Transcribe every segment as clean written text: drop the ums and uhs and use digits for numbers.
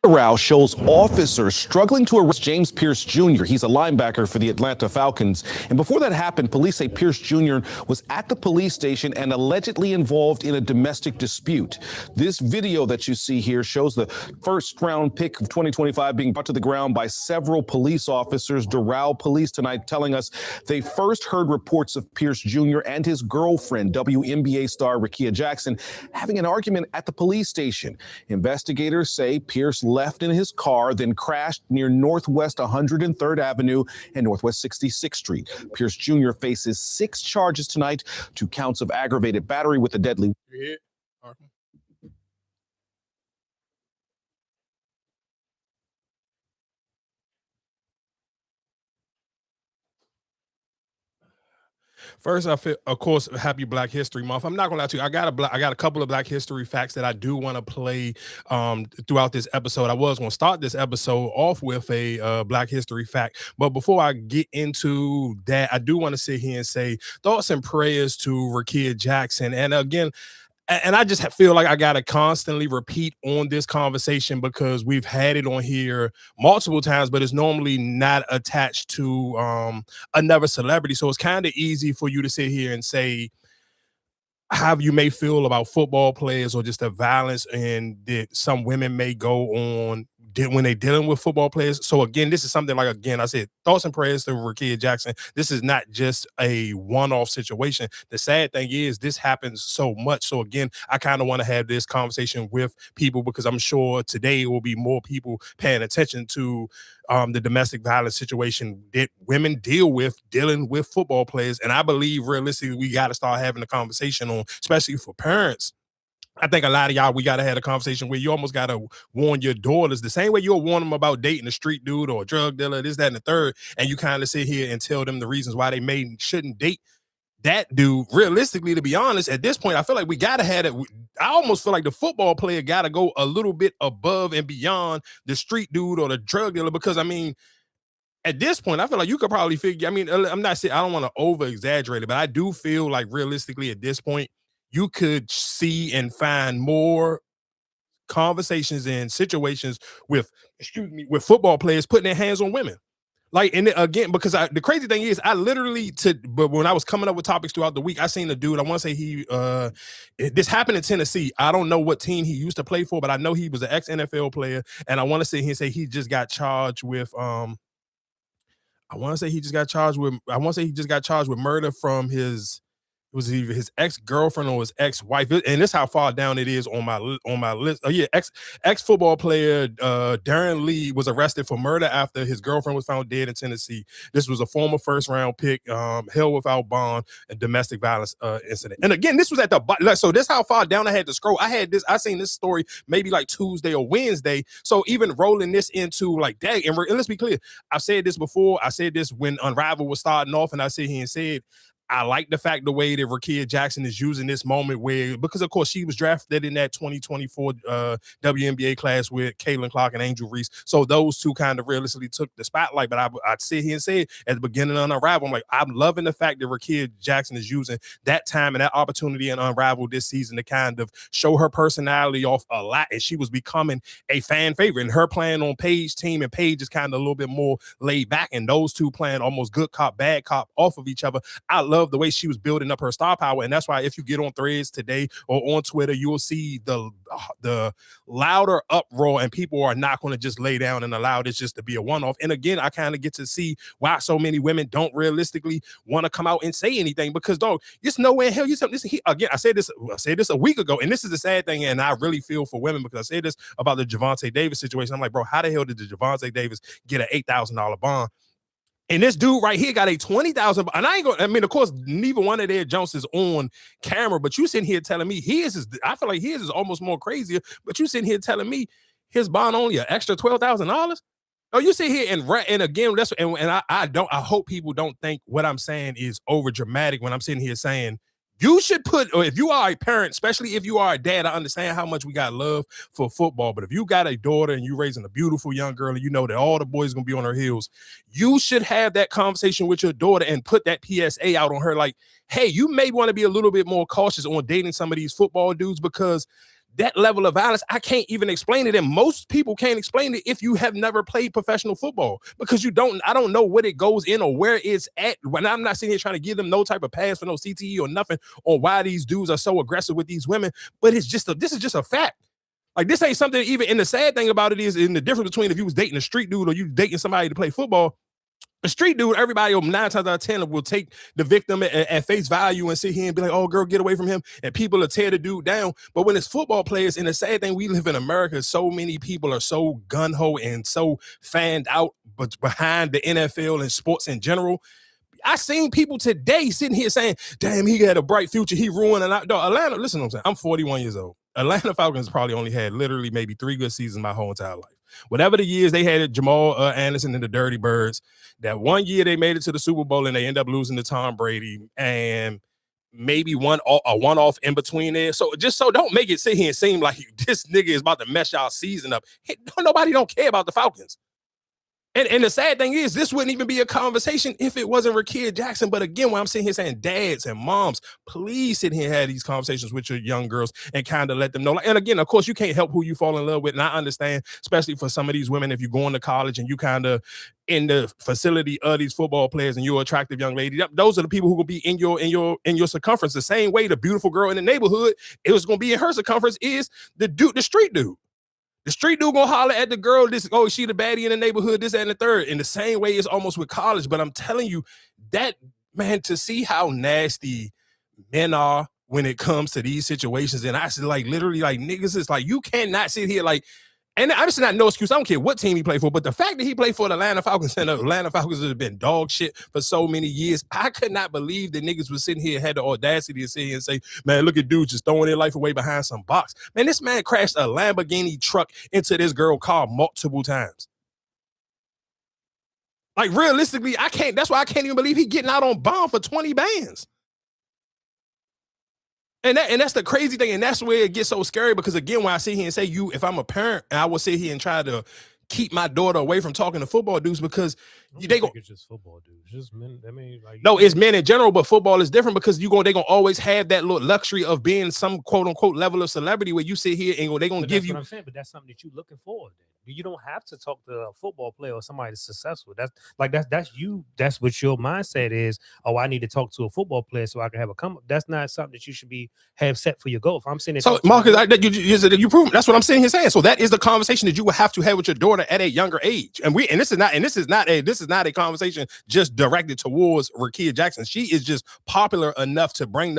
Row shows officers struggling to arrest James Pearce Jr. He's a linebacker for the Atlanta Falcons. And before that happened, police say Pearce Jr. was at the police station and allegedly involved in a domestic dispute. This video that you see here shows the first round pick of 2025 being brought to the ground by several police officers. Doral police tonight telling us they first heard reports of Pearce Jr. and his girlfriend, WNBA star Rickea Jackson, having an argument at the police station. Investigators say Pearce left in his car, then crashed near Northwest 103rd Avenue and Northwest 66th Street. Pearce Jr. faces 6 charges tonight, 2 counts of aggravated battery with a deadly. First, I feel, of course, happy Black History Month. I'm not gonna lie to you. I got a couple of Black History facts that I do want to play throughout this episode. I was gonna start this episode off with a Black History fact, but before I get into that, I do want to sit here and say thoughts and prayers to Rickea Jackson. And again, and I just feel like I got to constantly repeat on this conversation because we've had it on here multiple times, but it's normally not attached to another celebrity. So it's kind of easy for you to sit here and say how you may feel about football players or just the violence and that some women may go on when they're dealing with football players. So again, this is something like, again, I said, thoughts and prayers to Rickea Jackson. This is not just a one-off situation. The sad thing is this happens so much. So again, I kind of want to have this conversation with people because I'm sure today will be more people paying attention to the domestic violence situation that women dealing with football players. And I believe realistically, we got to start having a conversation on, especially for parents. I think a lot of y'all, we got to have a conversation where you almost got to warn your daughters the same way you'll warn them about dating a street dude or a drug dealer, this, that, and the third. And you kind of sit here and tell them the reasons why they shouldn't date that dude. Realistically, to be honest, at this point, I feel like we got to have it. I almost feel like the football player got to go a little bit above and beyond the street dude or the drug dealer, because I mean, at this point, I feel like you could probably figure, I mean, I'm not saying, I don't want to over exaggerate it, but I do feel like realistically at this point, you could see and find more conversations and situations with, with football players putting their hands on women. Like, and again, because the crazy thing is, but when I was coming up with topics throughout the week, I seen a dude, I want to say this happened in Tennessee. I don't know what team he used to play for, but I know he was an ex-NFL player. And I want to say he just got charged with, I want to say he just got charged with murder from it was either his ex-girlfriend or his ex-wife, and this how far down it is on my list. Oh yeah, ex-football player Darren Lee was arrested for murder after his girlfriend was found dead in Tennessee. This was a former first-round pick, held without bond, and domestic violence incident. And again, this was at the so this how far down I had to scroll. I seen this story maybe like Tuesday or Wednesday. So even rolling this into like dang, and let's be clear, I've said this before. I said this when Unravel was starting off, and I sit here and said, I like the fact the way that Rickea Jackson is using this moment where, because of course she was drafted in that 2024 WNBA class with Caitlin Clark and Angel Reese. So those two kind of realistically took the spotlight. But I'd sit here and say at the beginning of Unravel, I'm like, I'm loving the fact that Rickea Jackson is using that time and that opportunity in Unravel this season to kind of show her personality off a lot. And she was becoming a fan favorite. And her playing on Paige team, and Paige is kind of a little bit more laid back. And those two playing almost good cop, bad cop off of each other. I love the way she was building up her star power. And that's why if you get on Threads today or on Twitter, you will see the louder uproar, and people are not going to just lay down and allow this just to be a one-off. And again, I kind of get to see why so many women don't realistically want to come out and say anything, because dog, it's nowhere in hell you this again. I said this a week ago, and this is the sad thing, and I really feel for women because I said this about the Javonte Davis situation. I'm like, bro, how the hell did the Javonte Davis get an $8,000 bond? And this dude right here got a $20,000. And I mean, of course, neither one of their Jones is on camera, but you sitting here telling me I feel like his is almost more crazier, but you sitting here telling me his bond only an extra $12,000. Oh, you sit here and again, I hope people don't think what I'm saying is over dramatic when I'm sitting here saying, you should or if you are a parent, especially if you are a dad, I understand how much we got love for football. But if you got a daughter and you're raising a beautiful young girl and you know that all the boys going to be on her heels, you should have that conversation with your daughter and put that PSA out on her. Like, hey, you may want to be a little bit more cautious on dating some of these football dudes, because that level of violence, I can't even explain it. And most people can't explain it if you have never played professional football, because I don't know what it goes in or where it's at. When I'm not sitting here trying to give them no type of pass for no CTE or nothing on why these dudes are so aggressive with these women. But this is just a fact. Like, this ain't something even, and the sad thing about it is, in the difference between if you was dating a street dude or you dating somebody to play football, a street dude, everybody 9 times out of 10 will take the victim at face value and sit here and be like, oh, girl, get away from him. And people will tear the dude down. But when it's football players, and the sad thing, we live in America, so many people are so gun-ho and so fanned out but behind the NFL and sports in general. I seen people today sitting here saying, damn, he had a bright future. He ruined it. Atlanta, listen to what I'm saying. I'm 41 years old. Atlanta Falcons probably only had literally maybe 3 good seasons my whole entire life. Whatever the years they had Jamal Anderson and the Dirty Birds, that one year they made it to the Super Bowl and they end up losing to Tom Brady, and maybe a one-off in between there. So don't make it sit here and seem like this nigga is about to mess y'all season up. Nobody don't care about the Falcons. And the sad thing is, this wouldn't even be a conversation if it wasn't Rickea Jackson. But again, when I'm sitting here saying, dads and moms, please sit here and have these conversations with your young girls and kind of let them know. And again, of course, you can't help who you fall in love with. And I understand, especially for some of these women, if you're going to college and you kind of in the facility of these football players and you're an attractive young lady, those are the people who will be in your circumference. The same way the beautiful girl in the neighborhood, it was going to be in her circumference, is the street dude. The street dude gonna holler at the girl, she the baddie in the neighborhood, this, that, and the third. In the same way, it's almost with college. But I'm telling you, that, man, to see how nasty men are when it comes to these situations, and I said, like, literally, like, niggas, it's like, you cannot sit here, like, and I'm just not no excuse. I don't care what team he played for, but the fact that he played for the Atlanta Falcons, and the Atlanta Falcons have been dog shit for so many years, I could not believe that niggas was sitting here and had the audacity to sit here and say, man, look at dudes just throwing their life away behind some box. Man, this man crashed a Lamborghini truck into this girl car multiple times. Like, realistically, that's why I can't even believe he getting out on bond for 20 bands. And that's the crazy thing, and that's where it gets so scary, because again, when I sit here and say, if I'm a parent, and I will sit here and try to keep my daughter away from talking to football dudes, because they go, it's just football dudes, just men. I mean, like, no, it's men in general, but football is different, because they're gonna always have that little luxury of being some quote unquote level of celebrity where you sit here and they're gonna give you. What I'm saying, but that's something that you're looking for. You don't have to talk to a football player or somebody that's successful. That's you. That's what your mindset is. Oh, I need to talk to a football player so I can have a come up. That's not something that you should have set for your goal. If I'm saying, so Marcus, you prove that's what I'm sitting here saying. So that is the conversation that you will have to have with your daughter at a younger age. And this is not a conversation just directed towards Rickea Jackson. She is just popular enough to bring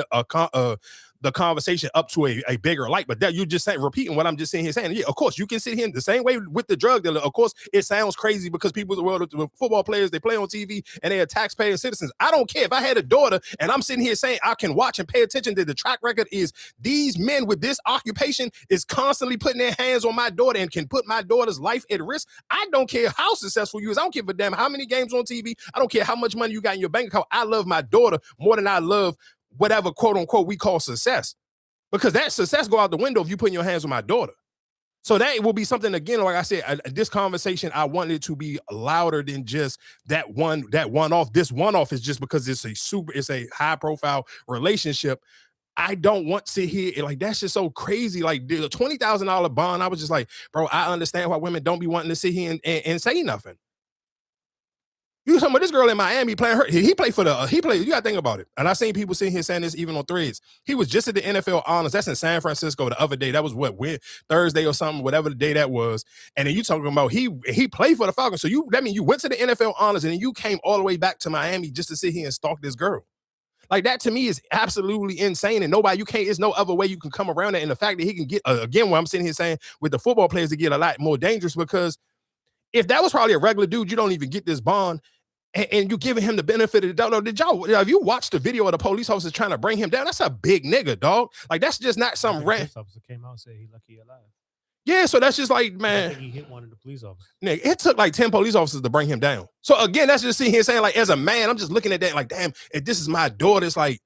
the conversation up to a bigger light. But that you just saying, repeating what I'm just saying here, saying, yeah, of course, you can sit here in the same way with the drug dealer. Of course, it sounds crazy because people, the football players, they play on TV and they are taxpaying citizens. I don't care if I had a daughter and I'm sitting here saying I can watch and pay attention to the track record is these men with this occupation is constantly putting their hands on my daughter and can put my daughter's life at risk. I don't care how successful you is. I don't give a damn how many games on TV. I don't care how much money you got in your bank account. I love my daughter more than I love whatever quote unquote we call success, because that success go out the window if you put your hands on my daughter. So that will be something, again, like I said, this conversation, I want it to be louder than just that one off. This one off is just because it's a high profile relationship. I don't want to sit here like that's just so crazy. Like the $20,000 bond, I was just like, bro, I understand why women don't be wanting to sit here and say nothing. You talking about this girl in Miami playing her? You gotta think about it. And I seen people sitting here saying this even on threads. He was just at the NFL Honors. That's in San Francisco the other day. That was Thursday or something, whatever the day that was. And then you talking about he played for the Falcons. So that means you went to the NFL Honors and then you came all the way back to Miami just to sit here and stalk this girl. Like, that to me is absolutely insane. And there's no other way you can come around it. And the fact that he can get, again, what I'm sitting here saying with the football players, to get a lot more dangerous, because if that was probably a regular dude, you don't even get this bond, and you giving him the benefit of the doubt. Have you watched the video of the police officers trying to bring him down? That's a big nigga, dog. Like, that's just not some police officer came out and said he lucky alive. Yeah, so that's just like, man. I think he hit one of the police officers. Nigga, it took like 10 police officers to bring him down. So again, that's just sitting here saying, like, as a man, I'm just looking at that like, damn, if this is my daughter, it's like,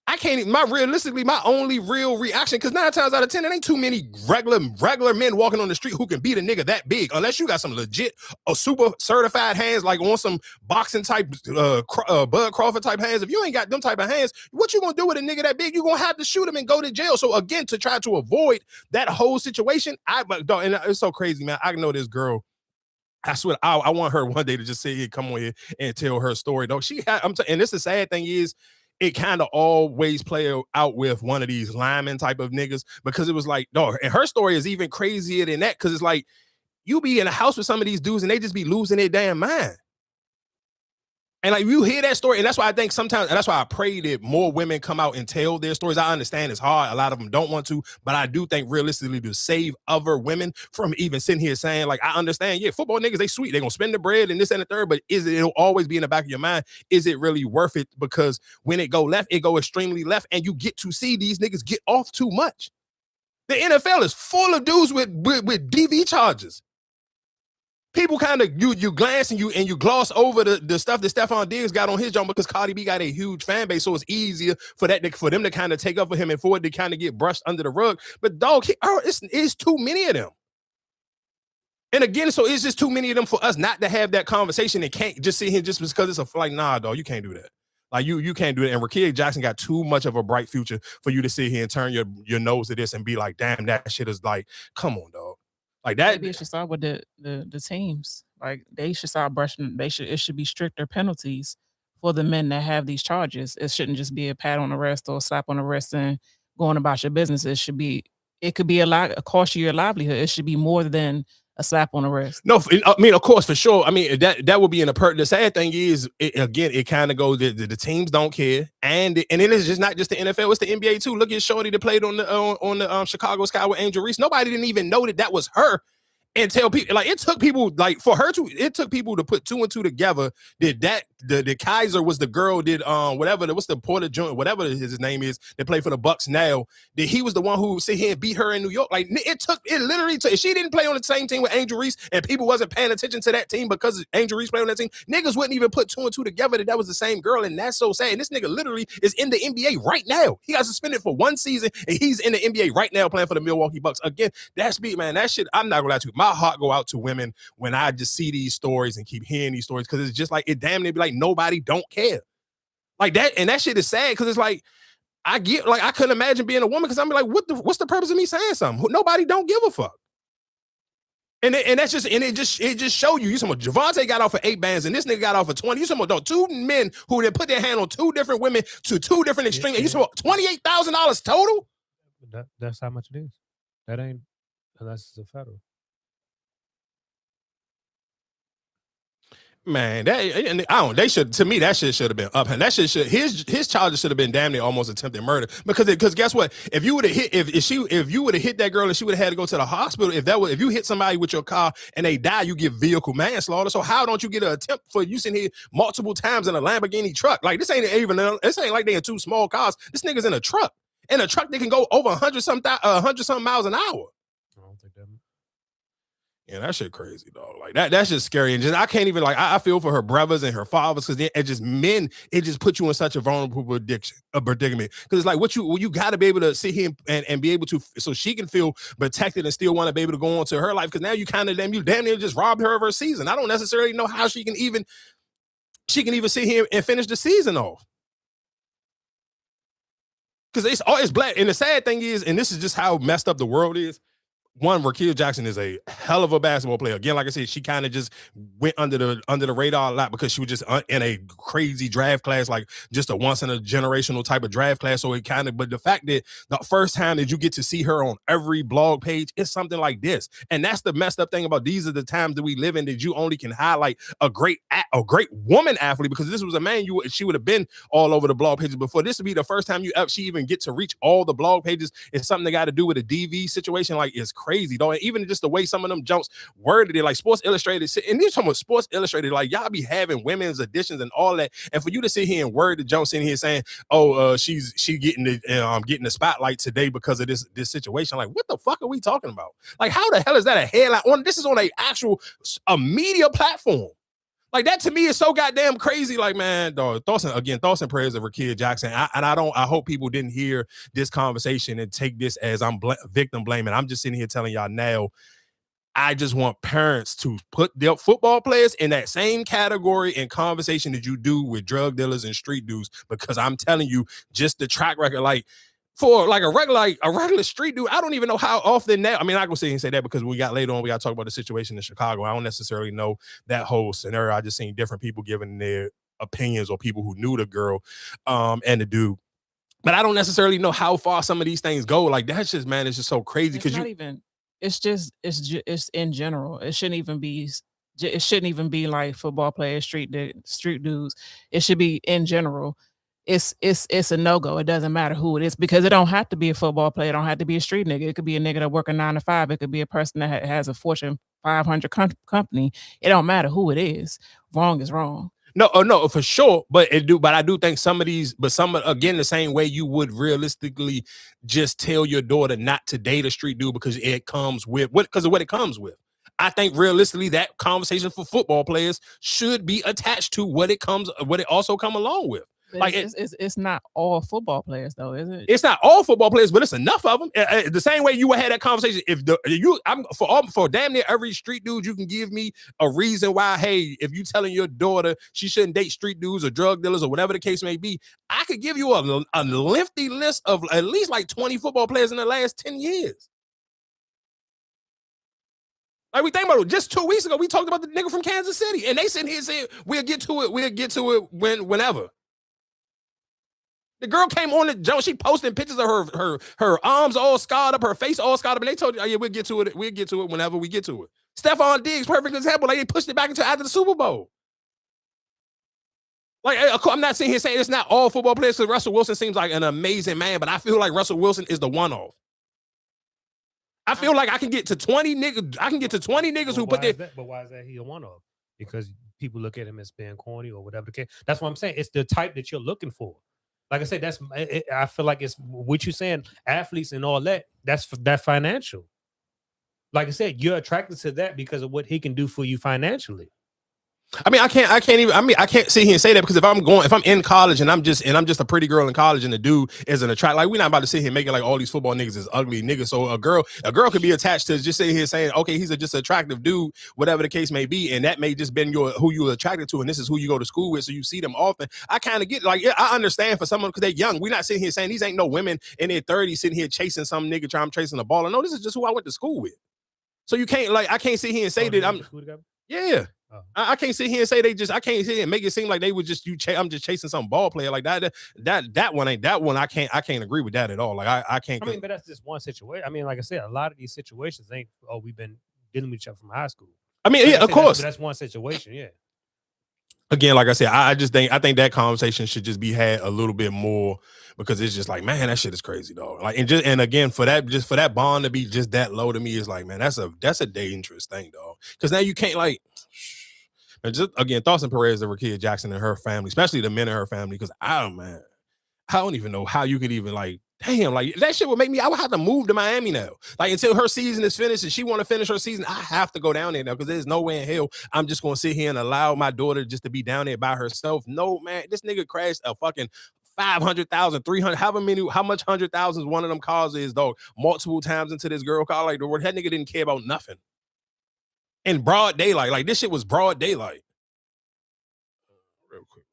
I can't even, my only real reaction, because 9 times out of 10, it ain't too many regular men walking on the street who can beat a nigga that big, unless you got some legit or super certified hands, like on some boxing type, Bud Crawford type hands. If you ain't got them type of hands, what you gonna do with a nigga that big? You gonna have to shoot him and go to jail. So again, to try to avoid that whole situation, and it's so crazy, man. I know this girl. I swear, I want her one day to just sit here, come on here, and tell her story, though. And this the sad thing is, it kind of always play out with one of these lineman type of niggas, because it was like, dog, and her story is even crazier than that, because it's like, you be in a house with some of these dudes and they just be losing their damn mind. And like, you hear that story, and that's why I think sometimes, and that's why I pray that more women come out and tell their stories. I understand it's hard. A lot of them don't want to, but I do think realistically, to save other women from even sitting here saying, like, I understand, yeah, football niggas, they sweet. They gonna spend the bread and this and the third, but it'll always be in the back of your mind, is it really worth it? Because when it go left, it go extremely left, and you get to see these niggas get off too much. The NFL is full of dudes with DV charges. People kind of, you glance and you gloss over the stuff that Stephon Diggs got on his jump, because Cardi B got a huge fan base, so it's easier for them to kind of take up for him and for it to kind of get brushed under the rug. But dog, it's too many of them. And again, so it's just too many of them for us not to have that conversation and can't just sit here just because it's like, nah, dog, you can't do that. Like, you can't do it. And Rickea Jackson got too much of a bright future for you to sit here and turn your nose to this and be like, damn, that shit is like, come on, dog. Like that. Maybe it should start with the teams. Like, they should start brushing. It should be stricter penalties for the men that have these charges. It shouldn't just be a pat on the wrist or a slap on the wrist and going about your business. It could be a lot, cost you your livelihood. It should be more than a slap on the wrist. No, I mean, of course, for sure. I mean, that would be in a the sad thing is, it kind of goes, the teams don't care, and it is just not just the NFL, it's the NBA too. Look at Shorty that played on the Chicago Sky with Angel Reese. Nobody didn't even know that was her. And tell people, like, it took people to put 2 and 2 together that the Kaiser was the girl what's the Porter Joint, whatever his name is, that played for the Bucks now, that he was the one who sit here and beat her in New York. Like, it literally took, she didn't play on the same team with Angel Reese and people wasn't paying attention to that team because Angel Reese played on that team. Niggas wouldn't even put 2 and 2 together that was the same girl, and that's so sad. And this nigga literally is in the NBA right now. He got suspended for 1 season and he's in the NBA right now playing for the Milwaukee Bucks. Again, that's me, man. That shit, I'm not gonna lie to you. My heart go out to women when I just see these stories and keep hearing these stories, because it's just like, it damn near be like nobody don't care. Like that, and that shit is sad, because it's like, I couldn't imagine being a woman, because I'm like, what's the purpose of me saying something? Nobody don't give a fuck. And that's just, and it just show you. You talking about Javante got off for 8 bands and this nigga got off for 20. You talking about 2 men who then put their hand on 2 different women to 2 different extremes. And you talking about $28,000 total? That's how much it is. That ain't, unless it's a federal. Man, they should, to me, that shit should have been up, and that shit his charges should have been damn near almost attempted murder, because guess what, if you would have hit if you would have hit that girl and she would have had to go to the hospital, if you hit somebody with your car and they die, you get vehicle manslaughter. So how don't you get an attempt for you sitting here multiple times in a Lamborghini truck? Like, this ain't like they in 2 small cars. This nigga's in a truck that can go over 100 some miles an hour. I don't think that. Yeah, that shit crazy, dog. Like that's just scary. And just, I can't even, like, I feel for her brothers and her fathers, because it just puts you in such a vulnerable predicament. Because it's like, you got to be able to sit here and be able to, so she can feel protected and still want to be able to go on to her life. Because now you damn near just robbed her of her season. I don't necessarily know how she can even sit here and finish the season off. Because it's black. And the sad thing is, and this is just how messed up the world is, one, Rickea Jackson is a hell of a basketball player. Again, like I said, she kind of just went under the radar a lot because she was just in a crazy draft class, like just a once in a generational type of draft class. So but the fact that the first time that you get to see her on every blog page is something like this. And that's the messed up thing about, these are the times that we live in, that you only can highlight a great woman athlete, because this was a man, she would have been all over the blog pages before. This would be the first time she even get to reach all the blog pages. It's something that got to do with a DV situation. Like, it's crazy, though. And even just the way some of them jumps worded it, like Sports Illustrated, and you're talking about Sports Illustrated, like, y'all be having women's editions and all that, and for you to sit here and word the jumps in here saying, she getting the spotlight today because of this situation, like, what the fuck are we talking about? Like, how the hell is that a headline? This is on a media platform. Like that to me is so goddamn crazy. Like, man, dog, thoughts and prayers of Rickea Jackson. I hope people didn't hear this conversation and take this as I'm victim blaming. I'm just sitting here telling y'all now. I just want parents to put their football players in that same category and conversation that you do with drug dealers and street dudes, because I'm telling you, just the track record, like for like a regular street dude, I don't even know how often that. I mean, I can sit here and say that because we got later on, we got to talk about the situation in Chicago. I don't necessarily know that whole scenario. I just seen different people giving their opinions, or people who knew the girl and the dude. But I don't necessarily know how far some of these things go. Like that's just, man, it's just so crazy because it's in general. It shouldn't even be like football players, street dudes. It should be in general. It's a no-go. It doesn't matter who it is, because it don't have to be a football player. It don't have to be a street nigga. It could be a nigga that work a 9 to 5. It could be a person that has a Fortune 500 company. It don't matter who it is. Wrong is wrong. No, for sure. But I do think again, the same way you would realistically just tell your daughter not to date a street dude because it comes with because of what it comes with. I think realistically that conversation for football players should be attached to what it also come along with. Like it's not all football players though, is it? It's not all football players, but it's enough of them. The same way you would have that conversation. I'm for damn near every street dude, you can give me a reason why. Hey, if you telling your daughter she shouldn't date street dudes or drug dealers or whatever the case may be, I could give you a lengthy list of at least like 20 football players in the last 10 years. Like we think about it, just 2 weeks ago, we talked about the nigga from Kansas City, and they sitting here saying we'll get to it whenever. The girl came on the joint. She posting pictures of her arms all scarred up, her face all scarred up, and they told you, oh, yeah, we'll get to it. We'll get to it whenever we get to it. Stephon Diggs, perfect example. Like they pushed it back into after the Super Bowl. Like I'm not sitting here saying it's not all football players, because Russell Wilson seems like an amazing man, but I feel like Russell Wilson is the one-off. I feel like I can get to 20 niggas. I can get to 20 niggas who put their. But why is that he a one-off? Because people look at him as being corny or whatever the case. That's what I'm saying. It's the type that you're looking for. Like I said, I feel like it's what you're saying, athletes and all that, that's that financial. Like I said, you're attracted to that because of what he can do for you financially. I mean, I can't sit here and say that, because if I'm in college and I'm just a pretty girl in college and the dude is an attract, like we're not about to sit here making like all these football niggas is ugly niggas. So a girl could be attached to just sitting here saying, okay, he's just an attractive dude, whatever the case may be, and that may just been who you were attracted to, and this is who you go to school with, so you see them often. I kind of get like, yeah, I understand for someone because they're young. We're not sitting here saying these ain't no women in their 30s sitting here chasing some nigga chasing a ball. No, this is just who I went to school with. So you can't I can't sit here and say that I'm. Yeah. Oh. I can't sit here and say I can't sit here and make it seem like they would just I'm just chasing some ball player like that. That one ain't that one. I can't agree with that at all. Like I can't. I mean, but that's just one situation. I mean, like I said, a lot of these situations ain't. Oh, we've been dealing with each other from high school. I mean, yeah, of course. That's one situation. Yeah. Again, like I said, I think that conversation should just be had a little bit more, because it's just like, man, that shit is crazy, dog. Like, and again, for that bond to be just that low to me is like, man, that's a dangerous thing, dog. Because now you can't and just again, thoughts and prayers to Rickea Jackson and her family, especially the men in her family, because I don't even know how you could even damn, like that shit would make me. I would have to move to Miami now. Like until her season is finished and she want to finish her season, I have to go down there now, because there's no way in hell I'm just gonna sit here and allow my daughter just to be down there by herself. No, man, this nigga crashed a fucking 500,000, 300, how much 100,000 one of them cars is, dog, multiple times into this girl car. Like the word, that nigga didn't care about nothing. In broad daylight, like this shit was broad daylight. Real quick.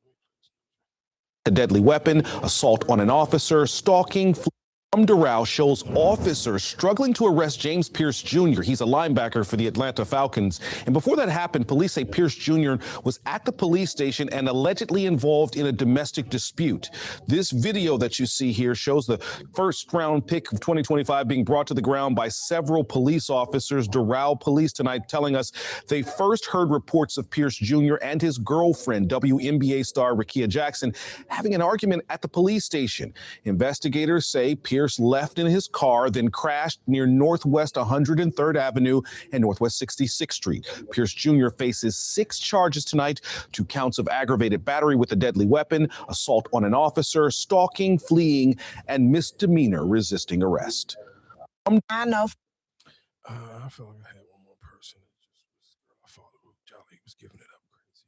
A deadly weapon, assault on an officer, stalking. From Doral shows officers struggling to arrest James Pearce Jr. He's a linebacker for the Atlanta Falcons. And before that happened, police say Pearce Jr. was at the police station and allegedly involved in a domestic dispute. This video that you see here shows the first round pick of 2025 being brought to the ground by several police officers. Doral police tonight telling us they first heard reports of Pearce Jr. and his girlfriend, WNBA star Rickea Jackson, having an argument at the police station. Investigators say Pearce left in his car, then crashed near Northwest 103rd Avenue and Northwest 66th Street. Pearce Jr. faces 6 charges tonight, 2 counts of aggravated battery with a deadly weapon, assault on an officer, stalking, fleeing, and misdemeanor resisting arrest. I know. I feel like I had one more person. I thought Jolly was giving it up crazy.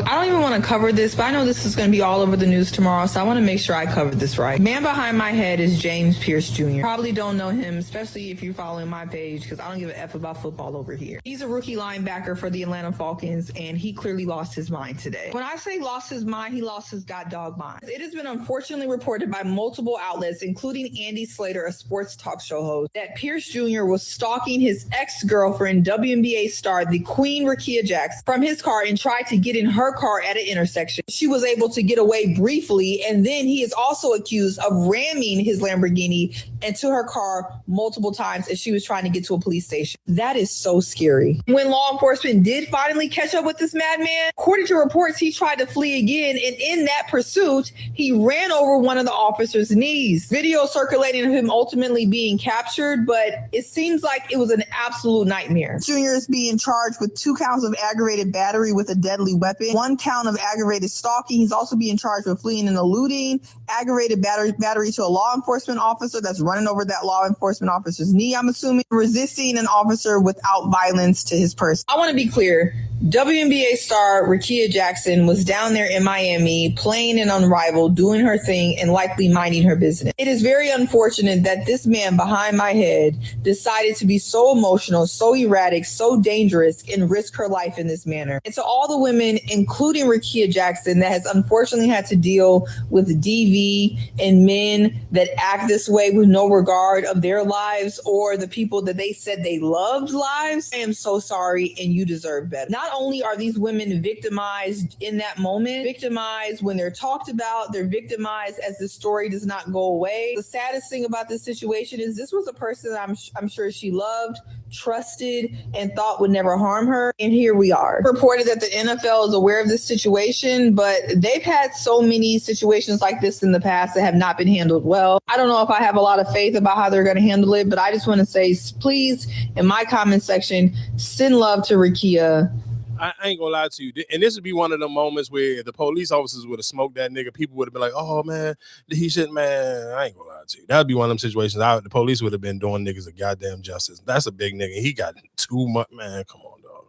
I don't even want to cover this, but I know this is going to be all over the news tomorrow, so I want to make sure I cover this right. Man behind my head is James Pearce Jr. Probably don't know him, especially if you're following my page, because I don't give a F about football over here. He's a rookie linebacker for the Atlanta Falcons, and he clearly lost his mind today. When I say lost his mind, he lost his goddog mind. It has been unfortunately reported by multiple outlets, including Andy Slater, a sports talk show host, that Pearce Jr. was stalking his ex-girlfriend, WNBA star, the Queen Rickea Jackson, from his car and tried to get in her car at an intersection. She was able to get away briefly, and then he is also accused of ramming his Lamborghini into her car multiple times as she was trying to get to a police station. That is so scary. When law enforcement did finally catch up with this madman, according to reports, he tried to flee again, and in that pursuit, he ran over one of the officer's knees. Video circulating of him ultimately being captured, but it seems like it was an absolute nightmare. Junior is being charged with 2 counts of aggravated battery with a deadly weapon, 1 count of aggravated stalking. He's also being charged with fleeing and eluding, aggravated battery to a law enforcement officer that's running over that law enforcement officer's knee, I'm assuming, resisting an officer without violence to his person. I want to be clear. WNBA star Rickea Jackson was down there in Miami playing an Unrivaled, doing her thing, and likely minding her business. It is very unfortunate that this man behind my head decided to be so emotional, so erratic, so dangerous, and risk her life in this manner. And to all the women, including Rickea Jackson, that has unfortunately had to deal with DV and men that act this way with no regard of their lives or the people that they said they loved lives, I am so sorry, and you deserve better. Not only are these women victimized in that moment, victimized when they're talked about, they're victimized as the story does not go away. The saddest thing about this situation is this was a person I'm sure she loved, trusted, and thought would never harm her. And here we are. Reported that the NFL is aware of this situation, but they've had so many situations like this in the past that have not been handled well. I don't know if I have a lot of faith about how they're going to handle it, but I just want to say, please, in my comment section, send love to Rickea. I ain't gonna lie to you, and this would be one of the moments where the police officers would have smoked that nigga. People would have been like, "Oh man, he shouldn't." Man, I ain't gonna lie to you. That would be one of them situations. The police would have been doing niggas a goddamn justice. That's a big nigga. He got too much. Man, come on, dog.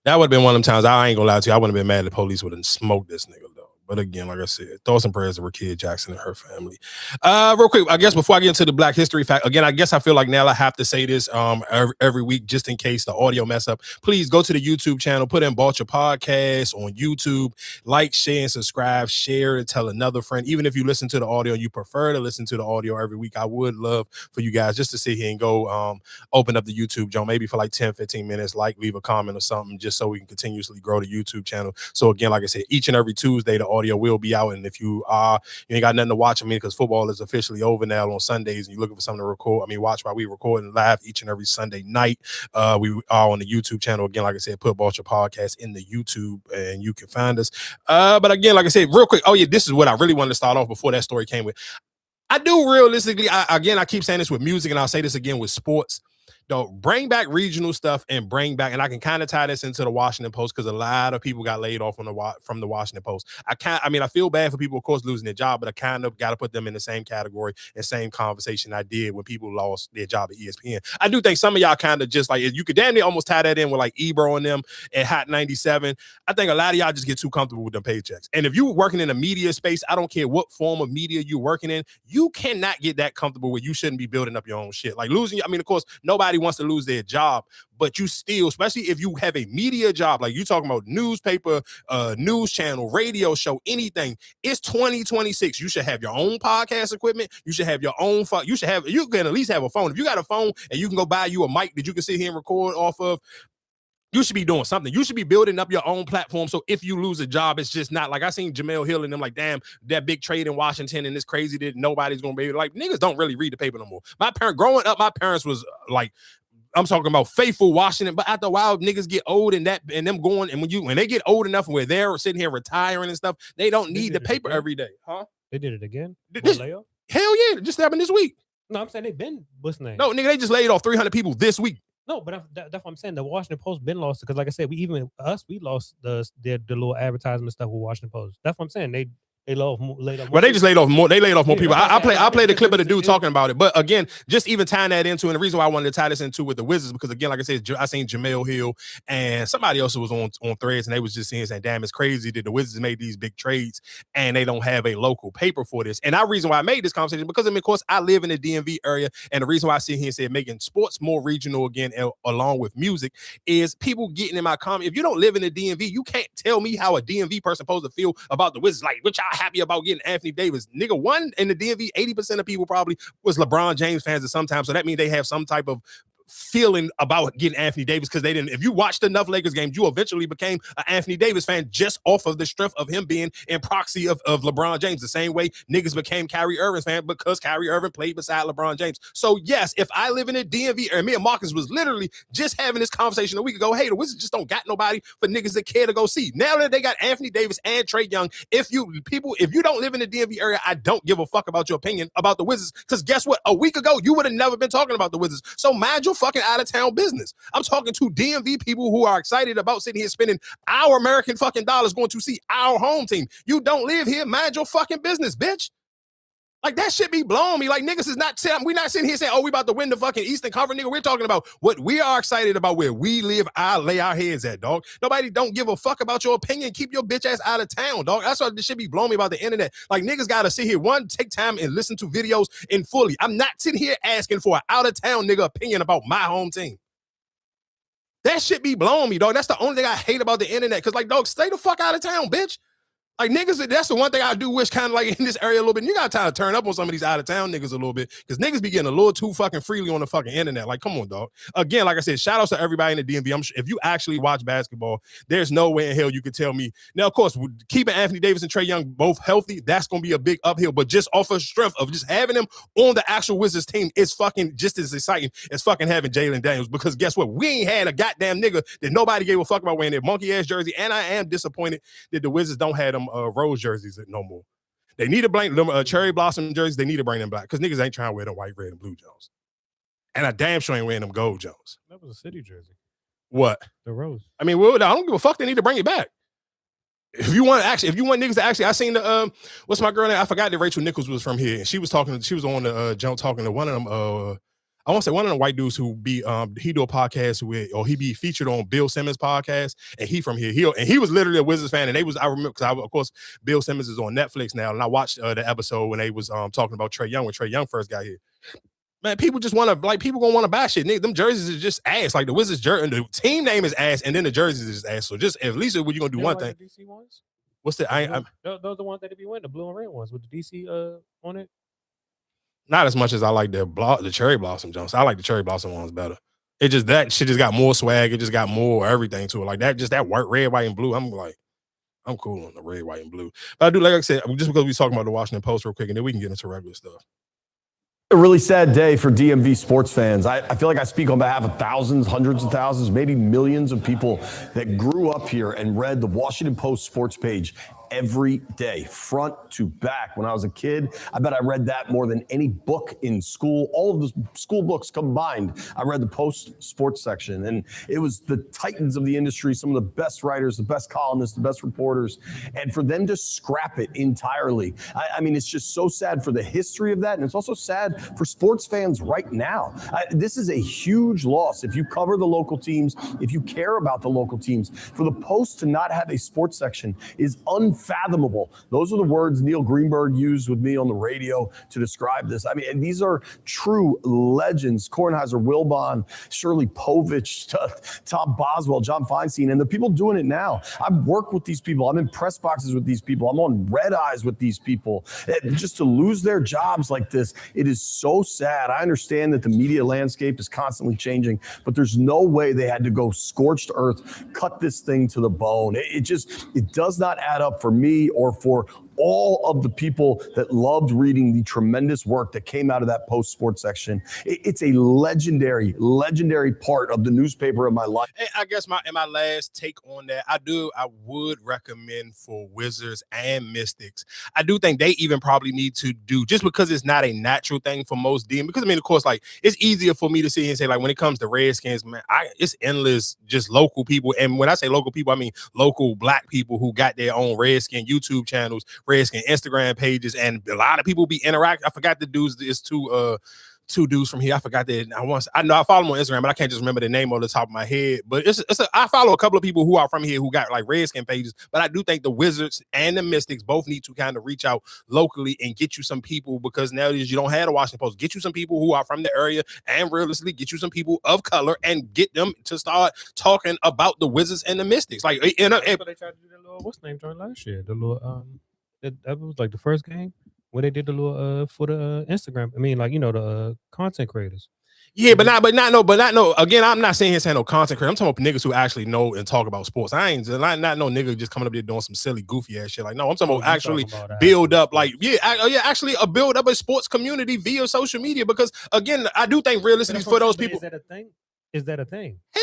That would have been one of them times. I ain't gonna lie to you. I wouldn't have been mad. The police would have smoked this nigga. But again, like I said, thoughts and prayers to Rickea Jackson and her family. Real quick, I guess before I get into the Black History fact, again, I guess I feel like now I have to say this every week just in case the audio mess up. Please go to the YouTube channel, put in Bulture Podcast on YouTube, like, share, and subscribe, share it, tell another friend. Even if you listen to the audio and you prefer to listen to the audio every week, I would love for you guys just to sit here and go open up the YouTube, Joe, maybe for like 10, 15 minutes, like, leave a comment or something, just so we can continuously grow the YouTube channel. So again, like I said, each and every Tuesday, the audio will be out, and if you ain't got nothing to watch, because football is officially over now on Sundays, and you're looking for something to watch while we recording live each and every Sunday night, we are on the YouTube channel. Again, like I said, put Bulture Podcast in the YouTube and you can find us. But again, like I said, real quick, this is what I really wanted to start off before that story came with. I do realistically, I keep saying this with music, and I'll say this again with sports. Bring back regional stuff and I can kind of tie this into the Washington Post, because a lot of people got laid off from the Washington Post. I feel bad for people, of course, losing their job, but I kind of got to put them in the same category and same conversation I did when people lost their job at ESPN. I do think some of y'all kind of just like, you could damn near almost tie that in with like Ebro and them at Hot 97. I think a lot of y'all just get too comfortable with them paychecks. And if you're working in a media space, I don't care what form of media you're working in, you cannot get that comfortable where you shouldn't be building up your own shit. Like losing, of course, nobody wants to lose their job, but you still, especially if you have a media job, like you talking about newspaper, news channel, radio show, anything, it's 2026. You should have your own podcast equipment. You should have your own phone. You can at least have a phone. If you got a phone and you can go buy you a mic that you can sit here and record off of, you should be doing something. You should be building up your own platform. So if you lose a job, it's just not like I seen Jamel Hill and them like, damn, that big trade in Washington and it's crazy that nobody's going to be like, niggas don't really read the paper no more. Growing up, my parents was like, I'm talking about faithful Washington, but after a while, niggas get old and them going, and when they get old enough where they're sitting here retiring and stuff, they don't need the paper every day. Huh? They did it again? Hell yeah, just happened this week. No, I'm saying they've been, what's the name? No, nigga, they just laid off 300 people this week. No, but that's what I'm saying. The Washington Post been lost because, like I said, we lost the little advertisement stuff with Washington Post. That's what I'm saying. They laid off. Well, they just laid off more. They laid off more people. I played the clip of the dude it- talking about it. But again, just even tying that into, and the reason why I wanted to tie this into with the Wizards, because again, like I said, I seen Jamel Hill and somebody else who was on Threads, and they was just saying, damn, it's crazy that the Wizards made these big trades and they don't have a local paper for this. And the reason why I made this conversation, because I mean, of course, I live in the DMV area, and the reason why I sit here and say making sports more regional again, along with music, is people getting in my comment. If you don't live in the DMV, you can't tell me how a DMV person supposed to feel about the Wizards. Like, which y'all happy about getting Anthony Davis? Nigga, one in the DMV, 80% of people probably was LeBron James fans at some time. So that means they have some type of feeling about getting Anthony Davis, because they didn't. If you watched enough Lakers games, you eventually became an Anthony Davis fan just off of the strength of him being in proxy of LeBron James. The same way niggas became Kyrie Irving's fan because Kyrie Irving played beside LeBron James. So yes, if I live in a DMV, and me and Marcus was literally just having this conversation a week ago, hey, the Wizards just don't got nobody for niggas that care to go see. Now that they got Anthony Davis and Trae Young, if you don't live in the DMV area, I don't give a fuck about your opinion about the Wizards, because guess what? A week ago, you would have never been talking about the Wizards. So mind your fucking out of town business. I'm talking to DMV people who are excited about sitting here spending our American fucking dollars going to see our home team. You don't live here, mind your fucking business, bitch. Like, that shit be blowing me. Like, niggas is not saying, we're not sitting here saying, oh, we about to win the fucking Eastern Conference, nigga. We're talking about what we are excited about, where we live, lay our heads at, dog. Nobody don't give a fuck about your opinion. Keep your bitch ass out of town, dog. That's what this shit be blowing me about the internet. Like, niggas gotta sit here, take time and listen to videos in fully. I'm not sitting here asking for an out of town nigga opinion about my home team. That shit be blowing me, dog. That's the only thing I hate about the internet. Because, like, dog, stay the fuck out of town, bitch. Like, niggas, that's the one thing I do wish kind of like in this area a little bit. You got time to turn up on some of these out of town niggas a little bit, because niggas be getting a little too fucking freely on the fucking internet. Like, come on, dog. Again, like I said, shout outs to everybody in the DMV. I'm sure if you actually watch basketball, there's no way in hell you could tell me. Now, of course, keeping Anthony Davis and Trae Young both healthy, that's going to be a big uphill. But just off of strength of just having them on the actual Wizards team is fucking just as exciting as fucking having Jalen Daniels. Because guess what? We ain't had a goddamn nigga that nobody gave a fuck about wearing their monkey ass jersey. And I am disappointed that the Wizards don't have them rose jerseys no more. They need to bring them cherry blossom jerseys. They need to bring them back, because niggas ain't trying to wear them white, red, and blue Jones. And I damn sure ain't wearing them gold Jones. That was a city jersey. What? The rose. I mean, well, I don't give a fuck. They need to bring it back. If you want niggas to actually, I seen the what's my girl name? I forgot that Rachel Nichols was from here, and she was on the Jones talking to one of them. I want to say one of the white dudes who be he do a podcast with, or he be featured on Bill Simmons' podcast, and he from here. He was literally a Wizards fan, and they was, I remember, because of course Bill Simmons is on Netflix now, and I watched the episode when they was talking about Trae Young when Trae Young first got here. Man, people just want to, like, people gonna want to buy shit. Nigga, them jerseys is just ass. Like, the Wizards jersey, the team name is ass, and then the jerseys is ass. So just at least when you gonna do one thing. The DC ones? What's the? Those are the ones that be wearing, the blue and red ones with the DC on it. Not as much as I like the cherry blossom Jones. I like the cherry blossom ones better. It just, that shit just got more swag. It just got more everything to it. Like that, just that white, red, white, and blue. I'm cool on the red, white, and blue. But I do, like I said, just because we talking about the Washington Post real quick, and then we can get into regular stuff. A really sad day for DMV sports fans. I feel like I speak on behalf of thousands, hundreds of thousands, maybe millions of people that grew up here and read the Washington Post sports page every day, front to back. When I was a kid, I bet I read that more than any book in school. All of the school books combined, I read the Post sports section. And it was the titans of the industry, some of the best writers, the best columnists, the best reporters. And for them to scrap it entirely, I mean, it's just so sad for the history of that. And it's also sad for sports fans right now. This is a huge loss. If you cover the local teams, if you care about the local teams, for the Post to not have a sports section is unfathomable. Those are the words Neil Greenberg used with me on the radio to describe this. I mean, and these are true legends. Kornheiser, Wilbon, Shirley Povich, Tom Boswell, John Feinstein, and the people doing it now. I've worked with these people. I'm in press boxes with these people. I'm on red eyes with these people. Just to lose their jobs like this, it is so sad. I understand that the media landscape is constantly changing, but there's no way they had to go scorched earth, cut this thing to the bone. It does not add up for me or for all of the people that loved reading the tremendous work that came out of that Post sports section. It's a legendary part of the newspaper of my life. I guess my last take on that, I would recommend for Wizards and Mystics. I do think they even probably need to do, just because it's not a natural thing for most DM, because I mean, of course, like, it's easier for me to sit here and say, like, when it comes to Redskins, man, it's endless just local people. And when I say local people, I mean local black people who got their own Redskin YouTube channels, Redskin Instagram pages, and a lot of people be interacting. I forgot the dudes. It's two dudes from here. I forgot that. I know I follow them on Instagram, but I can't just remember the name on the top of my head. But I follow a couple of people who are from here who got like Redskin pages. But I do think the Wizards and the Mystics both need to kind of reach out locally and get you some people, because nowadays you don't have the Washington Post. Get you some people who are from the area, and realistically get you some people of color and get them to start talking about the Wizards and the Mystics. Like, they tried to do that little what's the name joint last year? The little that was like the first game where they did the little for the Instagram. I mean, like, you know, the content creators. Yeah, but not no. Again, I'm not saying no content creator. I'm talking about niggas who actually know and talk about sports. I ain't not no nigga just coming up there doing some silly, goofy ass shit. Like, no, I'm talking about actually build up, like, actually build up a sports community via social media. Because again, I do think realistically for those people, is that a thing? Is that a thing? Hell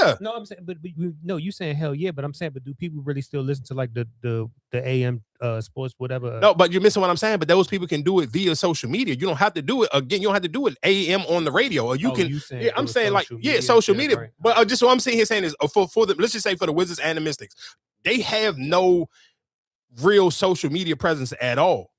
yeah. No, I'm saying, but no, you saying hell yeah, but I'm saying, but do people really still listen to like the AM sports, whatever? No, but you're missing what I'm saying. But those people can do it via social media. You don't have to do it again. You don't have to do it AM on the radio, or you can. Yeah, I'm saying like social media. Right. But just what I'm saying here saying is for the, let's just say for the Wizards and the Mystics, they have no real social media presence at all.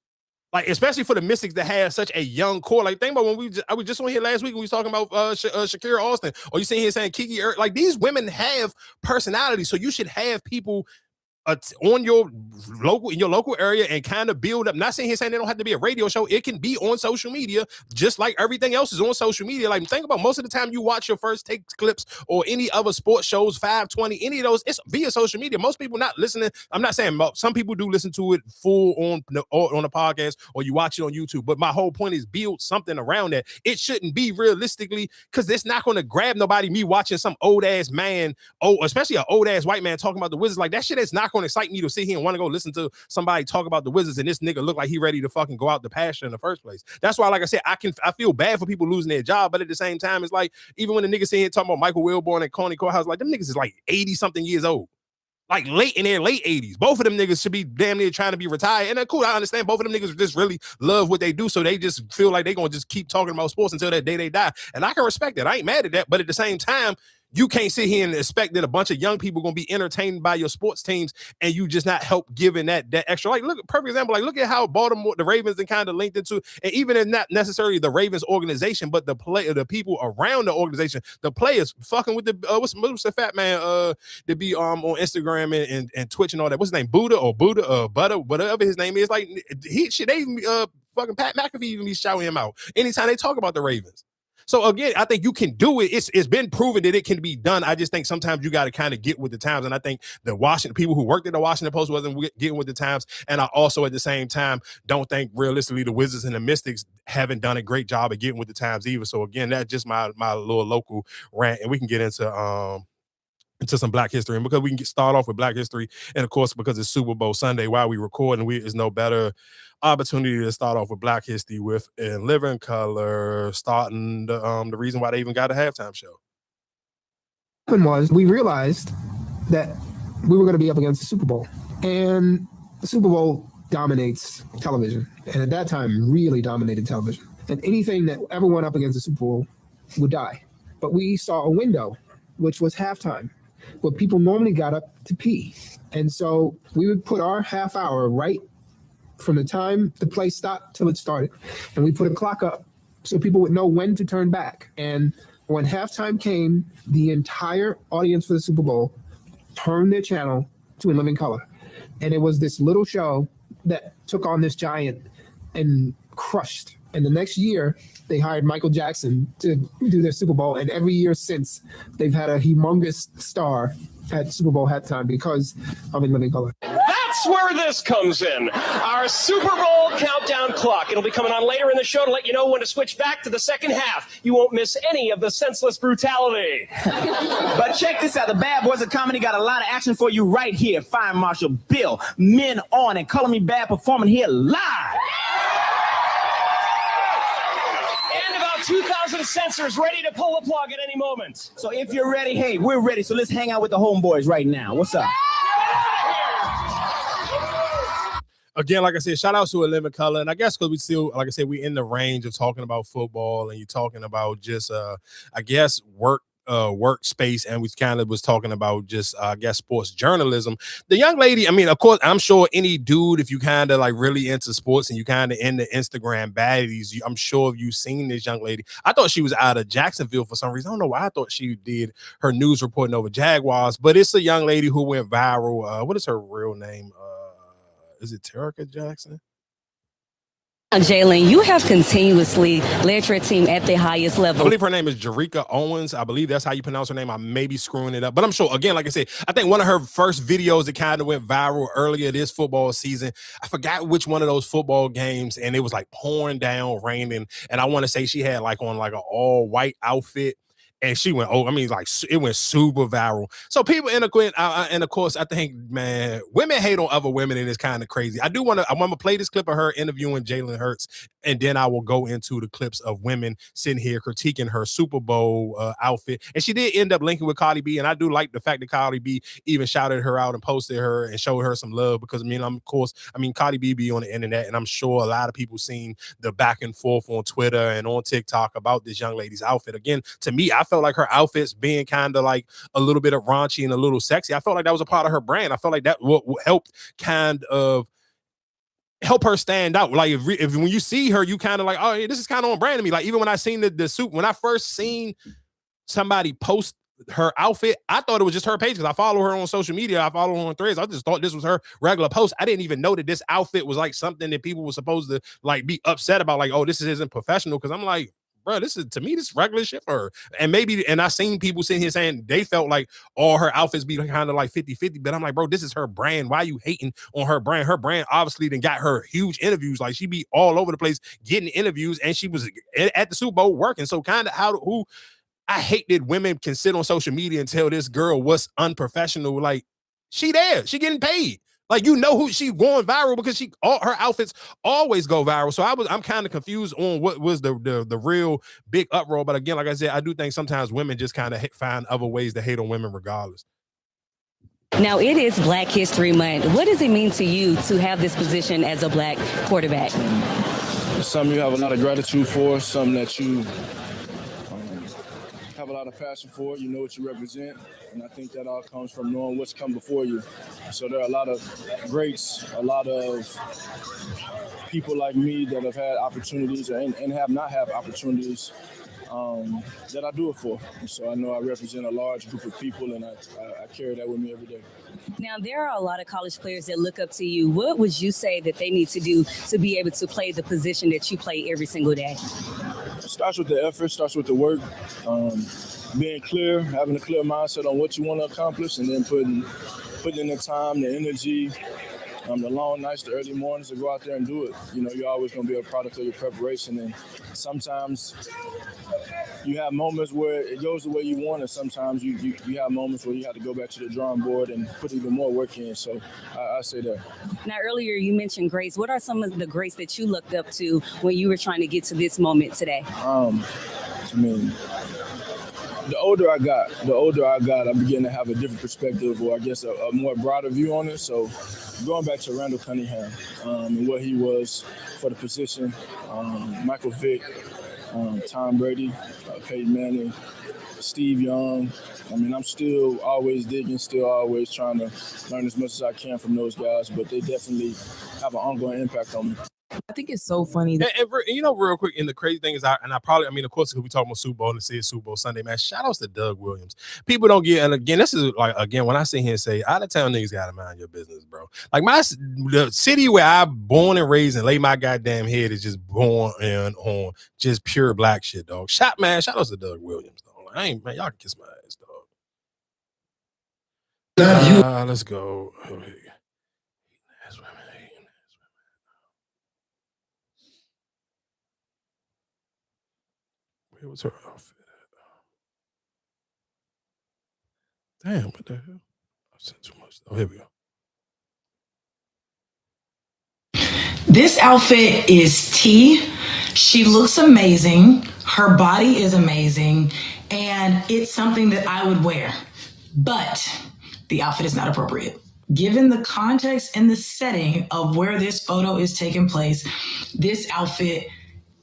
Like, especially for the Mystics that have such a young core. Like, think about when I was just on here last week when we was talking about Shakira Austin, or you sitting here saying Kiki. Like, these women have personality, so you should have people on your local area and kind of build up. Not saying they don't have to be a radio show. It can be on social media, just like everything else is on social media. Like, think about most of the time you watch your First Take clips or any other sports shows, 520, any of those, it's via social media. Most people not listening. I'm not saying some people do listen to it full on the podcast, or you watch it on YouTube. But my whole point is build something around that. It shouldn't be realistically, because it's not going to grab nobody. Me watching some old ass man, especially an old ass white man talking about the Wizards, like that shit is not going to excite me to sit here and want to go listen to somebody talk about the Wizards and this nigga look like he ready to fucking go out the pasture in the first place. That's why, like I said, I feel bad for people losing their job, but at the same time, it's like, even when the niggas sitting here talking about Michael Wilborn and Coney Courthouse, like, them niggas is like 80 something years old, like late in their late 80s. Both of them niggas should be damn near trying to be retired. And cool, I understand both of them niggas just really love what they do, so they just feel like they gonna just keep talking about sports until that day they die. And I can respect that. I ain't mad at that. But at the same time, you can't sit here and expect that a bunch of young people gonna be entertained by your sports teams and you just not help giving that extra. Like, look, perfect example. Like, look at how Baltimore, the Ravens, and kind of linked into, and even if not necessarily the Ravens organization, but the people around the organization, the players fucking with the what's the fat man to be on Instagram and Twitch and all that. What's his name? Butter, whatever his name is. Like, fucking Pat McAfee even be shouting him out anytime they talk about the Ravens. So again, I think you can do it. It's been proven that it can be done. I just think sometimes you got to kind of get with the times. And I think the people who worked at the Washington Post wasn't getting with the times. And I also, at the same time, don't think realistically the Wizards and the Mystics haven't done a great job of getting with the times either. So again, that's just my little local rant, and we can get into some Black history. And because we can start off with Black history, and of course, because it's Super Bowl Sunday while we record, and there's no better opportunity to start off with Black history with In Living Color, starting the reason why they even got a halftime show. What happened was, we realized that we were going to be up against the Super Bowl, and the Super Bowl dominates television, and at that time really dominated television, and anything that ever went up against the Super Bowl would die. But we saw a window, which was halftime, where people normally got up to pee. And so we would put our half hour right from the time the play stopped till it started. And we put a clock up so people would know when to turn back. And when halftime came, the entire audience for the Super Bowl turned their channel to In Living Color. And it was this little show that took on this giant and crushed. And the next year, they hired Michael Jackson to do their Super Bowl. And every year since, they've had a humongous star at Super Bowl halftime because of In Living Color. That's where this comes in. Our Super Bowl countdown clock. It'll be coming on later in the show to let you know when to switch back to the second half. You won't miss any of the senseless brutality. But check this out. The Bad Boys of Comedy got a lot of action for you right here. Fire Marshal Bill, Men On, and Color Me Bad performing here live. 2,000 censors ready to pull the plug at any moment. So if you're ready, hey, we're ready. So let's hang out with the homeboys right now. What's up? Again, like I said, shout out to In Living Color. And I guess because we still, like I said, we in the range of talking about football, and you're talking about just, I guess, work workspace, and we kind of was talking about just I guess sports journalism. The young lady, I mean, of course, I'm sure any dude, if you kind of like really into sports and you kind of into Instagram baddies, I'm sure you've seen this young lady. I thought she was out of Jacksonville for some reason. I don't know why I thought she did her news reporting over Jaguars, but it's a young lady who went viral. What is her real name? Is it Rickea Jackson? Jalen, you have continuously led your team at the highest level. I believe her name is Jerika Owens. I believe that's how you pronounce her name. I may be screwing it up, but I'm sure, again, like I said, I think one of her first videos that kind of went viral earlier this football season, I forgot which one of those football games, and it was like pouring down, raining, and I want to say she had like on like an all-white outfit. And she went, it went super viral. So people and of course, I think, man, women hate on other women, and it's kind of crazy. I want to play this clip of her interviewing Jalen Hurts, and then I will go into the clips of women sitting here critiquing her Super Bowl outfit. And she did end up linking with Cardi B, and I do like the fact that Cardi B even shouted her out and posted her and showed her some love, because Cardi B be on the internet, and I'm sure a lot of people seen the back and forth on Twitter and on TikTok about this young lady's outfit. Again, to me, I felt like her outfits being kind of like a little bit of raunchy and a little sexy. I felt like that was a part of her brand. I felt like that helped kind of help her stand out. Like if when you see her, you kind of like, oh, yeah, this is kind of on brand to me. Like even when I seen the suit, when I first seen somebody post her outfit, I thought it was just her page because I follow her on social media. I follow her on Threads. I just thought this was her regular post. I didn't even know that this outfit was like something that people were supposed to like be upset about. Like, oh, this isn't professional. Because I'm like, bro, this is regular shit for her. And I seen people sitting here saying they felt like all her outfits be kind of like 50-50, but I'm like, bro, this is her brand. Why are you hating on her brand? Her brand obviously then got her huge interviews. Like she be all over the place getting interviews, and she was at the Super Bowl working. So kind of I hate that women can sit on social media and tell this girl what's unprofessional. Like she there, she getting paid. Like, you know who she going viral because her outfits always go viral. So I'm kind of confused on what was the real big uproar. But again, like I said, I do think sometimes women just kind of find other ways to hate on women regardless. Now, it is Black History Month. What does it mean to you to have this position as a Black quarterback? It's something you have a lot of gratitude for, something that you have a lot of passion for. You know what you represent, and I think that all comes from knowing what's come before you. So there are a lot of greats, a lot of people like me that have had opportunities and have not had opportunities that I do it for. And so I know I represent a large group of people, and I carry that with me every day. Now, there are a lot of college players that look up to you. What would you say that they need to do to be able to play the position that you play every single day? It starts with the effort, starts with the work, being clear, having a clear mindset on what you want to accomplish, and then putting in the time, the energy, the long nights, the early mornings to go out there and do it. You know, you're always going to be a product of your preparation, and sometimes you have moments where it goes the way you want, and sometimes you have moments where you have to go back to the drawing board and put even more work in. So I say that. Now, earlier you mentioned grace. What are some of the grace that you looked up to when you were trying to get to this moment today? The older I got, I'm beginning to have a different perspective, or I guess a more broader view on it. So going back to Randall Cunningham and what he was for the position, Michael Vick, Tom Brady, Peyton Manning, Steve Young. I'm still always digging, still always trying to learn as much as I can from those guys, but they definitely have an ongoing impact on me. I think it's so funny. And you know, real quick, and the crazy thing is, of course, because we talking about Super Bowl and it's Super Bowl Sunday, man, shout outs to Doug Williams. People don't get, and again, this is like, when I sit here and say, out of town niggas gotta mind your business, bro. Like the city where I'm born and raised and lay my goddamn head is just born on just pure Black shit, dog. Shout outs to Doug Williams, dog. Like, man, y'all can kiss my ass, dog. Let's go. Where was her outfit at? Damn, what the hell? I've said too much. Oh, here we go. This outfit is T. She looks amazing. Her body is amazing. And it's something that I would wear. But the outfit is not appropriate. Given the context and the setting of where this photo is taking place, this outfit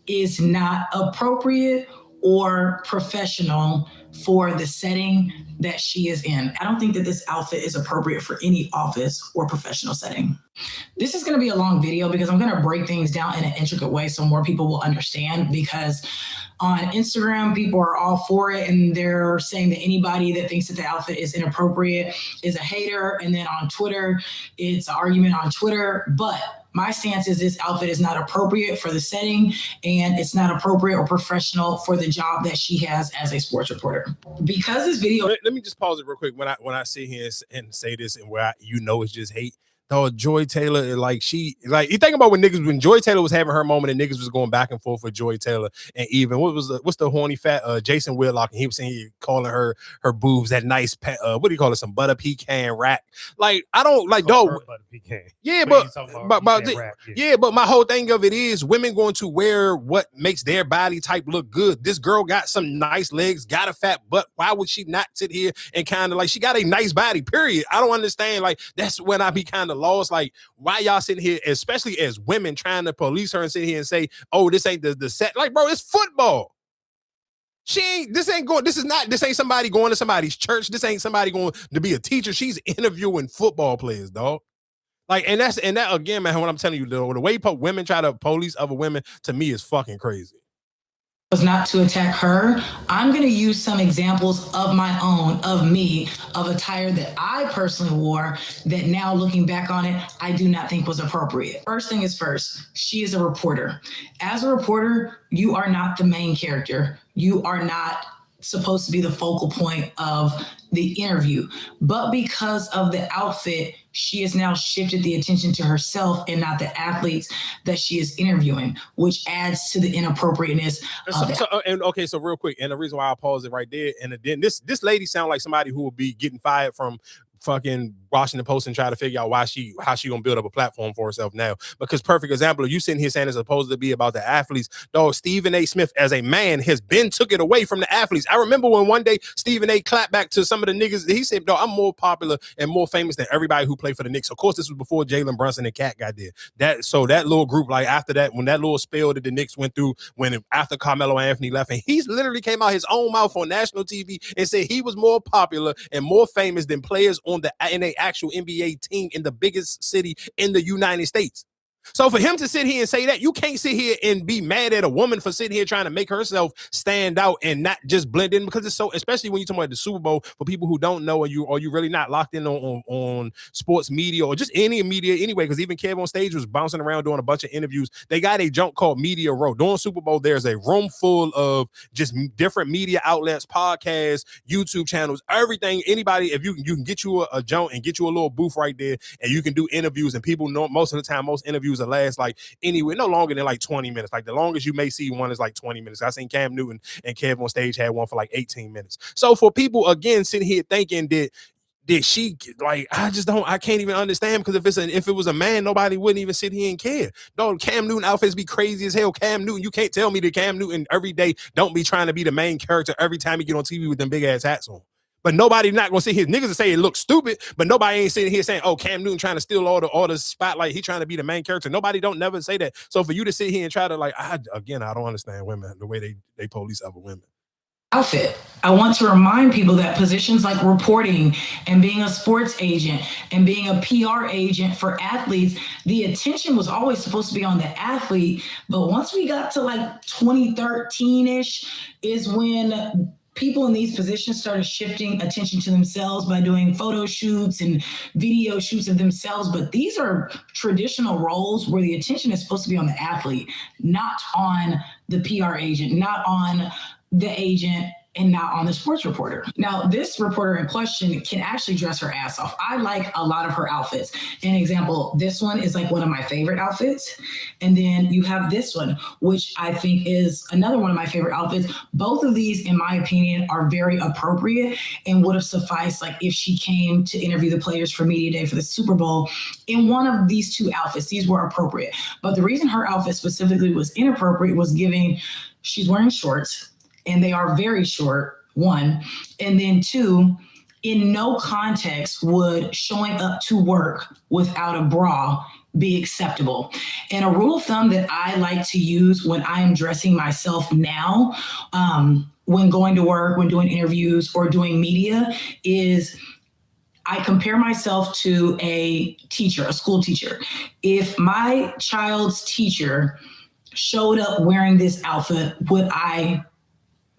is not appropriate or professional for the setting that she is in. I don't think that this outfit is appropriate for any office or professional setting. This is going to be a long video because I'm going to break things down in an intricate way so more people will understand, because on Instagram, people are all for it, and they're saying that anybody that thinks that the outfit is inappropriate is a hater. And then on Twitter, it's an argument on Twitter. But my stance is this outfit is not appropriate for the setting, and it's not appropriate or professional for the job that she has as a sports reporter. Because this video... Let me just pause it real quick. When I sit here and say this, and where it's just hate. Though Joy Taylor, you think about when Joy Taylor was having her moment and niggas was going back and forth with Joy Taylor, and even what's the horny fat Jason Whitlock, and he was saying calling her boobs that nice what do you call it, some butter pecan rack. Like, I don't like dog. Yeah, but my whole thing of it is women going to wear what makes their body type look good. This girl got some nice legs, got a fat butt. Why would she not sit here and kind of she got a nice body, period. I don't understand. That's when I be kind of lost. Why y'all sitting here, especially as women, trying to police her and sit here and say, oh, this ain't the set. Bro, it's football. This ain't somebody going to somebody's church. This ain't somebody going to be a teacher. She's interviewing football players, dog. And that again, man, what I'm telling you, the way women try to police other women, to me, is fucking crazy. Was not to attack her. I'm going to use some examples of my own, of me, of attire that I personally wore that now looking back on it, I do not think was appropriate. First thing is first, she is a reporter. As a reporter, you are not the main character. You are not supposed to be the focal point of the interview. But because of the outfit, she has now shifted the attention to herself and not the athletes that she is interviewing, which adds to the inappropriateness. So real quick, and the reason why I paused it right there, and then this lady sounds like somebody who will be getting fired from fucking Washington Post and try to figure out how she gonna build up a platform for herself now. Because perfect example, you sitting here saying it's supposed to be about the athletes. Dog, Stephen A. Smith as a man has been took it away from the athletes. I remember when one day Stephen A. clapped back to some of the niggas. He said, dog, I'm more popular and more famous than everybody who played for the Knicks. Of course, this was before Jalen Brunson and Cat got there. That little group, after that, when that little spell that the Knicks went through, after Carmelo Anthony left, and he's literally came out his own mouth on national TV and said he was more popular and more famous than players in a actual NBA team in the biggest city in the United States. So for him to sit here and say that, you can't sit here and be mad at a woman for sitting here trying to make herself stand out and not just blend in, because it's so, especially when you're talking about the Super Bowl, for people who don't know, or you really not locked in on sports media or just any media anyway, because even Kev on stage was bouncing around doing a bunch of interviews. They got a junk called Media Row. During Super Bowl, there's a room full of just different media outlets, podcasts, YouTube channels, everything. Anybody, if you can get you a junk and get you a little booth right there, and you can do interviews, and people know most of the time, most interviews will last anywhere no longer than 20 minutes. The longest you may see one is 20 minutes. I seen Cam Newton and Kev on stage had one for 18 minutes. So for people again sitting here thinking that she I can't even understand, because if it was a man, nobody wouldn't even sit here and care. Dog, Cam Newton outfits be crazy as hell. Cam Newton, you can't tell me that Cam Newton every day don't be trying to be the main character every time he get on TV with them big ass hats on. But nobody not gonna sit here. Niggas will say it looks stupid, but nobody ain't sitting here saying, "Oh, Cam Newton trying to steal all the spotlight. He trying to be the main character." Nobody don't never say that. So for you to sit here and try to I don't understand women, the way they police other women. Outfit. I want to remind people that positions like reporting and being a sports agent and being a PR agent for athletes, the attention was always supposed to be on the athlete. But once we got to 2013-ish is when people in these positions started shifting attention to themselves by doing photo shoots and video shoots of themselves. But these are traditional roles where the attention is supposed to be on the athlete, not on the PR agent, not on the agent, and not on the sports reporter. Now, this reporter in question can actually dress her ass off. I like a lot of her outfits. An example, this one is one of my favorite outfits. And then you have this one, which I think is another one of my favorite outfits. Both of these, in my opinion, are very appropriate and would have sufficed if she came to interview the players for Media Day for the Super Bowl in one of these two outfits. These were appropriate. But the reason her outfit specifically was inappropriate was she's wearing shorts, and they are very short, one. And then two, in no context would showing up to work without a bra be acceptable. And a rule of thumb that I like to use when I am dressing myself now, when going to work, when doing interviews or doing media, is I compare myself to a teacher, a school teacher. If my child's teacher showed up wearing this outfit, would I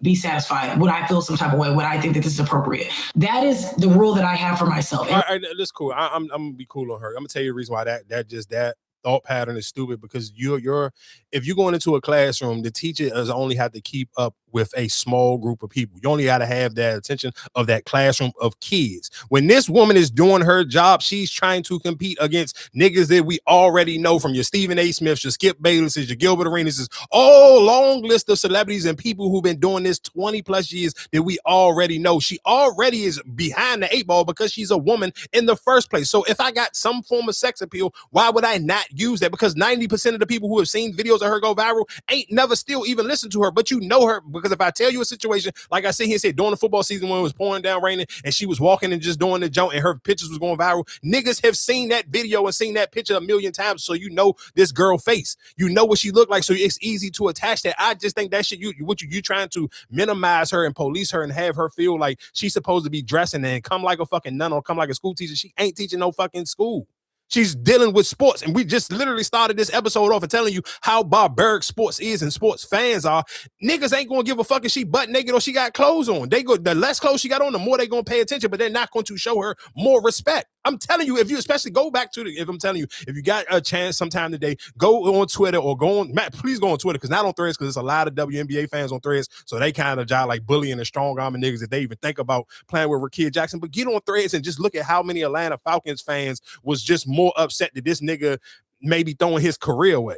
be satisfied? Would I feel some type of way? Would I think that this is appropriate? That is the rule that I have for myself. All right, that's cool. I'm gonna be cool on her. I'm gonna tell you the reason why that thought pattern is stupid, because if you're going into a classroom, the teacher does only have to keep up with a small group of people. You only got to have that attention of that classroom of kids. When this woman is doing her job, she's trying to compete against niggas that we already know, from your Stephen A. Smiths, your Skip Baylesses, your Gilbert Arenas, all long list of celebrities and people who've been doing this 20 plus years that we already know. She already is behind the 8 ball because she's a woman in the first place. So if I got some form of sex appeal, why would I not use that? Because 90% of the people who have seen videos of her go viral ain't never still even listened to her, but you know her. Because if I tell you a situation, like I sit here and say, during the football season when it was pouring down raining and she was walking and just doing the jump and her pictures was going viral, niggas have seen that video and seen that picture a million times. So you know this girl face, you know what she looked like. So it's easy to attach that. I just think that shit, you trying to minimize her and police her and have her feel like she's supposed to be dressing and come like a fucking nun or come like a school teacher. She ain't teaching no fucking school. She's dealing with sports. And we just literally started this episode off of telling you how barbaric sports is and sports fans are. Niggas ain't going to give a fuck if she butt naked or she got clothes on. The less clothes she got on, the more they going to pay attention, but they're not going to show her more respect. I'm telling you, if you especially go back to if you got a chance sometime today, go on Twitter or Matt, please go on Twitter, because not on Threads, because there's a lot of WNBA fans on Threads, so they kind of job like bullying and strong arming niggas if they even think about playing with Rickea Jackson. But get on Threads and just look at how many Atlanta Falcons fans was just more upset that this nigga may be throwing his career away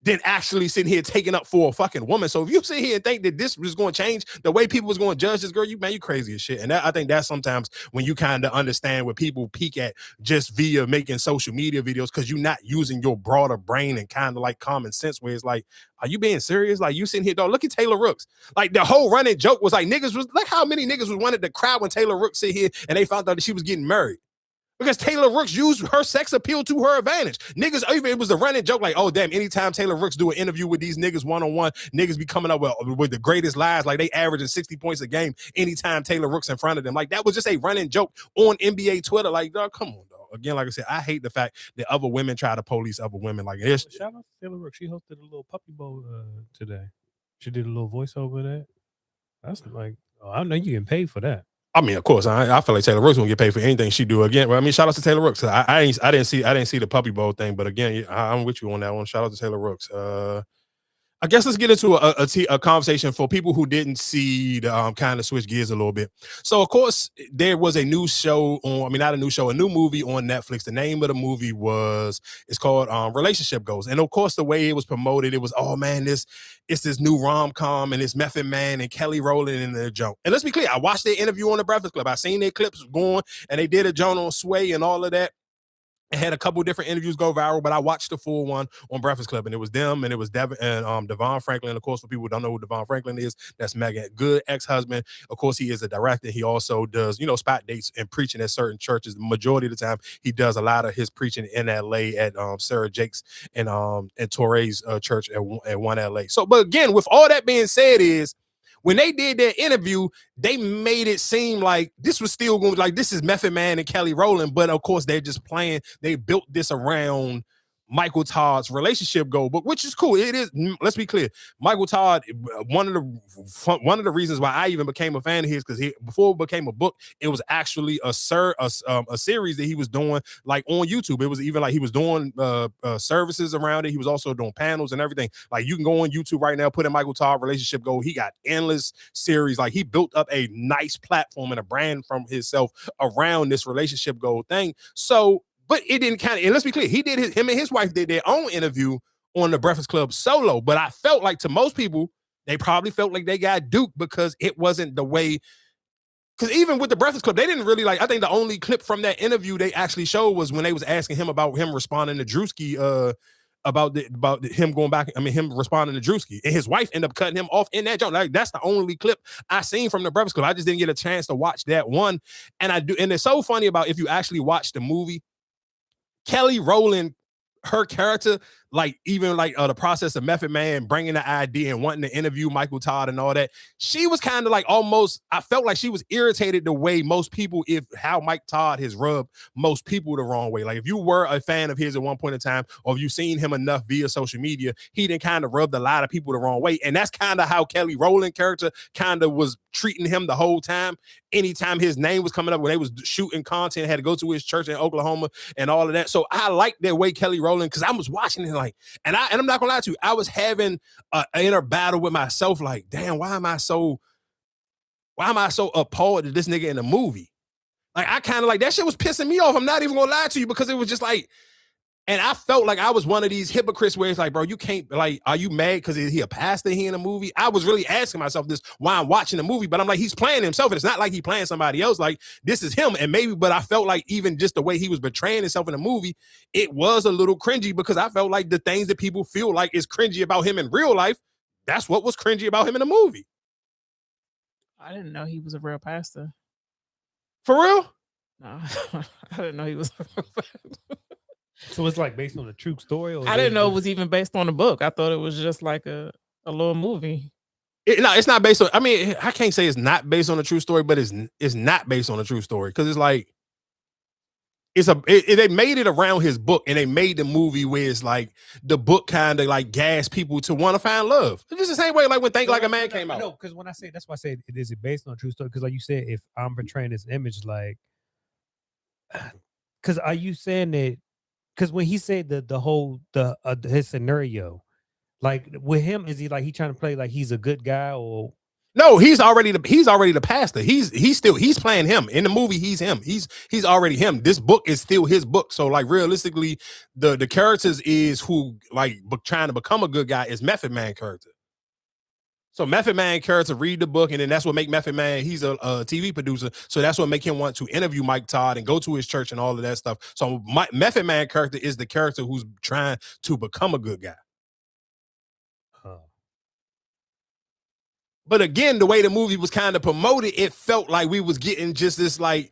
than actually sitting here taking up for a fucking woman. So if you sit here and think that this was going to change the way people was going to judge this girl, you crazy as shit. And I think that's sometimes when you kind of understand what people peek at just via making social media videos, because you're not using your broader brain and kind of like common sense, where it's like, are you being serious? Like, you sitting here, dog, look at Taylor Rooks. Like, the whole running joke was like, look how many niggas was wanted to cry when Taylor Rooks sit here and they found out that she was getting married. Because Taylor Rooks used her sex appeal to her advantage. Niggas, even it was a running joke like, oh, damn, anytime Taylor Rooks do an interview with these niggas one-on-one, niggas be coming up with the greatest lies, like they averaging 60 points a game anytime Taylor Rooks in front of them. Like, that was just a running joke on NBA Twitter. Like, dog, come on, dog. Again, like I said, I hate the fact that other women try to police other women like this. Shout out to Taylor Rooks. She hosted a little puppy bowl today. She did a little voiceover of that. That's like, I know you getting paid for that. I mean, of course, I feel like Taylor Rooks won't get paid for anything she do again. Well, I mean, shout out to Taylor Rooks. I didn't see the puppy bowl thing, but again, I'm with you on that one. Shout out to Taylor Rooks. I guess let's get into a conversation for people who didn't see the kind of switch gears a little bit. So, of course, there was a new show a new movie on Netflix. The name of the movie it's called Relationship Goals. And of course, the way it was promoted, it was, oh man, it's this new rom-com and it's Method Man and Kelly Rowland in the joint. And let's be clear, I watched their interview on the Breakfast Club. I seen their clips going, and they did a joint on Sway and all of that. It had a couple different interviews go viral, but I watched the full one on Breakfast Club, and it was them, and it was Devin and Devon Franklin. Of course, for people who don't know who Devon Franklin is, that's Megan Good ex-husband. Of course, he is a director. He also does, spot dates and preaching at certain churches. The majority of the time, he does a lot of his preaching in LA at Sarah Jakes and Torrey's church at 1 LA. So, but again, with all that being said, when they did their interview, they made it seem like this was still going, like this is Method Man and Kelly Rowland, but of course they're just playing. They built this around Michael Todd's relationship goal, but which is cool. It is. Let's be clear. Michael Todd, one of the reasons why I even became a fan of his, because before it became a book, it was actually a series that he was doing like on YouTube. It was even like he was doing services around it. He was also doing panels and everything. Like, you can go on YouTube right now, put in Michael Todd relationship goal. He got endless series. Like, he built up a nice platform and a brand from himself around this relationship goal thing. So. But it didn't and let's be clear, him and his wife did their own interview on the Breakfast Club solo. But I felt like, to most people, they probably felt like they got duped because it wasn't the way. Because even with the Breakfast Club, they didn't really I think the only clip from that interview they actually showed was when they was asking him about him responding to Drewski, about him going back. I mean, him responding to Drewski, and his wife ended up cutting him off in that joint. Like, that's the only clip I seen from the Breakfast Club. I just didn't get a chance to watch that one. And it's so funny about, if you actually watch the movie, Kelly Rowland, her character, like even like the process of Method Man bringing the idea and wanting to interview Michael Todd and all that, she was kind of like almost, I felt like she was irritated the way most people, how Mike Todd has rubbed most people the wrong way. Like if you were a fan of his at one point in time, or if you've seen him enough via social media, he done kind of rubbed a lot of people the wrong way. And that's kind of how Kelly Rowland character kind of was treating him the whole time. Anytime his name was coming up when they was shooting content, had to go to his church in Oklahoma and all of that. So I like that way Kelly Rowland, because I was watching it like, and I'm not gonna lie to you, I was having an inner battle with myself, like, damn, why am I so appalled at this nigga in the movie? Like, I kind of like, that shit was pissing me off. I'm not even gonna lie to you, because it was just like, and I felt like I was one of these hypocrites where it's like, bro, you can't, like, are you mad because he a pastor here in a movie? I was really asking myself this while I'm watching the movie, but I'm like, he's playing himself. And it's not like he playing somebody else. Like, this is him. And maybe, but I felt like even just the way he was betraying himself in the movie, it was a little cringy, because I felt like the things that people feel like is cringy about him in real life, that's what was cringy about him in the movie. I didn't know he was a real pastor. For real? No, I didn't know he was a real pastor. So it's like based on a true story? Or I didn't know it was even based on a book. I thought it was just like a little movie. No, it's not based on, I mean, I can't say it's not based on a true story, but it's not based on a true story, because it's like, they made it around his book, and they made the movie where it's like the book kind of like gas people to want to find love. It's just the same way like when Think Like a Man came out. No, because when I say, that's why I say, is it based on a true story? Because like you said, if I'm portraying this image, like, because are you saying that? Because when he said his scenario, like with him, is he like he trying to play like he's a good guy, or no? He's already the pastor. He's playing him in the movie. He's him. He's already him. This book is still his book. So like realistically, the characters is who like trying to become a good guy is Method Man character. So Method Man character read the book, and then that's what make Method Man, he's a TV producer, so that's what make him want to interview Mike Todd and go to his church and all of that stuff. So Method Man character is the character who's trying to become a good guy. But again, the way the movie was kind of promoted, it felt like we was getting just this like,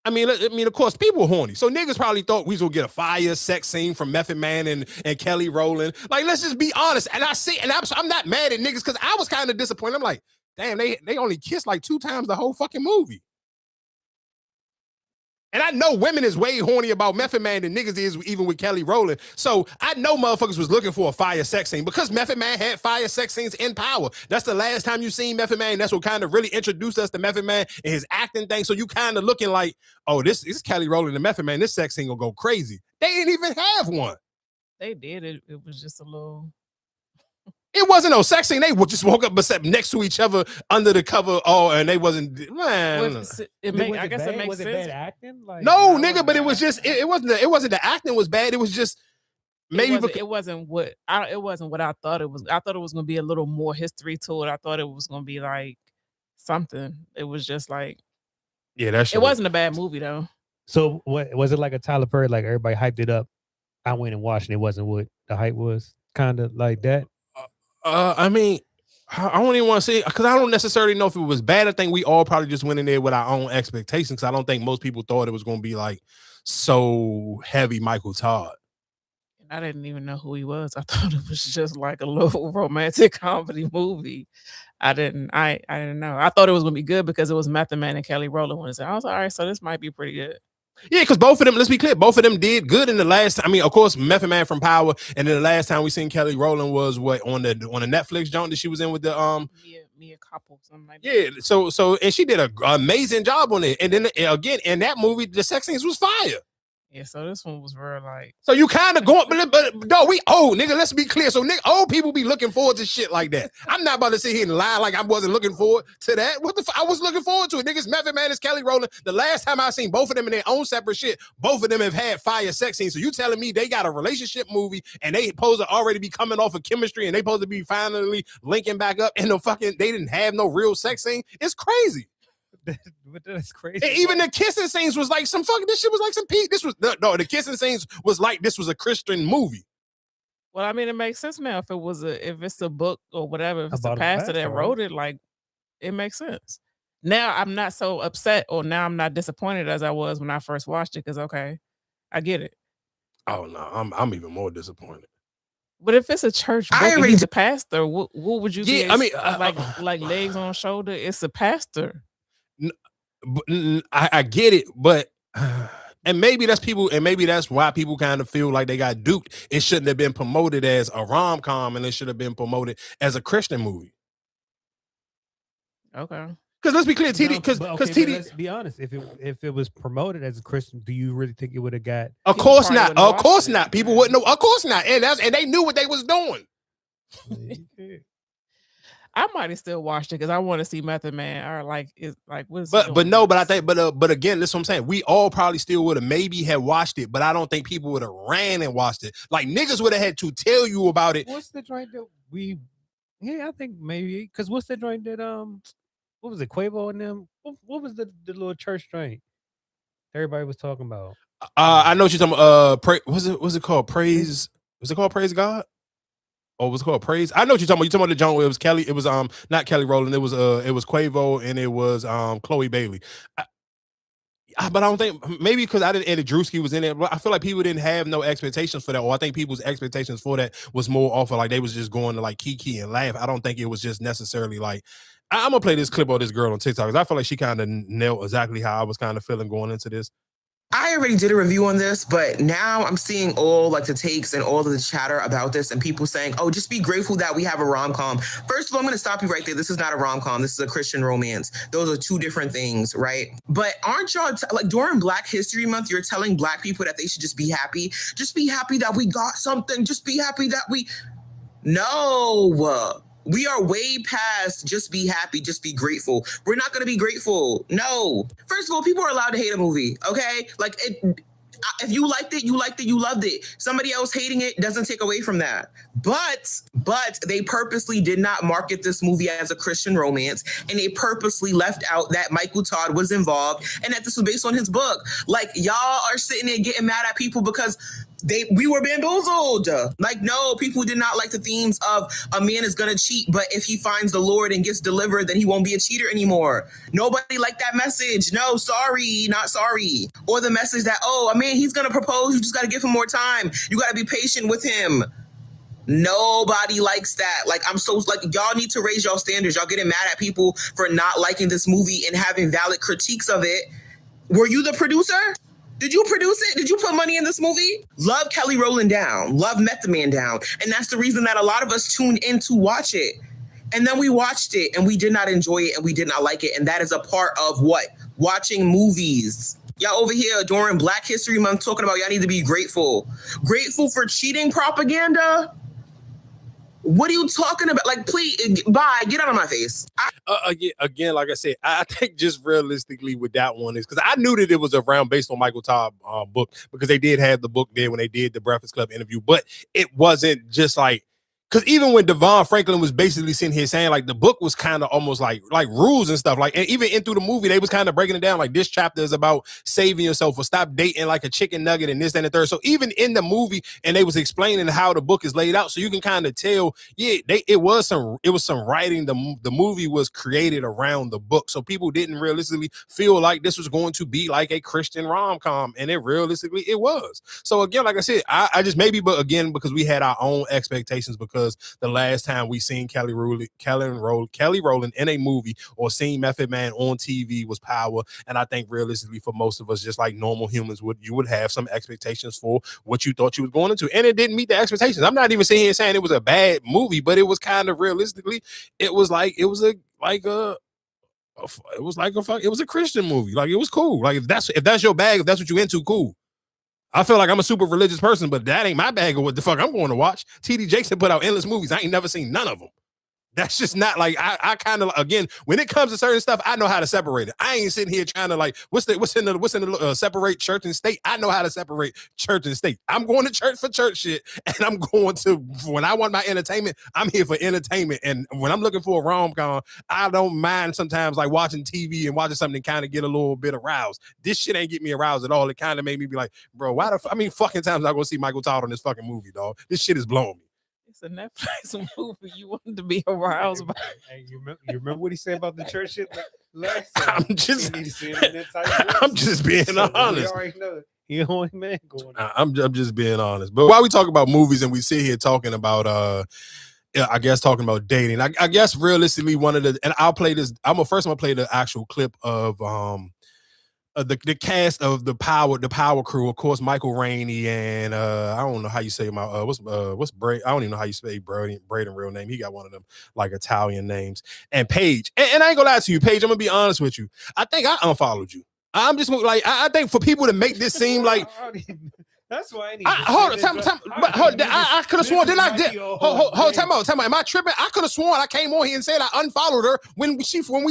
I mean, of course, people were horny. So niggas probably thought we was gonna get a fire sex scene from Method Man and Kelly Rowland. Like, let's just be honest. And I'm not mad at niggas, because I was kind of disappointed. I'm like, damn, they only kissed like 2 times the whole fucking movie. And I know women is way horny about Method Man than niggas is even with Kelly Rowland. So I know motherfuckers was looking for a fire sex scene, because Method Man had fire sex scenes in Power. That's the last time you seen Method Man. That's what kind of really introduced us to Method Man and his acting thing. So you kind of looking like, oh, this is Kelly Rowland and Method Man. This sex scene will go crazy. They didn't even have one. They did. It was just a little. It wasn't no sex scene. They just woke up next to each other under the cover. Oh, and they wasn't, man. I guess it makes was sense. it bad acting? Like, no, nigga, but it was just, it wasn't the acting was bad. It was just, maybe it wasn't what I thought it was. I thought it was going to be a little more history to it. I thought it was going to be like something. It was just like, yeah, that shit. It wasn't a bad movie though. So what was it, like a Tyler Perry? Like everybody hyped it up. I went and watched, and it wasn't what the hype was. Kind of like that. I mean, I don't even want to say, because I don't necessarily know if it was bad. I think we all probably just went in there with our own expectations, because I don't think most people thought it was going to be like so heavy Michael Todd. I didn't even know who he was. I thought it was just like a little romantic comedy movie. I didn't know. I thought it was going to be good because it was Method Man and Kelly Rowland. I was like, all right, so this might be pretty good. Yeah, because both of them, let's be clear, both of them did good in the last. I mean, of course, Method Man from Power, and then the last time we seen Kelly Rowland was what on the Netflix joint that she was in with the Mia Couple, something like that. Yeah, so and she did an amazing job on it. And then again, in that movie, the sex scenes was fire. Yeah, so this one was real like. So you kind of going, but no, we old, nigga. Let's be clear. So old people be looking forward to shit like that. I'm not about to sit here and lie like I wasn't looking forward to that. What the I was looking forward to it. Niggas, Method Man is Kelly Rowland. The last time I seen both of them in their own separate shit, both of them have had fire sex scenes. So you telling me they got a relationship movie and they supposed to already be coming off of chemistry and they supposed to be finally linking back up and they didn't have no real sex scene? It's crazy. But that's crazy. And even the kissing scenes was like some fucking. This shit was like some Pete. This was no. The kissing scenes was like this was a Christian movie. Well, I mean, it makes sense now. If it's a book or whatever, if it's About a a pastor that pastor, wrote right? it, like it makes sense. Now I'm not so upset, or now I'm not disappointed as I was when I first watched it. Because okay, I get it. Oh no, I'm even more disappointed. But if it's a church book and he's a pastor, what would you be? I mean, like legs on shoulder. It's a pastor. I get it, but and maybe that's people, and maybe that's why people kind of feel like they got duped. It shouldn't have been promoted as a rom-com, and it should have been promoted as a Christian movie. Okay. Because let's be clear, TD. Because TD. Let's be honest. If it was promoted as a Christian, do you really think it would have got? Of course not. Of course not. People wouldn't know. Of course not. And they knew what they was doing. I might have still watched it because I want to see Method Man or like what is. But I think but again, that's what I'm saying. We all probably still would have maybe had watched it, but I don't think people would have ran and watched it. Like niggas would have had to tell you about it. What's the joint that we? Yeah, I think maybe because what's the joint that what was it, Quavo and them? What was the little church joint everybody was talking about? I know what you're talking about. Was it called Praise? Was it called Praise God? Or was it called Praise? I know what you're talking about. You're talking about the joint where it was Kelly. It was not Kelly Rowland. It was Quavo and it was Chloe Bailey. But I don't think maybe because I didn't. Eddie Drewski was in it. I feel like people didn't have no expectations for that, or I think people's expectations for that was more off of like they was just going to like kiki and laugh. I don't think it was just necessarily like I'm gonna play this clip of this girl on TikTok because I feel like she kind of nailed exactly how I was kind of feeling going into this. I already did a review on this, but now I'm seeing all like the takes and all of the chatter about this and people saying, oh, just be grateful that we have a rom-com. First of all, I'm going to stop you right there. This is not a rom-com. This is a Christian romance. Those are two different things, right? But aren't y'all, like during Black History Month, you're telling Black people that they should just be happy? Just be happy that we got something. Just be happy that we... No. We are way past just be happy, just be grateful. We're not going to be grateful. No. First of all, people are allowed to hate a movie, okay? Like, if you liked it, you liked it, you loved it. Somebody else hating it doesn't take away from that. But they purposely did not market this movie as a Christian romance, and they purposely left out that Michael Todd was involved and that this was based on his book. Like, y'all are sitting there getting mad at people because we were bamboozled. Like, no, people did not like the themes of a man is gonna cheat, but if he finds the Lord and gets delivered, then he won't be a cheater anymore. Nobody liked that message. No, sorry, not sorry. Or the message that, oh, a man, he's gonna propose, you just gotta give him more time. You gotta be patient with him. Nobody likes that. Like, y'all need to raise y'all standards. Y'all getting mad at people for not liking this movie and having valid critiques of it. Were you the producer? Did you produce it? Did you put money in this movie? Love Kelly Rowland down. Love Method Man down. And that's the reason that a lot of us tuned in to watch it. And then we watched it and we did not enjoy it and we did not like it. And that is a part of what? Watching movies. Y'all over here during Black History Month talking about y'all need to be grateful. Grateful for cheating propaganda? What are you talking about? Like, please, bye, get out of my face. Again, like I said, I think just realistically with that one is because I knew that it was around based on Michael Todd book because they did have the book there when they did the Breakfast Club interview, but it wasn't just like, because even when Devon Franklin was basically sitting here saying like the book was kind of almost like rules and stuff, like, and even in through the movie, they was kind of breaking it down. Like this chapter is about saving yourself or stop dating like a chicken nugget and this and the third. So even in the movie, and they was explaining how the book is laid out. So you can kind of tell, it was some writing. The movie was created around the book. So people didn't realistically feel like this was going to be like a Christian rom-com. And it realistically, it was. So again, like I said, I just maybe, but again, because we had our own expectations because the last time we seen Kelly Rowland in a movie or seen Method Man on TV was Power. And I think realistically for most of us, just like normal humans you would have some expectations for what you thought you was going into. And it didn't meet the expectations. I'm not even sitting here saying it was a bad movie, but it was kind of realistically, it was a Christian movie. Like it was cool. Like if that's your bag, if that's what you into, cool. I feel like I'm a super religious person, but that ain't my bag of what the fuck I'm going to watch. T.D. Jackson put out endless movies. I ain't never seen none of them. That's just not like I kind of again when it comes to certain stuff, I know how to separate it. I ain't sitting here trying to like what's in the separate church and state. I know how to separate church and state. I'm going to church for church shit, and I'm going to when I want my entertainment. I'm here for entertainment, and when I'm looking for a rom-com, I don't mind sometimes like watching TV and watching something kind of get a little bit aroused. This shit ain't get me aroused at all. It kind of made me be like, bro, why fucking times I go see Michael Todd on this fucking movie, dog? This shit is blowing me. It's a Netflix movie. You wanted to be aroused by. Hey, you remember what he said about the church shit last time? I'm just being honest. We already know You know what I mean? I'm just being honest. But while we talk about movies and we sit here talking about I guess talking about dating, I guess realistically one of the, and I'll play this. I'm gonna play the actual clip of the cast of the power crew. Of course, Michael Rainey and I don't know how you say my what's Braden. I don't even know how you say Braden real name. He got one of them like Italian names. And Paige. And I ain't gonna lie to you, Paige. I'm gonna be honest with you. I think I unfollowed you. I'm just like I think for people to make this seem like. That's why I need. I could have sworn. Did I? Hold time out. Am I tripping? I could have sworn I came on here and said I unfollowed her when we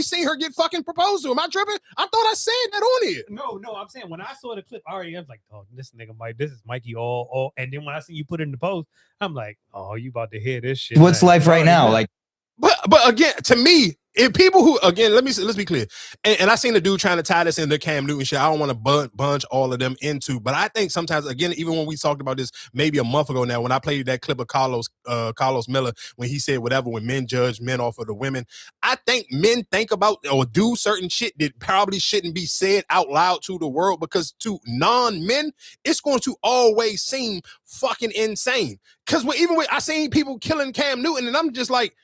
seen her get fucking proposed to. Am I tripping? I thought I said that on here. No. I'm saying when I saw the clip, I was like, oh, this nigga Mike, this is Mikey all. And then when I see you put it in the post, I'm like, oh, you about to hear this shit. What's life right now? Like, but again, to me. If people who, again, let's be clear, and I seen the dude trying to tie this into Cam Newton shit. I don't want to bunch all of them into, but I think sometimes, again, even when we talked about this maybe a month ago now, when I played that clip of Carlos Miller when he said whatever, when men judge men off of the women, I think men think about or do certain shit that probably shouldn't be said out loud to the world, because to non-men, it's going to always seem fucking insane. Because I seen people killing Cam Newton, and I'm just like,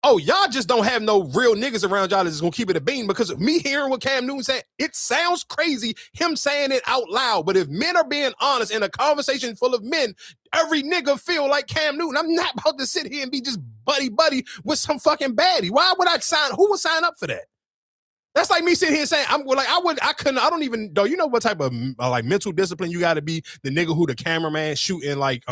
oh, y'all just don't have no real niggas around y'all that's gonna keep it a bean, because of me hearing what Cam Newton said, it sounds crazy, him saying it out loud. But if men are being honest in a conversation full of men, every nigga feel like Cam Newton. I'm not about to sit here and be just buddy with some fucking baddie. Why would I sign? Who would sign up for that? That's like me sitting here saying, I don't even know, you know what type of like mental discipline you got to be, the nigga who the cameraman shooting like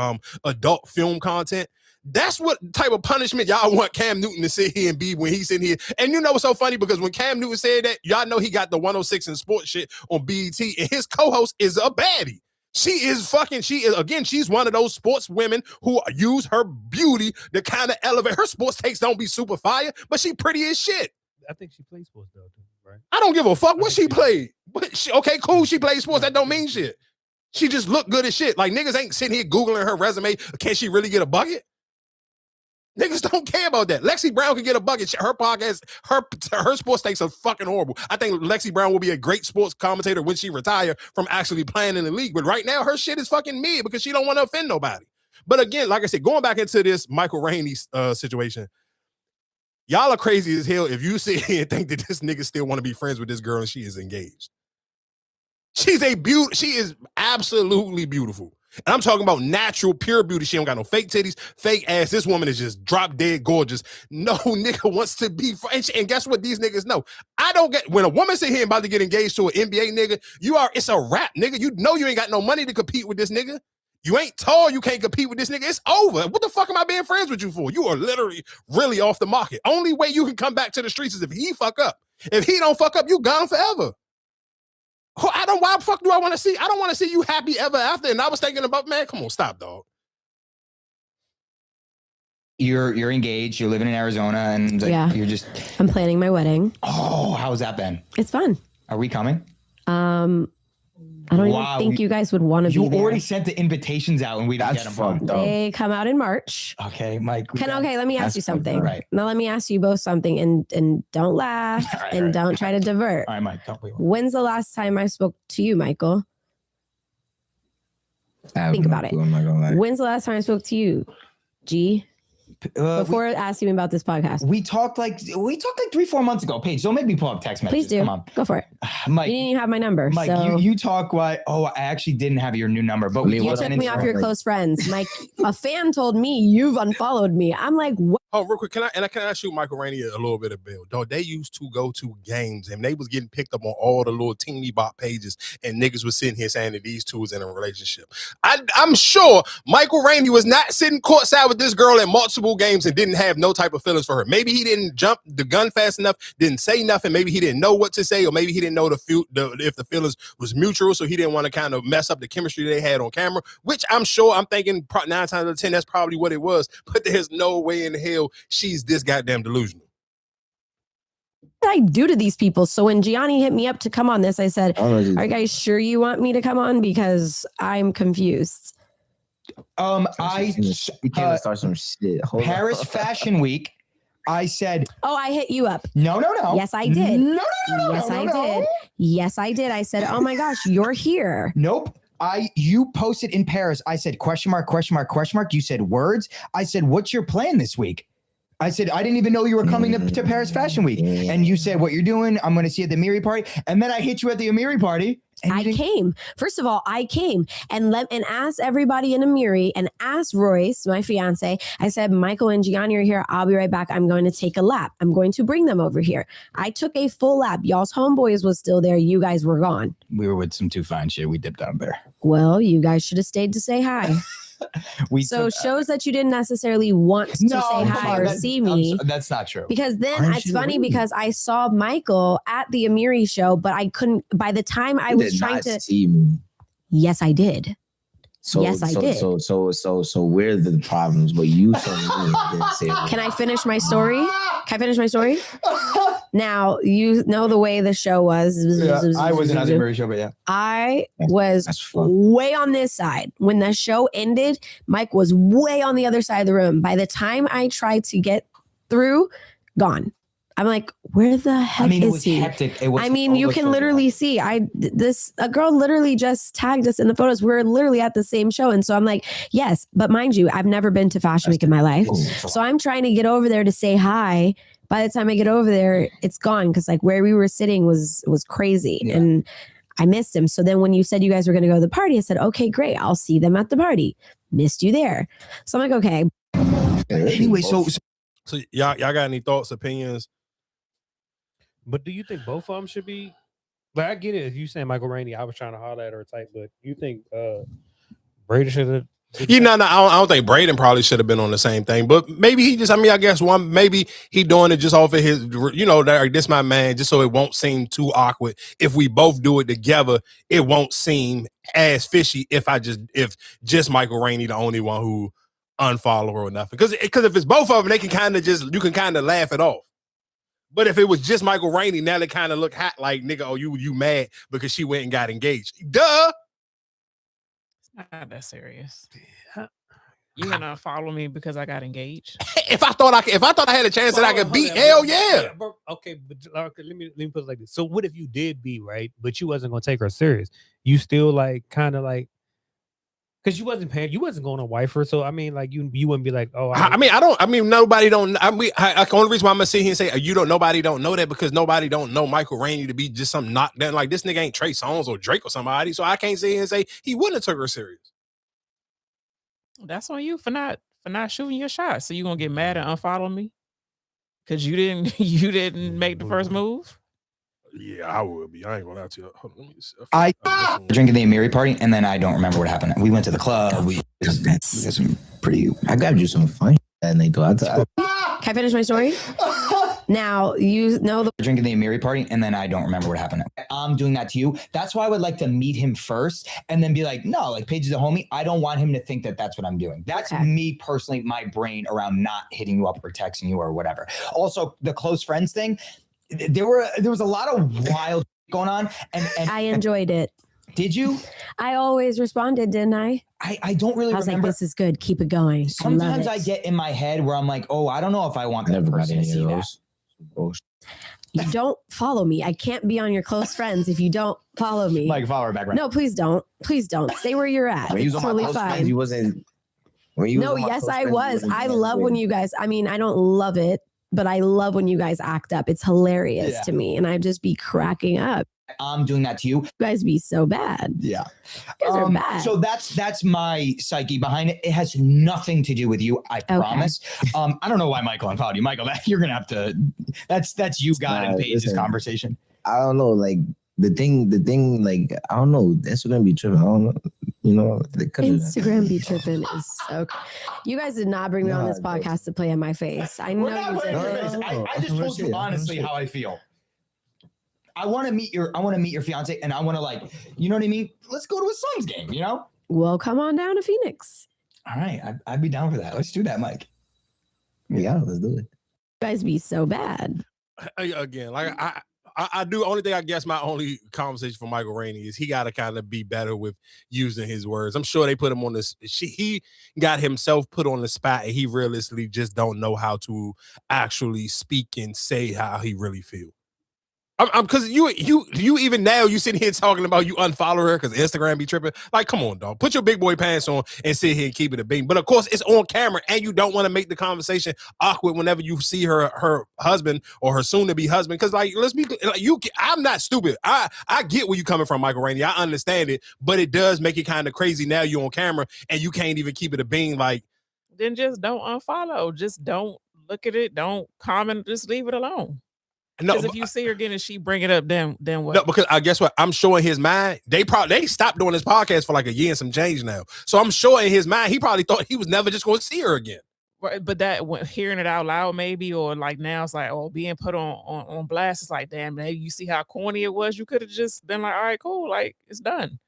adult film content. That's what type of punishment y'all want Cam Newton to sit here and be when he's sitting here. And you know what's so funny? Because when Cam Newton said that, y'all know he got the 106 in sports shit on BET, and his co-host is a baddie. She's one of those sports women who use her beauty to kind of elevate. Her sports takes don't be super fire, but she pretty as shit. I think she plays sports though, right? I don't give a fuck what she played. Okay, cool, she plays sports. That don't mean shit. She just look good as shit. Like, niggas ain't sitting here Googling her resume. Can she really get a bucket? Niggas don't care about that. Lexi Brown can get a bucket. Her podcast, her sports takes are fucking horrible. I think Lexi Brown will be a great sports commentator when she retire from actually playing in the league. But right now, her shit is fucking mid because she don't want to offend nobody. But again, like I said, going back into this Michael Rainey situation, y'all are crazy as hell if you sit here and think that this nigga still want to be friends with this girl and she is engaged. She's a beauty. She is absolutely beautiful. And I'm talking about natural, pure beauty. She don't got no fake titties, fake ass. This woman is just drop dead gorgeous. No nigga wants to be friends. And guess what these niggas know? I don't get, when a woman sit here about to get engaged to an NBA nigga, it's a wrap, nigga. You know you ain't got no money to compete with this nigga. You ain't tall, you can't compete with this nigga. It's over. What the fuck am I being friends with you for? You are literally really off the market. Only way you can come back to the streets is if he fuck up. If he don't fuck up, you gone forever. Why the fuck do I want to see? I don't want to see you happy ever after. And I was thinking about, man, come on, stop, dog. You're engaged, you're living in Arizona, and you're just... I'm planning my wedding. Oh, how's that been? It's fun. Are we coming? I don't even think you guys would want to be there. You already sent the invitations out and we didn't get them. They come out in March. Okay, Mike. Let me ask you something. Right. Now let me ask you both something, and don't laugh and don't try to divert. All right, Mike. When's the last time I spoke to you, Michael? Think about it. When's the last time I spoke to you, G? Before asking me about this podcast, we talked like 3-4 months ago. Paige, don't make me pull up text messages. Please do. Come on, go for it. Mike, you didn't even have my number. Mike, so. you talk what? Oh, I actually didn't have your new number, but you took me off your close friends. Mike, a fan told me you've unfollowed me. I'm like, what? Oh, real quick, can I shoot Michael Rainey a little bit of bill? Dog, they used to go to games and they was getting picked up on all the little teeny bop pages, and niggas was sitting here saying that these two was in a relationship. I'm sure Michael Rainey was not sitting courtside with this girl at multiple games and didn't have no type of feelings for her. Maybe he didn't jump the gun fast enough, didn't say nothing. Maybe he didn't know what to say, or maybe he didn't know if the feelings was mutual, so he didn't want to kind of mess up the chemistry they had on camera, which I'm thinking 9 times out of 10, that's probably what it was. But there's no way in hell she's this goddamn delusional. What did I do to these people? So when Gianni hit me up to come on this, I said, are you guys sure you want me to come on? Because I'm confused. You can't start some shit. Paris Fashion Week. I said, I hit you up. No. Yes, I did. No. Yes, I did. Yes, I did. I said, oh my gosh, you're here. Nope. You posted in Paris. I said, question mark, question mark, question mark. You said words. I said, what's your plan this week? I said, I didn't even know you were coming to Paris Fashion Week. And you said, what you're doing, I'm going to see you at the Amiri party. And then I hit you at the Amiri party. I came. First of all, I came and asked everybody in Amiri and asked Royce, my fiance. I said, Michael and Gianni are here. I'll be right back. I'm going to take a lap. I'm going to bring them over here. I took a full lap. Y'all's homeboys was still there. You guys were gone. We were with some too fine shit. We dipped out there. Well, you guys should have stayed to say hi. Shows that you didn't necessarily want to say hi or see me. That's not true. Because then it's funny because I saw Michael at the Amiri show, but I couldn't. By the time I was trying to see me. Yes, I did. Yes, I did. So where are the problems? But you told me didn't say it. Can I finish my story? Can I finish my story? Now, you know the way the show was. Yeah, I wasn't at the Amiri show, but yeah. I was way on this side. When the show ended, Mike was way on the other side of the room. By the time I tried to get through, gone. I'm like, where the heck is he? Hectic. You can literally see a girl literally just tagged us in the photos. We're literally at the same show. And so I'm like, yes, but mind you, I've never been to Fashion Week in my life. So I'm trying to get over there to say hi. By the time I get over there, it's gone. Cause like where we were sitting was crazy. Yeah. And I missed him. So then when you said you guys were going to go to the party, I said, okay, great. I'll see them at the party. Missed you there. So I'm like, okay. Anyway, so y'all got any thoughts, opinions? But do you think both of them should be? Like, I get it. If you saying Michael Rainey, I was trying to holler at her type, but you think Braden should have? I don't think Braden probably should have been on the same thing, but maybe he just. I guess maybe he doing it just off of his. This my man, just so it won't seem too awkward. If we both do it together, it won't seem as fishy. If just Michael Rainey the only one who unfollow her or nothing, because if it's both of them, they can you can kind of laugh it off. But if it was just Michael Rainey, now they kind of look hot like, nigga, oh, you mad because she went and got engaged. Duh. It's not that serious. You gonna follow me because I got engaged? If I thought I had a chance that I could beat, hell yeah. Okay, but let me put it like this. So what if you did beat, right? But you wasn't gonna take her serious. You still kind of because you wasn't paying, you wasn't going to wife her. So I mean, like you wouldn't be like, oh, nobody don't. The only reason why I'm gonna sit here and say nobody don't know that because nobody don't know Michael Rainey to be just some knockdown. Like this nigga ain't Trey Songz or Drake or somebody. So I can't sit here and say he wouldn't have took her serious. That's on you for not shooting your shot. So you gonna get mad and unfollow me because you didn't make the first move. Yeah, I would be. I ain't gonna lie to you. Hold on, let me see. I drinking the Amiri party, and then I don't remember what happened. We went to the club. We got some pretty. I got you some fun that night though. Can I finish my story? Now drinking the Amiri party, and then I don't remember what happened. I'm doing that to you. That's why I would like to meet him first, and then be like, no, like Paige is a homie. I don't want him to think that that's what I'm doing. That's me personally, my brain around not hitting you up or texting you or whatever. Also, the close friends thing. There was a lot of wild going on, and I enjoyed it. Did you? I always responded, didn't I? I don't really remember. Like, this is good. Keep it going. Sometimes I get in my head where I'm like, oh, I don't know if I want that person to see that. You don't follow me. I can't be on your close friends if you don't follow me. Like, follow her back. Right? No, please don't. Please don't. Stay where you're at. It's totally fine. Friends, you wasn't. Yes, I was. I love when you guys. I mean, I don't love it. But I love when you guys act up. It's hilarious to me. And I'd just be cracking up. I'm doing that to you. You guys be so bad. Yeah. You guys are bad. So that's my psyche behind it. It has nothing to do with you. I promise. I don't know why Michael unfollowed you. Michael, you're going to have to, that's you got in Paige's conversation. I don't know. Like the thing, like, I don't know. That's going to be tripping. I don't know. Instagram be tripping is so. You guys did not bring me on this podcast to play in my face. I know you did. I just told you honestly how I feel. I want to meet your fiance, and I want to you know what I mean? Let's go to a Suns game, you know? Well, come on down to Phoenix. All right, I'd be down for that. Let's do that, Mike. Yeah, let's do it. You guys be so bad. Again, I do. Only thing I guess my only conversation for Michael Rainey is he got to kind of be better with using his words. I'm sure they put him on this. He got himself put on the spot, and he realistically just don't know how to actually speak and say how he really feels. Because you even now you sitting here talking about you unfollow her because Instagram be tripping. Like, come on, dog. Put your big boy pants on and sit here and keep it a beam. But of course, it's on camera, and you don't want to make the conversation awkward whenever you see her husband or her soon-to-be husband. Because let's be like, I'm not stupid. I get where you coming from, Michael Rainey. I understand it, but it does make it kind of crazy now you on camera and you can't even keep it a beam. Like, then just don't unfollow. Just don't look at it. Don't comment. Just leave it alone. No, because if you see her again and she bring it up, then what? No, because I guess what I'm sure in his mind, they stopped doing this podcast for like a year and some change now. So I'm sure in his mind, he probably thought he was never just going to see her again. Right, but hearing it out loud, maybe, or like now it's like, oh, being put on blast. It's like, damn, man, you see how corny it was. You could have just been like, all right, cool, like it's done.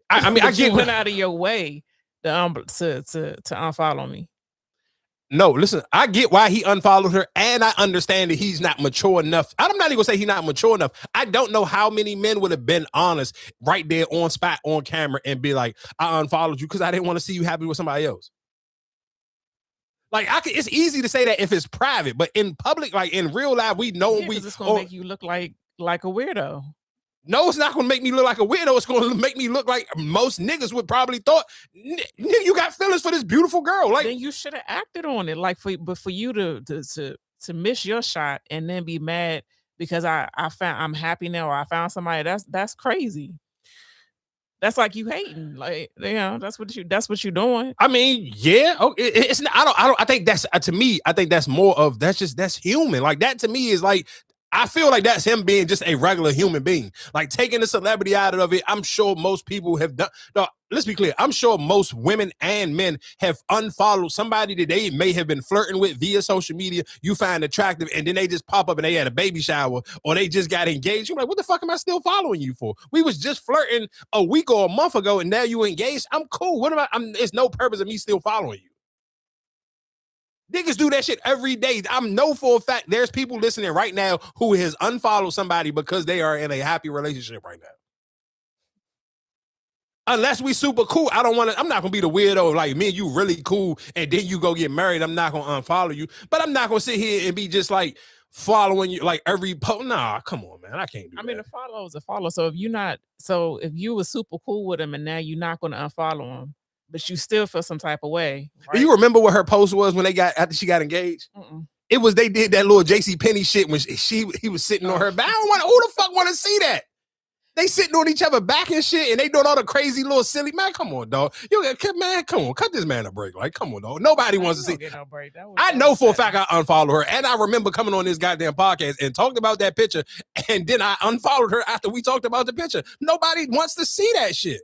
I mean, I get you went out of your way to unfollow me. No, listen, I get why he unfollowed her, and I understand that he's not mature enough. I'm not even gonna say he's not mature enough. I don't know how many men would have been honest right there on spot, on camera, and be like, I unfollowed you because I didn't want to see you happy with somebody else. Like, it's easy to say that if it's private, but in public, like in real life, we know it's gonna make you look like a weirdo. No, it's not going to make me look like a weirdo. It's going to make me look like most niggas would probably thought, you got feelings for this beautiful girl. Like, then you should have acted on it. Like, for you to miss your shot and then be mad because I'm happy now, or I found somebody. That's crazy. That's like you hating. Like, that's what you're doing. I mean, yeah. Oh, it's not. I think that's to me. I think that's more of that's human. Like, that to me is like, I feel like that's him being just a regular human being. Like, taking the celebrity out of it, I'm sure most people have done. No, let's be clear. I'm sure most women and men have unfollowed somebody that they may have been flirting with via social media, you find attractive, and then they just pop up and they had a baby shower or they just got engaged. You're like, what the fuck am I still following you for? We was just flirting a week or a month ago and now you engaged. I'm cool. What am there's no purpose of me still following you. Niggas do that shit every day. I'm know for a fact there's people listening right now who has unfollowed somebody because they are in a happy relationship right now. Unless we super cool, I'm not going to be the weirdo like, me and you really cool and then you go get married. I'm not going to unfollow you. But I'm not going to sit here and be just like following you like every post. Nah, come on, man. I can't do that. I mean, a follow is a follow. So if you were super cool with him and now you're not going to unfollow him, but you still feel some type of way. Right? Do you remember what her post was when after she got engaged? It was, they did that little JCPenney shit when he was sitting on her back. Who the fuck want to see that? They sitting on each other back and shit, and they doing all the crazy little silly, man, come on, dog. Come on, cut this man a break. Like, come on, dog. Nobody wants to see. No break. I know for a fact I unfollowed her, and I remember coming on this goddamn podcast and talked about that picture, and then I unfollowed her after we talked about the picture. Nobody wants to see that shit.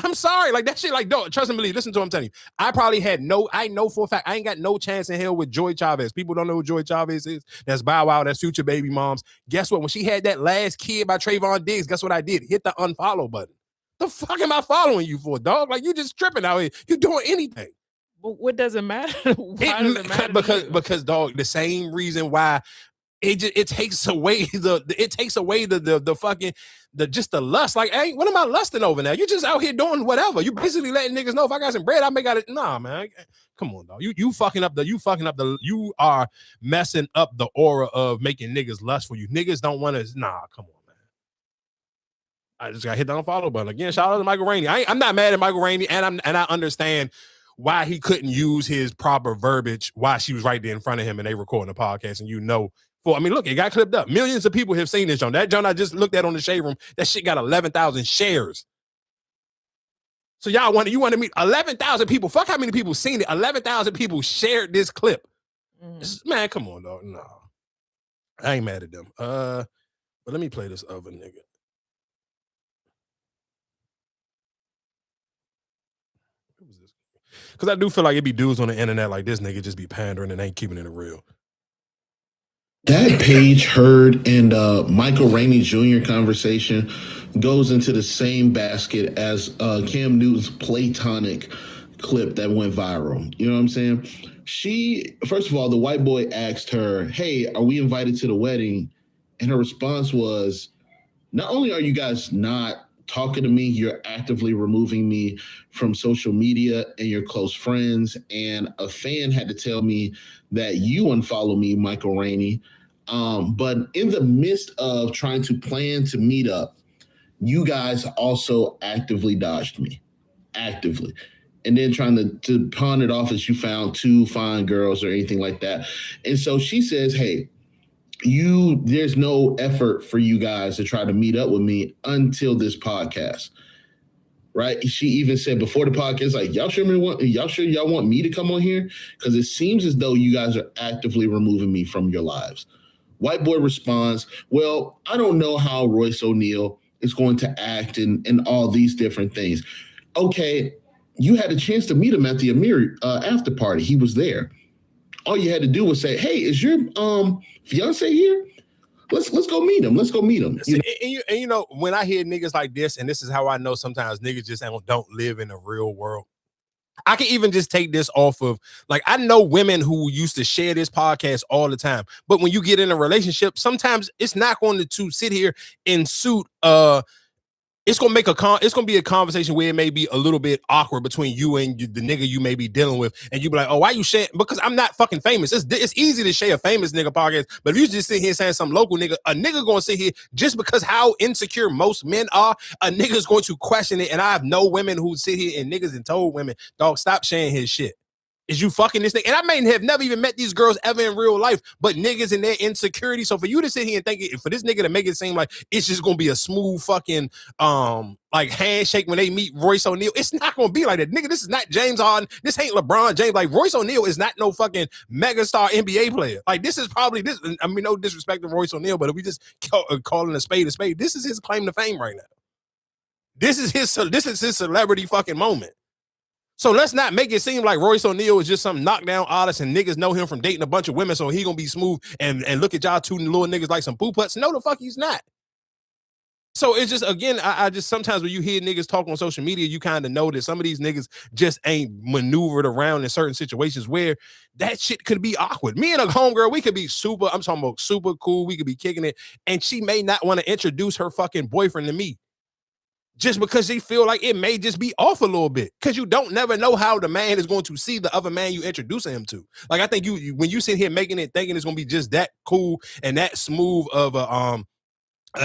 I'm sorry, like that shit, like, don't trust and believe. Listen to what I'm telling you. I know for a fact I ain't got no chance in hell with Joy Chavez. People don't know who Joy Chavez is. That's Bow Wow, that's Future baby moms. Guess what? When she had that last kid by Trayvon Diggs, guess what I did? Hit the unfollow button. The fuck am I following you for, dog? Like, you just tripping out here. You doing anything. But what does it matter? Why does it matter? Because dog, the same reason why it takes away the fucking just the lust. Like, hey, what am I lusting over now? You just out here doing whatever. You basically letting niggas know if I got some bread, I may got it. Nah, man. Come on, dog. You are messing up the aura of making niggas lust for you. Niggas don't want to. Nah, come on, man. I just got hit the unfollow button again. Shout out to Michael Rainey. I'm not mad at Michael Rainey, and I understand why he couldn't use his proper verbiage while she was right there in front of him and they recording the podcast. And look, it got clipped up. Millions of people have seen this joint. That joint I just looked at on the Shade Room, that shit got 11,000 shares. So you want to meet 11,000 people. Fuck how many people seen it. 11,000 people shared this clip. Man, come on, dog. No. I ain't mad at them. But let me play this other nigga. Because I do feel like it be dudes on the internet like this nigga just be pandering and ain't keeping it real. That Paige Heard and Michael Rainey Jr. conversation goes into the same basket as Cam Newton's Platonic clip that went viral. You know what I'm saying? First of all, the white boy asked her, hey, are we invited to the wedding? And her response was, not only are you guys not talking to me, you're actively removing me from social media and your close friends. And a fan had to tell me that you unfollow me, Michael Rainey. But in the midst of trying to plan to meet up, you guys also actively dodged me. Actively. And then trying to pawn it off as you found two fine girls or anything like that. And so she says, hey, there's no effort for you guys to try to meet up with me until this podcast. Right? She even said before the podcast, like, y'all sure y'all want me to come on here? Because it seems as though you guys are actively removing me from your lives. White boy responds, well, I don't know how Royce O'Neal is going to act and all these different things. Okay, you had a chance to meet him at the Amir after party. He was there. All you had to do was say, hey, is your fiance here? Let's go meet him. Let's go meet him. You know, when I hear niggas like this, and this is how I know sometimes niggas just don't live in the real world. I can even just take this off of, like, I know women who used to share this podcast all the time, but when you get in a relationship, sometimes it's not going to sit here and suit it's gonna be a conversation where it may be a little bit awkward between you and the nigga you may be dealing with, and you be like, oh, why you sharing? Because I'm not fucking famous. It's easy to share a famous nigga podcast, but if you just sit here saying some local nigga, a nigga gonna sit here just because how insecure most men are, a nigga's going to question it. And I have no women who sit here and niggas and told women, dog, stop sharing his shit. Is you fucking this thing? And I may have never even met these girls ever in real life, but niggas and their insecurity. So for you to sit here and think for this nigga to make it seem like it's just gonna be a smooth fucking like handshake when they meet Royce O'Neal, it's not gonna be like that. Nigga, this is not James Harden. This ain't LeBron James. Like, Royce O'Neal is not no fucking megastar NBA player. Like, this is probably this. I mean, no disrespect to Royce O'Neal, but if we just calling a spade, this is his claim to fame right now. This is his celebrity fucking moment. So let's not make it seem like Royce O'Neal is just some knockdown artist and niggas know him from dating a bunch of women, so he gonna be smooth and look at y'all two little niggas like some poo putts. No, the fuck he's not. So it's just, again, I just sometimes when you hear niggas talk on social media, you kind of know that some of these niggas just ain't maneuvered around in certain situations where that shit could be awkward. Me and a homegirl, we could be I'm talking about super cool, we could be kicking it, and she may not want to introduce her fucking boyfriend to me. Just because they feel like it may just be off a little bit. Because you don't never know how the man is going to see the other man you introducing him to. Like, I think when you sit here making it, thinking it's going to be just that cool and that smooth of a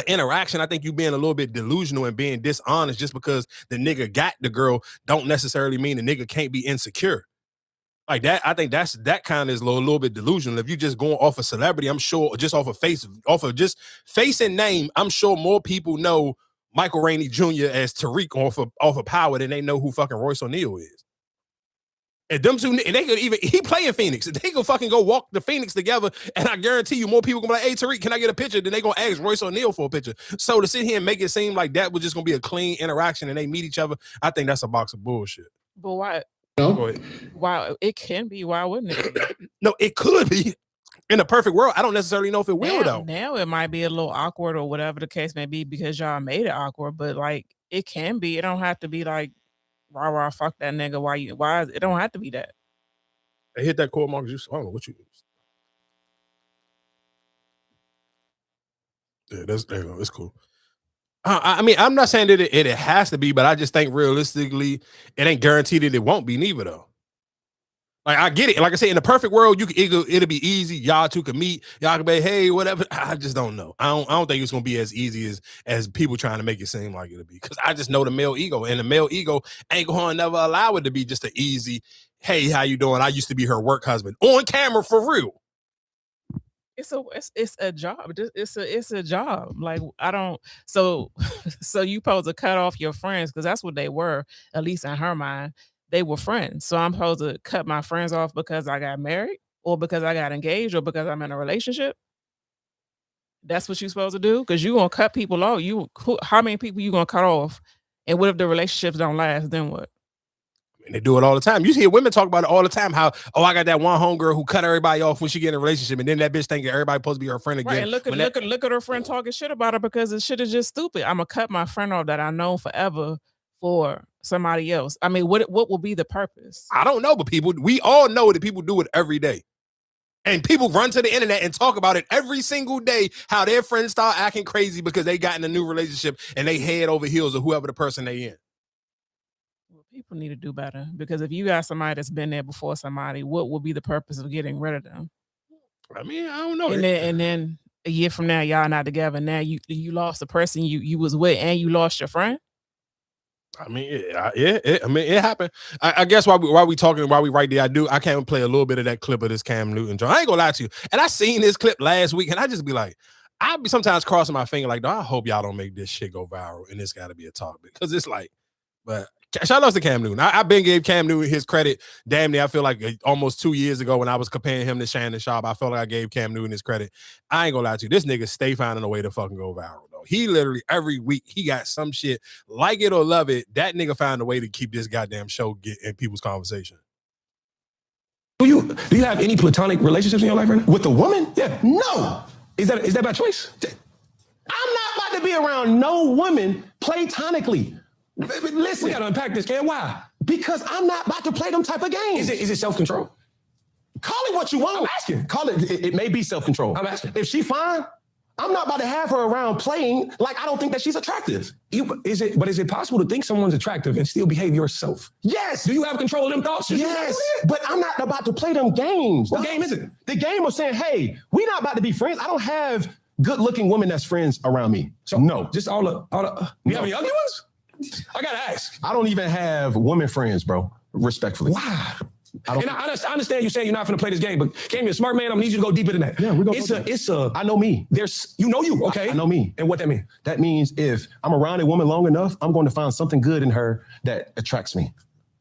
interaction, I think you being a little bit delusional and being dishonest just because the nigga got the girl don't necessarily mean the nigga can't be insecure. Like that, I think that kind of is a little bit delusional. If you just going off a celebrity, I'm sure just off of face and name, I'm sure more people know Michael Rainey Jr. as Tariq off of Power than they know who fucking Royce O'Neal is. And them two, and they could even, he play in Phoenix. They could fucking go walk the Phoenix together, and I guarantee you more people gonna be like, hey, Tariq, can I get a picture? Then they gonna ask Royce O'Neal for a picture. So to sit here and make it seem like that was just gonna be a clean interaction and they meet each other, I think that's a box of bullshit. But why? No? Why it can be? Why wouldn't it? No, it could be. In a perfect world, I don't necessarily know if it will, though. Now it might be a little awkward or whatever the case may be because y'all made it awkward, but like it can be. It don't have to be like rah fuck that nigga. Why it don't have to be that. I hit that chord, Marcus. I don't know what you use. Yeah, there you go. It's cool. I mean, I'm not saying that it has to be, but I just think realistically, it ain't guaranteed that it won't be neither, though. Like, I get it. Like I said, in the perfect world, it'll be easy. Y'all two can meet. Y'all can be, hey, whatever. I just don't know. I don't think it's gonna be as easy as people trying to make it seem like it'll be. Because I just know the male ego, and the male ego ain't gonna never allow it to be just an easy, hey, how you doing? I used to be her work husband on camera for real. It's a job. It's a job. Like I don't. So you supposed to cut off your friends because that's what they were, at least in her mind. They were friends. So I'm supposed to cut my friends off because I got married or because I got engaged or because I'm in a relationship. That's what you're supposed to do? Because you're going to cut people off. How many people you going to cut off? And what if the relationships don't last? Then what? And they do it all the time. You hear women talk about it all the time. How, I got that one homegirl who cut everybody off when she get in a relationship, and then that bitch thinking everybody supposed to be her friend again. Right, and look at her friend talking shit about her because the shit is just stupid. I'm gonna cut my friend off that I know forever for somebody else. I mean, what will be the purpose? I don't know, but we all know that people do it every day. And people run to the internet and talk about it every single day, how their friends start acting crazy because they got in a new relationship and they head over heels of whoever the person they in. People need to do better because if you got somebody that's been there before somebody, what will be the purpose of getting rid of them? I mean, I don't know. And then a year from now, y'all not together. Now you lost the person you was with, and you lost your friend. I mean, it happened. I guess while we talking, while we right there, I can't play a little bit of that clip of this Cam Newton joint. I ain't gonna lie to you. And I seen this clip last week, and I just be like, I'd be sometimes crossing my finger like, I hope y'all don't make this shit go viral, and this got to be a talk because it's like, but shout out to Cam Newton. I've been gave Cam Newton his credit. Damn near, I feel like almost 2 years ago when I was comparing him to Shannon Sharp, I felt like I gave Cam Newton his credit. I ain't gonna lie to you. This nigga stay finding a way to fucking go viral, though. He literally every week he got some shit, like it or love it. That nigga found a way to keep this goddamn show in people's conversation. Do you have any platonic relationships in your life right now? With a woman? Yeah. No. Is that by choice? I'm not about to be around no woman platonically. Listen, we gotta unpack this, Cam. Why? Because I'm not about to play them type of games. Is it self-control? Call it what you want. I'm asking. Call it. It may be self-control. I'm asking. If she fine, I'm not about to have her around playing like I don't think that she's attractive. Is it possible to think someone's attractive and still behave yourself? Yes. Do you have control of them thoughts? Yes. But I'm not about to play them games. What game is it? The game of saying, hey, we're not about to be friends. I don't have good-looking women that's friends around me. So no, just all the you have any ugly ones? I gotta ask. I don't even have women friends, bro. Respectfully. Why? I understand you saying you're not gonna play this game, but Cam, you're a smart man. I'm gonna need you to go deeper than that. Yeah, we're gonna. I know me. You know you. Okay. I know me. And what that means? That means if I'm around a woman long enough, I'm going to find something good in her that attracts me.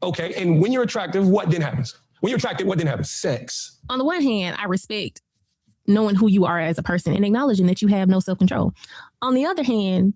Okay. And when you're attractive, what then happens? When you're attracted, what then happens? Sex. On the one hand, I respect knowing who you are as a person and acknowledging that you have no self-control. On the other hand,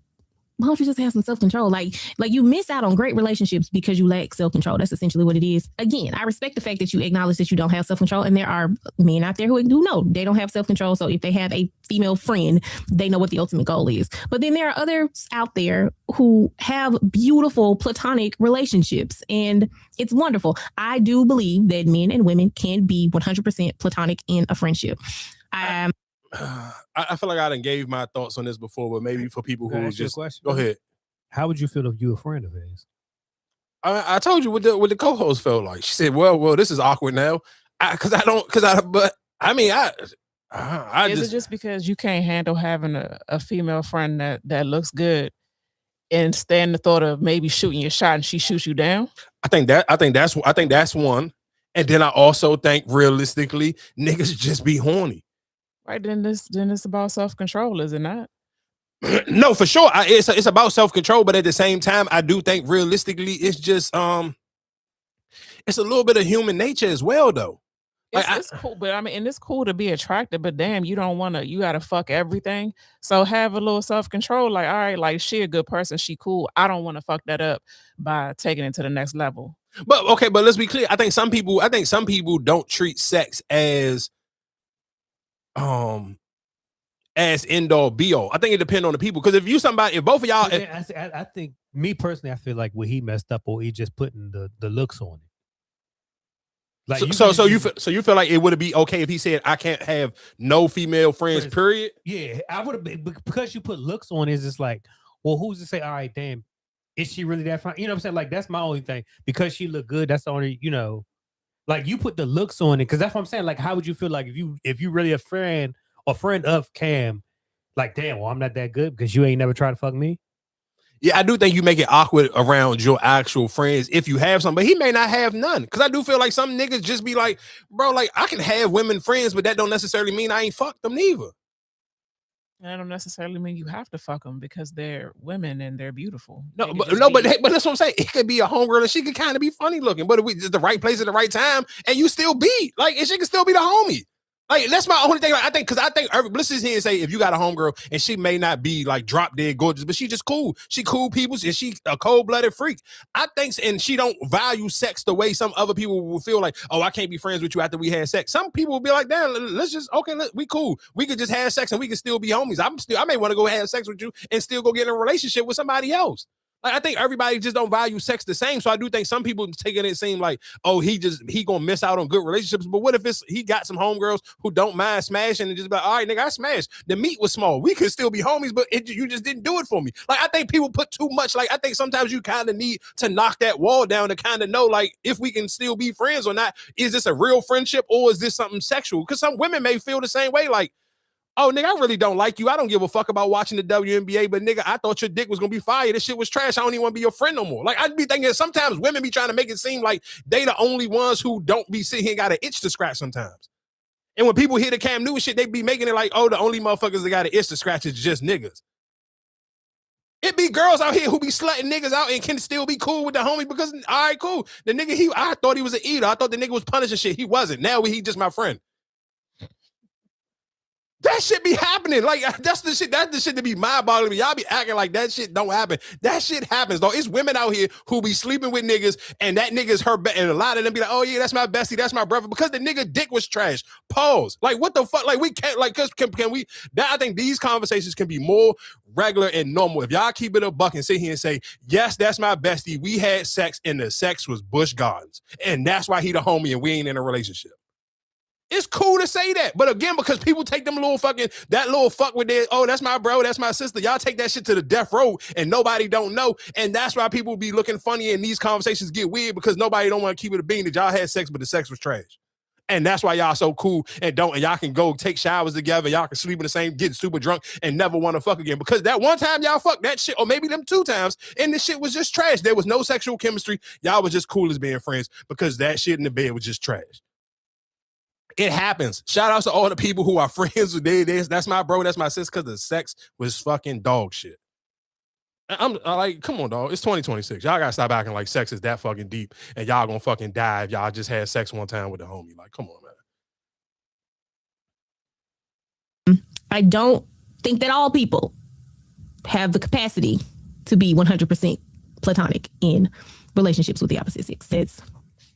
why don't you just have some self-control? Like you miss out on great relationships because you lack self-control. That's essentially what it is. Again, I respect the fact that you acknowledge that you don't have self-control. And there are men out there who know they don't have self-control. So if they have a female friend, they know what the ultimate goal is. But then there are others out there who have beautiful platonic relationships. And it's wonderful. I do believe that men and women can be 100% platonic in a friendship. I feel like I done gave my thoughts on this before, but maybe for people who just go ahead. How would you feel if you were a friend of his? I told you what the co-host felt like. She said, "Well, this is awkward now." Is it just because you can't handle having a female friend that looks good and stand the thought of maybe shooting your shot and she shoots you down? I think that's one. And then I also think realistically, niggas just be horny. Right, then it's about self-control, is it not? No, for sure. It's about self-control, but at the same time, I do think realistically, it's just it's a little bit of human nature as well, though. It's cool, but I mean, and it's cool to be attracted, but damn, you gotta fuck everything. So have a little self-control, like, all right, like she a good person, she cool. I don't want to fuck that up by taking it to the next level. But okay, but let's be clear. I think some people don't treat sex as end all be all. I think it depends on the people. Because if both of y'all, I think me personally, I feel like what he messed up, or he just putting the looks on it. Like you feel like it would be okay if he said I can't have no female friends, period? Yeah, I would have been, because you put looks on it, it's just like, well, who's to say, all right, damn, is she really that fine? You know what I'm saying? Like, that's my only thing. Because she look good, that's the only, like, you put the looks on it, because that's what I'm saying. Like, how would you feel like if you really a friend of Cam, like, damn, well, I'm not that good because you ain't never tried to fuck me? Yeah, I do think you make it awkward around your actual friends if you have some, but he may not have none. Because I do feel like some niggas just be like, bro, like, I can have women friends, but that don't necessarily mean I ain't fucked them neither. That don't necessarily mean you have to fuck them because they're women and they're beautiful. But that's what I'm saying. It could be a homegirl and she could kind of be funny looking, but if we just the right place at the right time, and you still be like, and she can still be the homie. Like, that's my only thing. Like, I think let's just here and say, if you got a homegirl and she may not be like drop dead gorgeous, but she just cool. She cool people, and she a cold-blooded freak. I think, and she don't value sex the way some other people will feel like, oh, I can't be friends with you after we had sex. Some people will be like, damn, let's just, we cool. We could just have sex and we can still be homies. I may want to go have sex with you and still go get in a relationship with somebody else. Like, I think everybody just don't value sex the same. So I do think some people taking it seem like, oh, he gonna miss out on good relationships. But what if he got some homegirls who don't mind smashing and just be like, all right, nigga, I smashed. The meat was small. We could still be homies, but you just didn't do it for me. Like, I think people put too much. Like, I think sometimes you kind of need to knock that wall down to kind of know, like, if we can still be friends or not. Is this a real friendship or is this something sexual? Because some women may feel the same way, like, oh, nigga, I really don't like you. I don't give a fuck about watching the WNBA, but nigga, I thought your dick was gonna be fire. This shit was trash. I don't even want to be your friend no more. Like, I'd be thinking sometimes women be trying to make it seem like they the only ones who don't be sitting here and got an itch to scratch sometimes. And when people hear the Cam Newton shit, they be making it like, oh, the only motherfuckers that got an itch to scratch is just niggas. It be girls out here who be slutting niggas out and can still be cool with the homie because, all right, cool. The nigga, I thought he was an eater. I thought the nigga was punishing shit. He wasn't. Now he just my friend. That shit be happening. Like, that's the shit to be mind-boggling. Y'all be acting like that shit don't happen. That shit happens, though. It's women out here who be sleeping with niggas, and that nigga's her, and a lot of them be like, oh, yeah, that's my bestie, that's my brother, because the nigga dick was trash. Pause. Like, what the fuck? Like, we can't, like, can we, I think these conversations can be more regular and normal. If y'all keep it a buck and sit here and say, yes, that's my bestie, we had sex, and the sex was Busch Gardens, and that's why he the homie, and we ain't in a relationship. It's cool to say that. But again, because people take them that little fuck with their, oh, that's my bro, that's my sister. Y'all take that shit to the death row and nobody don't know. And that's why people be looking funny and these conversations get weird because nobody don't want to keep it a bean that y'all had sex, but the sex was trash. And that's why y'all so cool and y'all can go take showers together. Y'all can sleep in the same, get super drunk and never want to fuck again. Because that one time y'all fucked that shit, or maybe them 2 times, and the shit was just trash. There was no sexual chemistry. Y'all was just cool as being friends because that shit in the bed was just trash. It happens. Shout out to all the people who are friends with that's my bro, that's my sis, because the sex was fucking dog shit. I'm like, come on, dog. It's 2026. Y'all gotta stop acting like sex is that fucking deep and y'all gonna fucking die if y'all just had sex one time with the homie. Like, come on, man. I don't think that all people have the capacity to be 100% platonic in relationships with the opposite sex. That's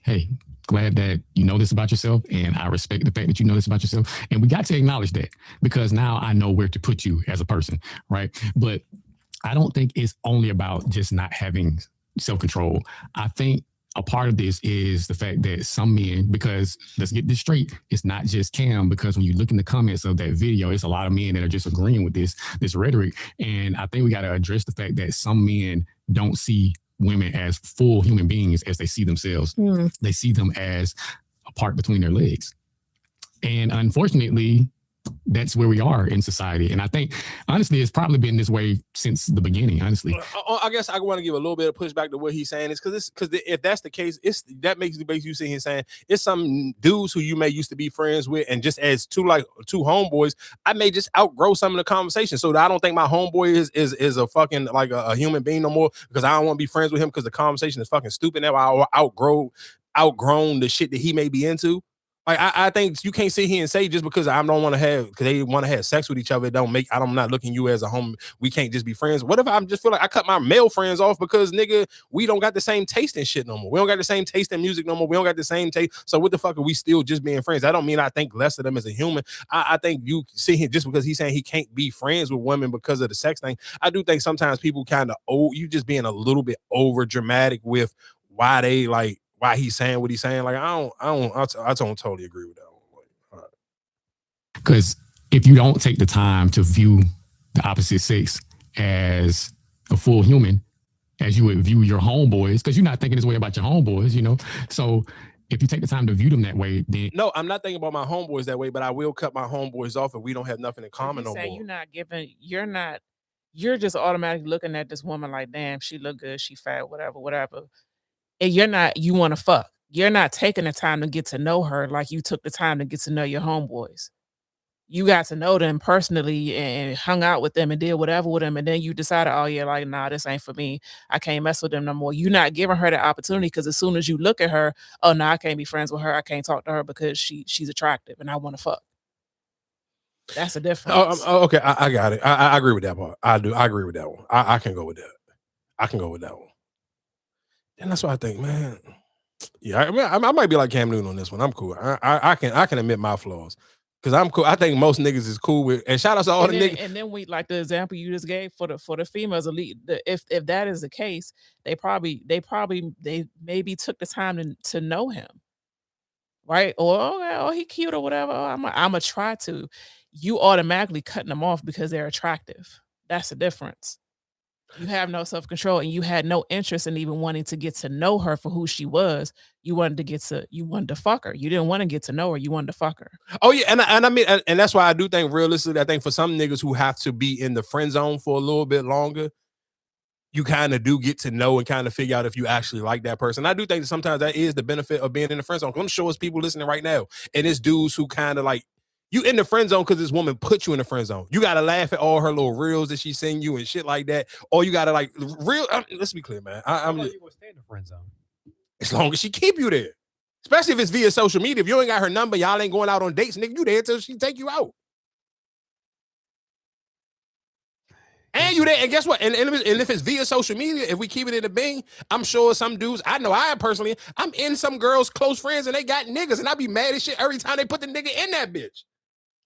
hey, glad that you know this about yourself, and I respect the fact that you know this about yourself. And we got to acknowledge that because now I know where to put you as a person, right? But I don't think it's only about just not having self-control. I think a part of this is the fact that some men, because let's get this straight, it's not just Cam, because when you look in the comments of that video, it's a lot of men that are just agreeing with this rhetoric. And I think we got to address the fact that some men don't see women as full human beings as they see themselves. They see them as a part between their legs. And unfortunately, that's where we are in society. And I think, honestly, it's probably been this way since the beginning, honestly. I guess I want to give a little bit of pushback to what he's saying is because if that's the case, that makes you sit here saying it's some dudes who you may used to be friends with, and just as two homeboys, I may just outgrow some of the conversation. So I don't think my homeboy is a fucking like a human being no more, because I don't want to be friends with him because the conversation is fucking stupid now. I outgrown the shit that he may be into. Like, I think you can't sit here and say just because I don't want to have, because they want to have sex with each other, I'm not looking you as a homie. We can't just be friends. What if I just feel like I cut my male friends off because, nigga, we don't got the same taste in shit no more. We don't got the same taste in music no more. We don't got the same taste. So what the fuck are we still just being friends? I don't mean I think less of them as a human. I think you see him just because he's saying he can't be friends with women because of the sex thing. I do think sometimes people kind of, you just being a little bit over dramatic with why they like, why he's saying what he's saying. Like, I don't totally agree with that one. Because if you don't take the time to view the opposite sex as a full human, as you would view your homeboys, because you're not thinking this way about your homeboys, you know? So if you take the time to view them that way, then... No, I'm not thinking about my homeboys that way, but I will cut my homeboys off if we don't have nothing in common no more. You're just automatically looking at this woman like, damn, she look good, she fat, whatever. And you want to fuck. You're not taking the time to get to know her like you took the time to get to know your homeboys. You got to know them personally and hung out with them and did whatever with them. And then you decided, oh yeah, like, nah, this ain't for me. I can't mess with them no more. You're not giving her the opportunity, because as soon as you look at her, oh no, I can't be friends with her. I can't talk to her because she's attractive and I want to fuck. That's a difference. Okay, I got it. I agree with that part. I do. I agree with that one. I can go with that. I can go with that one. And that's why I think, man, yeah, I might be like Cam Newton on this one. I'm cool. I can admit my flaws. Cause I'm cool. I think most niggas is cool with, and shout out to all the niggas. And then we like the example you just gave for the females elite. If that is the case, they maybe took the time to know him, right? Or oh he cute or whatever. Oh, I'ma try to. You automatically cutting them off because they're attractive. That's the difference. You have no self-control and you had no interest in even wanting to get to know her for who she was. You wanted to fuck her. You didn't want to get to know her. You wanted to fuck her. Oh yeah. And I mean, and that's why I do think realistically, I think for some niggas who have to be in the friend zone for a little bit longer, you kind of do get to know and kind of figure out if you actually like that person. I do think that sometimes that is the benefit of being in the friend zone. I'm sure it's people listening right now. And it's dudes who kind of like, you in the friend zone because this woman put you in the friend zone. You got to laugh at all her little reels that she send you and shit like that. Or you got to like let's be clear, man. I'm you gonna stay in the friend zone as long as she keep you there. Especially if it's via social media. If you ain't got her number, y'all ain't going out on dates, nigga, you there until she take you out. And you there, and guess what? And if it's via social media, if we keep it in the Bing, I'm sure some dudes, I'm in some girls' close friends and they got niggas, and I be mad as shit every time they put the nigga in that bitch.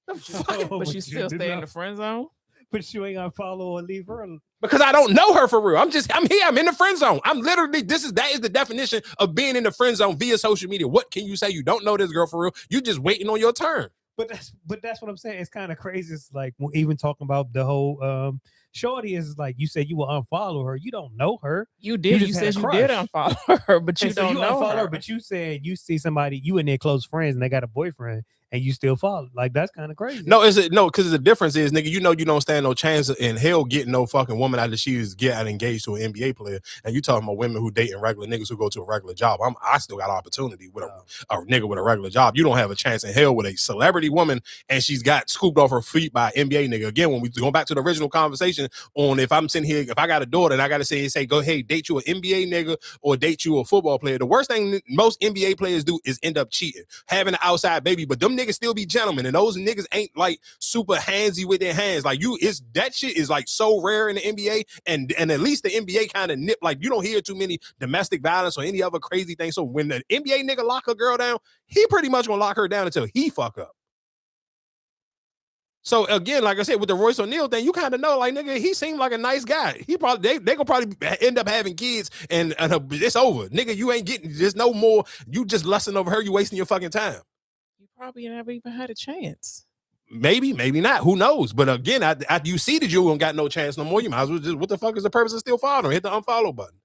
But you still stay in the friend zone? But you ain't gonna follow or leave her. Because I don't know her for real. I'm here. I'm in the friend zone. I'm literally, that is the definition of being in the friend zone via social media. What can you say? You don't know this girl for real. You just waiting on your turn. But that's what I'm saying. It's kind of crazy. It's like even talking about the whole shorty is like, you said you will unfollow her. You don't know her. You did. You said you did unfollow her, but you don't know her. But you said you see somebody, you and their close friends, and they got a boyfriend, and you still follow. Like, that's kind of crazy. No, because the difference is, nigga, you don't stand no chance in hell getting no fucking woman after she is getting engaged to an NBA player. And you talking about women who dating regular niggas who go to a regular job. I still got opportunity with a nigga with a regular job. You don't have a chance in hell with a celebrity woman and she's got scooped off her feet by an NBA nigga. Again, when we go back to the original conversation on if I'm sitting here, if I got a daughter and I got to say, go, hey, date you an NBA nigga or date you a football player. The worst thing most NBA players do is end up cheating, having an outside baby, but them niggas still be gentlemen, and those niggas ain't like super handsy with their hands. Like that shit is like so rare in the NBA, and at least the NBA kind of nip, like you don't hear too many domestic violence or any other crazy thing. So when the NBA nigga lock a girl down, he pretty much gonna lock her down until he fuck up. So again, like I said, with the Royce O'Neal thing, you kind of know, like, nigga, he seemed like a nice guy. He probably they gonna probably end up having kids, and it's over, nigga. You ain't getting, there's no more. You just lusting over her. You wasting your fucking time. You probably never even had a chance. Maybe not. Who knows? But again, after you see that you don't got no chance no more, you might as well just, what the fuck is the purpose of still following? Hit the unfollow button.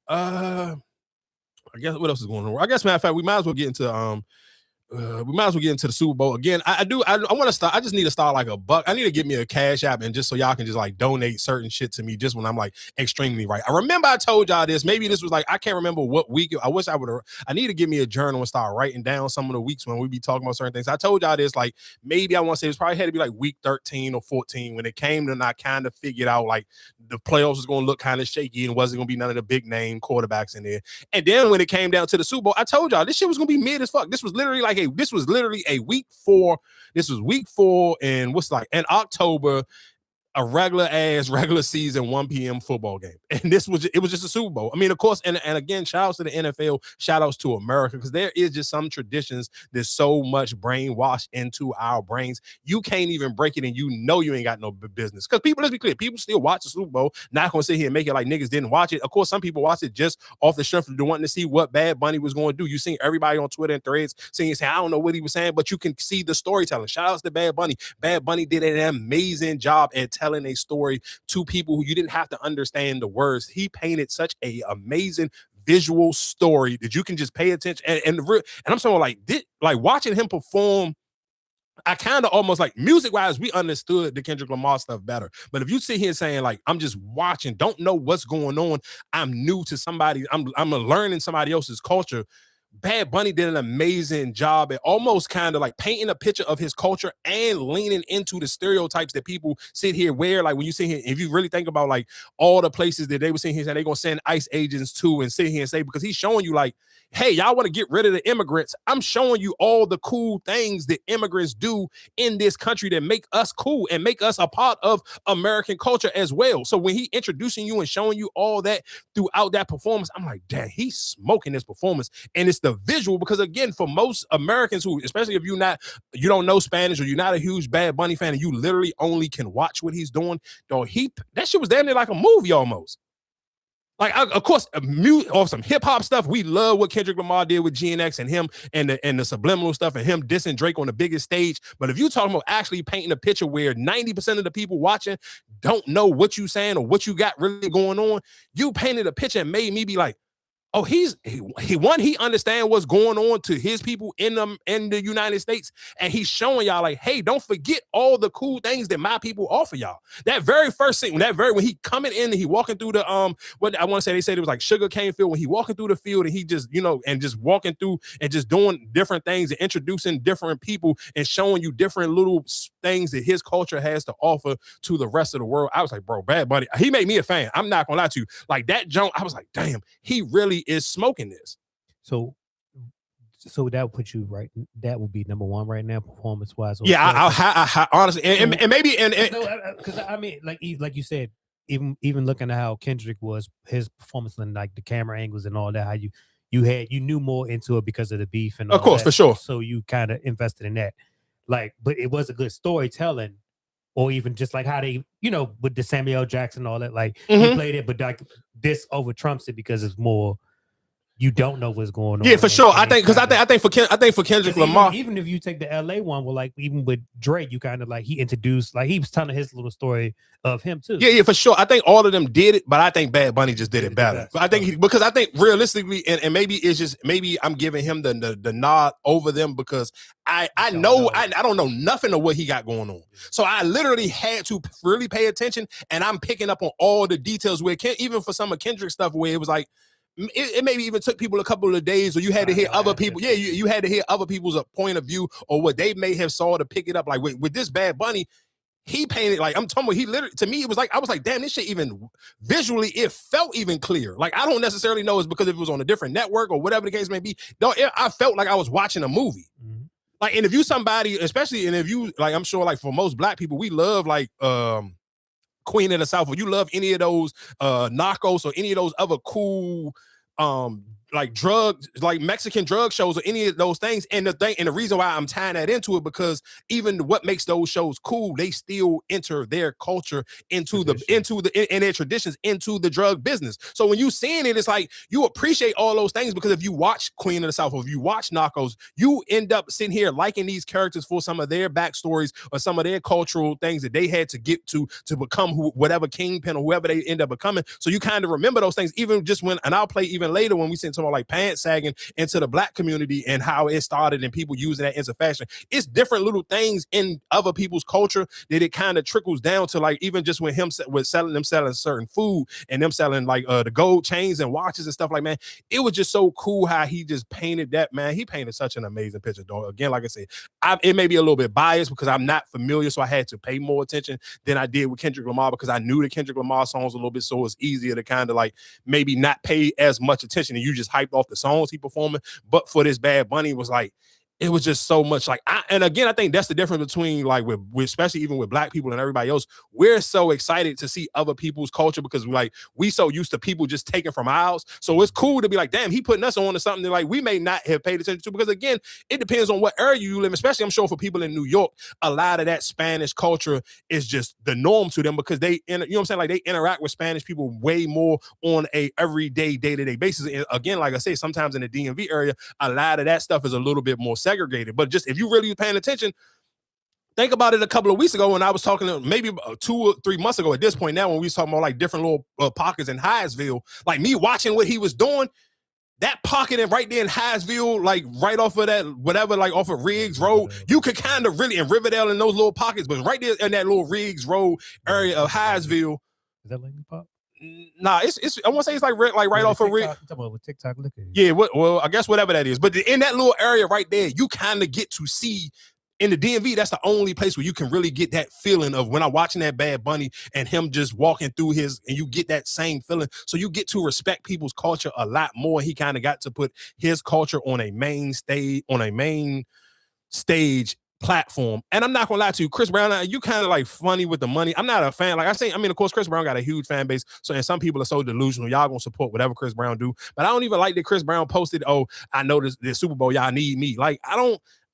I guess what else is going on? I guess, matter of fact, we might as well get into the Super Bowl again. I want to start. I just need to start like a buck. I need to get me a Cash App, and just so y'all can just like donate certain shit to me just when I'm like extremely right. I remember I told y'all this. Maybe this was like, I can't remember what week. I wish I would have. I need to give me a journal and start writing down some of the weeks when we be talking about certain things. I told y'all this, like, maybe I want to say it's probably had to be like week 13 or 14 when it came to, and I kind of figured out like the playoffs was going to look kind of shaky and wasn't going to be none of the big name quarterbacks in there. And then when it came down to the Super Bowl, I told y'all this shit was going to be mid as fuck. This was literally a week 4. This was week 4 and in October, a regular season 1 p.m. football game. And it was just a Super Bowl. I mean, of course, and again, shout outs to the NFL, shout outs to America, because there is just some traditions. There's so much brainwashed into our brains. You can't even break it, and you ain't got no business. Because people, let's be clear, people still watch the Super Bowl. Not gonna sit here and make it like niggas didn't watch it. Of course, some people watch it just off the strength of wanting to see what Bad Bunny was going to do. You seen everybody on Twitter and Threads saying, I don't know what he was saying, but you can see the storytelling. Shout outs to Bad Bunny. Bad Bunny did an amazing job at telling a story to people who you didn't have to understand the words. He painted such a amazing visual story that you can just pay attention. And I'm saying, like watching him perform, I kind of almost like music wise, we understood the Kendrick Lamar stuff better. But if you sit here saying like, I'm just watching, don't know what's going on, I'm new to somebody, I'm learning somebody else's culture. Bad Bunny did an amazing job at almost kind of like painting a picture of his culture and leaning into the stereotypes that people sit here wear. Like when you sit here, if you really think about like all the places that they were sitting here saying they're going to send ICE agents to, and sit here and say, because he's showing you like, hey, y'all want to get rid of the immigrants. I'm showing you all the cool things that immigrants do in this country that make us cool and make us a part of American culture as well. So when he introducing you and showing you all that throughout that performance, I'm like, damn, he's smoking this performance. And it's the visual, because again, for most Americans who, especially if you don't know Spanish or you're not a huge Bad Bunny fan and you literally only can watch what he's doing, though, that shit was damn near like a movie almost. Like, of course, or some hip hop stuff. We love what Kendrick Lamar did with GNX and him and the subliminal stuff and him dissing Drake on the biggest stage. But if you're talking about actually painting a picture where 90% of the people watching don't know what you saying or what you got really going on, you painted a picture and made me be like, oh, he understand what's going on to his people in the United States, and he's showing y'all like, hey, don't forget all the cool things that my people offer y'all. That very first scene, when he coming in and he walking through the what I want to say, they said it was like sugar cane field, when he walking through the field and he just and just walking through and just doing different things and introducing different people and showing you different little things that his culture has to offer to the rest of the world. I was like, bro, Bad Bunny, he made me a fan. I'm not gonna lie to you. Like that jump, I was like, damn, he really is smoking this. So that would put you right. That would be number one right now, performance wise. Yeah, I honestly, and maybe, because I mean, like you said, even looking at how Kendrick was, his performance and like the camera angles and all that, how you knew more into it because of the beef and all of course, that, for sure. So you kind of invested in that, like, but it was a good storytelling. Or even just like how they, with the Samuel Jackson and all that, like he played it, but like this over trumps it because it's more. You don't know what's going on. Yeah, for sure. I think for Kendrick Lamar, even if you take the LA one, well, like even with Drake, you kind of like he introduced, like he was telling his little story of him too. Yeah, for sure. I think all of them did it, but I think Bad Bunny just did it better. I think because I think realistically, and maybe it's just I'm giving him the nod over them because I don't know nothing of what he got going on. So I literally had to really pay attention, and I'm picking up on all the details where even for some of Kendrick stuff where it was like. It maybe even took people a couple of days, or you had to hear other people. Yeah, you had to hear other people's point of view or what they may have saw to pick it up. Like with this Bad Bunny, he painted like I'm talking about. He literally, to me, it was like I was like, damn, this shit even visually it felt even clear. Like I don't necessarily know it's because if it was on a different network or whatever the case may be. No, I felt like I was watching a movie. Mm-hmm. Like, and if you somebody, especially, and if you like, I'm sure like for most Black people, we love like Queen of the South, or you love any of those Narcos or any of those other cool like drugs, like Mexican drug shows or any of those things. And the reason why I'm tying that into it, because even what makes those shows cool, they still enter their culture into their traditions into the drug business. So when you seeing it, it's like you appreciate all those things, because if you watch Queen of the South or if you watch Narcos, you end up sitting here liking these characters for some of their backstories or some of their cultural things that they had to get to become whatever kingpin or whoever they end up becoming. So you kind of remember those things, even just when, and I'll play even later when we see something like pants sagging into the Black community and how it started and people using that into fashion. It's different little things in other people's culture that it kind of trickles down to, like even just with him with selling certain food and them selling like the gold chains and watches and stuff, like, man, it was just so cool how he just painted that, man. He painted such an amazing picture, dog. Again, like I said, it may be a little bit biased because I'm not familiar, so I had to pay more attention than I did with Kendrick Lamar, because I knew the Kendrick Lamar songs a little bit, so it's easier to kind of like maybe not pay as much attention and you just hyped off the songs he performing. But for this Bad Bunny, was like, it was just so much like, and again, I think that's the difference between like with especially even with Black people and everybody else. We're so excited to see other people's culture because we so used to people just taking from ours. So it's cool to be like, damn, he putting us on to something that like we may not have paid attention to, because again, it depends on what area you live in. Especially I'm sure for people in New York, a lot of that Spanish culture is just the norm to them because they, you know what I'm saying? Like they interact with Spanish people way more on a everyday, day-to-day basis. And again, like I say, sometimes in the DMV area, a lot of that stuff is a little bit more segregated. But just if you really paying attention, think about it a couple of weeks ago when I was talking to maybe 2 or 3 months ago at this point now, when we was talking about like different little pockets in Hyattsville, like me watching what he was doing, that pocket and right there in Hyattsville, like right off of that, whatever, like off of Riggs Road, you could kind of really, in Riverdale in those little pockets, but right there in that little Riggs Road area of Hyattsville. Is that Lincoln Park? Nah, it's I want to say it's like right off of Rick. Talking about with TikTok liquor. Yeah, well, I guess whatever that is. But in that little area right there, you kind of get to see in the DMV, that's the only place where you can really get that feeling of when I'm watching that Bad Bunny and him just walking through and you get that same feeling. So you get to respect people's culture a lot more. He kind of got to put his culture on a main stage platform. And I'm not gonna lie to you, Chris Brown, you kind of like funny with the money. I'm not a fan. Like of course, Chris Brown got a huge fan base. So, and some people are so delusional. Y'all gonna support whatever Chris Brown do. But I don't even like that Chris Brown posted, oh, I know this Super Bowl, y'all need me. Like,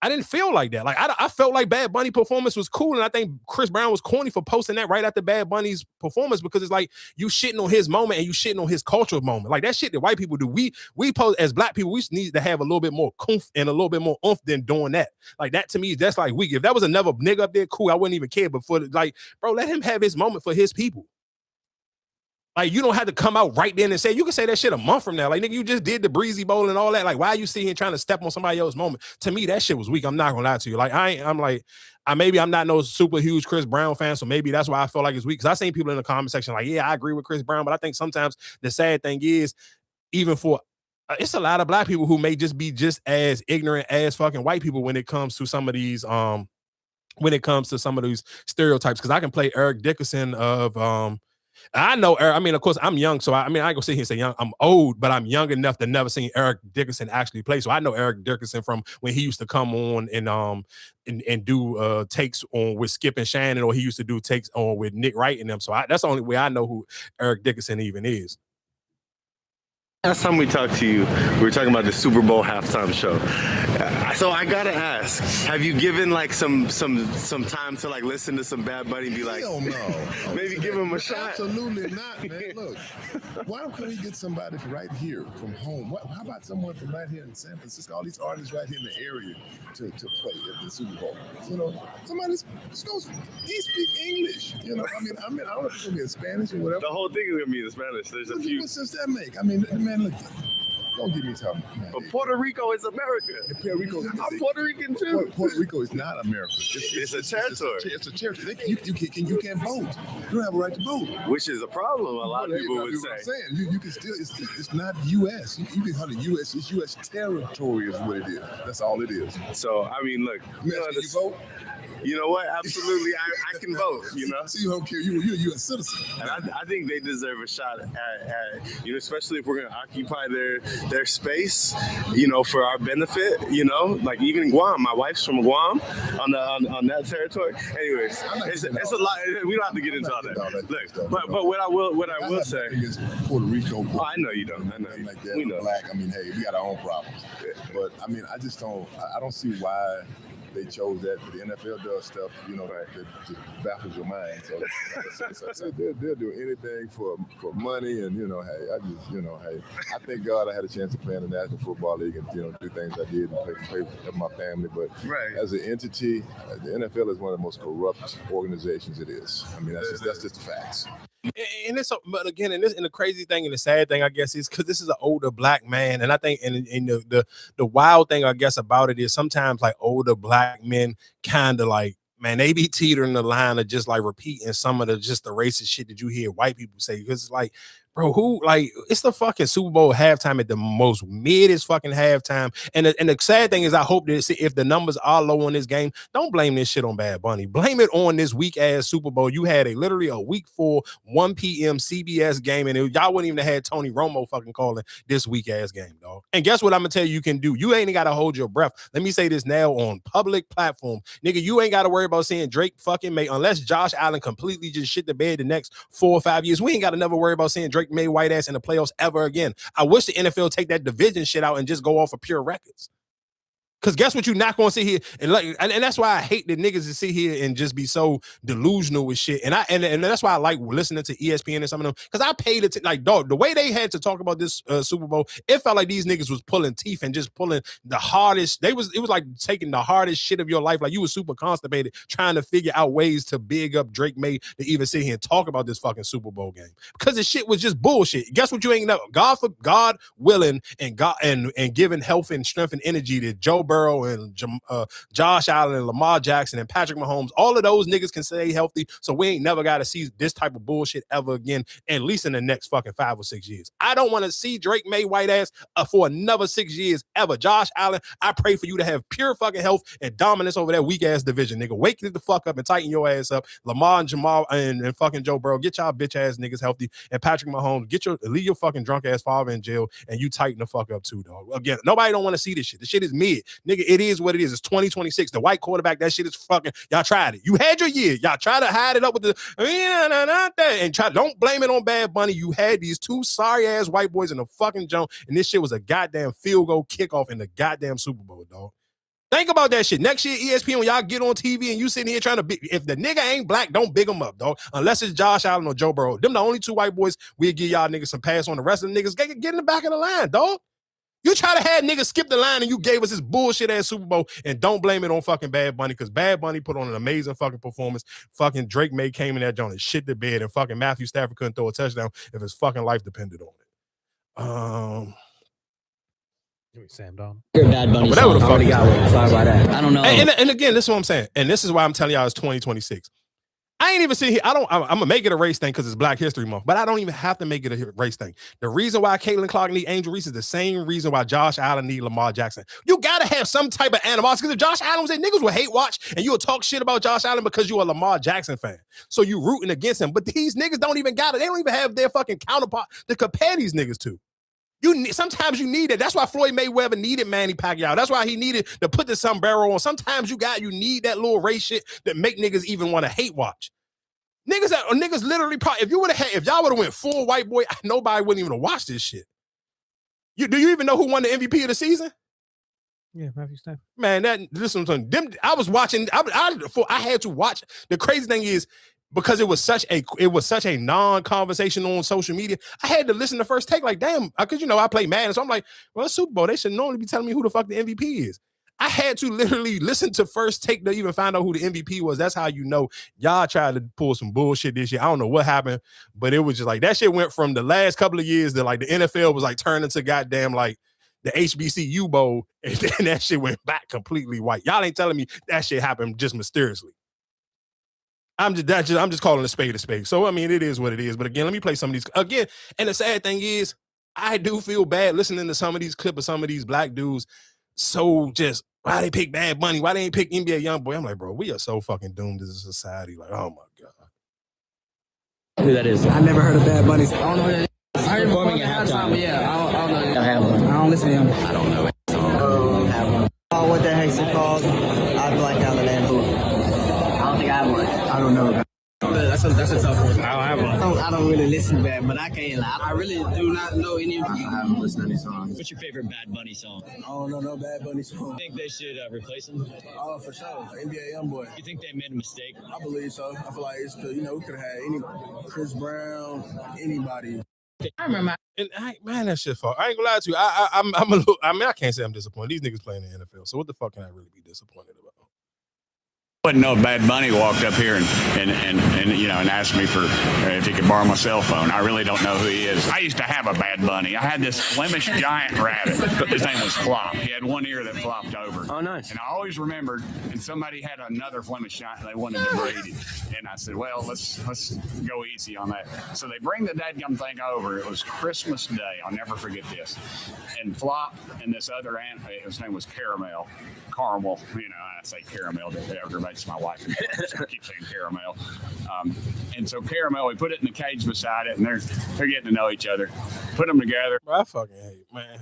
I didn't feel like that. Like, I felt like Bad Bunny performance was cool, and I think Chris Brown was corny for posting that right after Bad Bunny's performance, because it's like you shitting on his moment and you shitting on his cultural moment. Like, that shit that white people do. We post as black people, we need to have a little bit more oomph and a little bit more oomph than doing that. Like, that to me, that's like weak. If that was another nigga up there, cool, I wouldn't even care. But for like, bro, let him have his moment for his people. Like, you don't have to come out right then and say, you can say that shit a month from now. Like, nigga, you just did the Breezy Bowl and all that. Like, why are you sitting here trying to step on somebody else's moment? To me, that shit was weak. I'm not gonna lie to you. Like, maybe I'm not no super huge Chris Brown fan, so maybe that's why I feel like it's weak. Because I seen people in the comment section like, yeah, I agree with Chris Brown, but I think sometimes the sad thing is, even for it's a lot of black people who may just be just as ignorant as fucking white people when it comes to some of these stereotypes. Because I can play Eric Dickerson of I know, of course, I'm young, so I ain't gonna sit here and say young. I'm old, but I'm young enough to never seen Eric Dickerson actually play. So I know Eric Dickerson from when he used to come on and do takes on with Skip and Shannon, or he used to do takes on with Nick Wright and them. So that's the only way I know who Eric Dickerson even is. Last time we talked to you, we were talking about the Super Bowl halftime show. So I gotta ask, have you given like some time to like listen to some Bad Bunny and be like, hell no. Maybe give him a shot? Absolutely not, man. Look, why don't we get somebody from right here, from home? How about someone from right here in San Francisco? All these artists right here in the area to play at the Super Bowl. You know, he speak English. You know, I don't know if it's gonna be in Spanish or whatever. The whole thing is gonna be in Spanish. There's a few. What sense that make? I mean, man, look. Don't get me talking. But Puerto Rico is America. I'm Puerto Rican too. Puerto Rico is not America. It's a territory. It's a territory. You can't vote. You don't have a right to vote. Which is a problem. A lot of people would say. I'm saying you can still. It's not U.S. You can call it U.S. It's U.S. territory is what it is. That's all it is. So I mean, look. Can you vote? You know what? Absolutely, I can vote. You know. So you don't care. You're a U.S. citizen. And I think they deserve a shot at especially if we're going to occupy their space, for our benefit. Like even Guam. My wife's from Guam on that territory. Anyways, it's a lot. We don't have to get into all that. Look, but what I will say is Puerto Rico. Oh, I know you don't. I know you. Like that. We know. Black. Hey, we got our own problems. But I just don't. I don't see why they chose that. But the NFL does stuff, that just baffles your mind. So they'll do anything for money, and I thank God I had a chance to play in the National Football League and do things I did and play with my family. But as an entity, the NFL is one of the most corrupt organizations it is. That's just the facts. And the crazy thing and the sad thing, I guess, is because this is an older black man, and I think, and the wild thing, I guess, about it is sometimes like older black men kind of like, man, they be teetering the line of just like repeating some of the racist shit that you hear white people say, because it's like, bro, it's the fucking Super Bowl halftime at the most midest fucking halftime. And the sad thing is, I hope that if the numbers are low on this game, don't blame this shit on Bad Bunny. Blame it on this weak ass Super Bowl. You had literally a week 4, 1 p.m. CBS game, and y'all wouldn't even have had Tony Romo fucking calling this weak ass game, dog. And guess what I'm gonna tell you can do? You ain't got to hold your breath. Let me say this now on public platform. Nigga, you ain't got to worry about seeing Drake fucking make, unless Josh Allen completely just shit the bed the next 4 or 5 years. We ain't got to never worry about seeing Drake made white ass in the playoffs ever again. I wish the NFL take that division shit out and just go off of pure records. Because guess what? You're not going to sit here and that's why I hate the niggas to sit here and just be so delusional with shit. And that's why I like listening to ESPN and some of them, because I paid it like, dog, the way they had to talk about this Super Bowl, it felt like these niggas was pulling teeth and just pulling the hardest. It was like taking the hardest shit of your life. Like you was super constipated trying to figure out ways to big up Drake May to even sit here and talk about this fucking Super Bowl game, because the shit was just bullshit. Guess what? You ain't know, God willing and giving health and strength and energy to Joe Burrow and Josh Allen and Lamar Jackson and Patrick Mahomes, all of those niggas can stay healthy, so we ain't never got to see this type of bullshit ever again, at least in the next fucking 5 or 6 years. I don't want to see Drake May white ass for another 6 years ever. Josh Allen, I pray for you to have pure fucking health and dominance over that weak ass division, nigga. Wake the fuck up and tighten your ass up. Lamar and Jamal and fucking Joe Burrow, get y'all bitch ass niggas healthy. And Patrick Mahomes, leave your fucking drunk ass father in jail, and you tighten the fuck up too, dog. Again, nobody don't want to see this shit. This shit is mid, nigga. It is what it is. It's 2026. The white quarterback, that shit is fucking. Y'all tried it. You had your year. Y'all try to hide it up with the and try. Don't blame it on Bad Bunny. You had these two sorry ass white boys in the fucking jump, and this shit was a goddamn field goal kickoff in the goddamn Super Bowl, dog. Think about that shit. Next year, ESPN, when y'all get on TV and you sitting here trying to big, if the nigga ain't black, don't big him up, dog. Unless it's Josh Allen or Joe Burrow. Them the only two white boys we'll give y'all niggas some pass on. The rest of the niggas get in the back of the line, dog. You try to have niggas skip the line and you gave us this bullshit ass Super Bowl, and don't blame it on fucking Bad Bunny, because Bad Bunny put on an amazing fucking performance. Fucking Drake May came in that joint and shit the bed, and fucking Matthew Stafford couldn't throw a touchdown if his fucking life depended on it. Sam Donald. Bad Bunny song. I already got one. Sorry about that. I don't know. And again, this is what I'm saying. And this is why I'm telling y'all it's 2026. I ain't even sitting here. I'm going to make it a race thing because it's Black History Month, but I don't even have to make it a race thing. The reason why Caitlin Clark need Angel Reese is the same reason why Josh Allen need Lamar Jackson. You got to have some type of animosity, because if Josh Allen was there, niggas would hate watch, and you would talk shit about Josh Allen because you're a Lamar Jackson fan. So you rooting against him. But these niggas don't even got it. They don't even have their fucking counterpart to compare these niggas to. Sometimes you need it. That's why Floyd Mayweather needed Manny Pacquiao. That's why he needed to put the sombrero on. Sometimes you need that little race shit that make niggas even want to hate watch. Niggas literally probably, if y'all would have went full white boy, nobody wouldn't even have watched this shit. Do you even know who won the MVP of the season? Yeah, Matthew Stafford. Man, I was watching. I had to watch. The crazy thing is, because it was such a non-conversation on social media, I had to listen to First Take. Like, damn, because I play Madden, so I'm like, well, it's Super Bowl. They should normally be telling me who the fuck the MVP is. I had to literally listen to First Take to even find out who the MVP was. That's how you know y'all tried to pull some bullshit this year. I don't know what happened, but it was just like that shit went from the last couple of years that like the NFL was like turning to goddamn like the HBCU Bowl, and then that shit went back completely white. Y'all ain't telling me that shit happened just mysteriously. I'm just calling a spade a spade. So I mean, it is what it is. But again, let me play some of these again. And the sad thing is, I do feel bad listening to some of these clips of some of these black dudes. So just why they pick Bad Bunny? Why they ain't pick NBA Youngboy? I'm like, bro, we are so fucking doomed as a society. Like, oh my god. Who that is? I never heard of Bad Bunny. I don't know who that is. I heard performing at halftime, but yeah, I don't know. I have one. I don't listen to him. I don't know it. What the heck's it called? I blanked out the name. I don't think I have one. I don't know. That's a tough one. I don't have one. I don't really listen to that, but I can't lie. I really do not know any of them. I haven't listened to any songs. What's your favorite Bad Bunny song? I don't know no Bad Bunny song. You think they should replace him? Oh, for sure. NBA Youngboy. You think they made a mistake? I believe so. I feel like it's because, we could have had any Chris Brown, anybody. I remember. And man, that shit fuck. I ain't gonna lie to you. I'm a little. I mean, I can't say I'm disappointed. These niggas playing in the NFL. So what the fuck can I really be disappointed about? Wouldn't know if Bad Bunny walked up here and asked me for if he could borrow my cell phone. I really don't know who he is. I used to have a Bad Bunny. I had this Flemish giant rabbit. His name was Flop. He had one ear that flopped over. Oh, nice. And I always remembered, and somebody had another Flemish giant they wanted to breed it. And I said, well, let's go easy on that. So they bring the dadgum thing over. It was Christmas Day. I'll never forget this. And Flop and this other animal, his name was Caramel. I say Caramel to everybody. It's my wife. So I keep saying Caramel. And so Caramel, we put it in the cage beside it, and they're getting to know each other. Put them together. Bro, I fucking hate, man.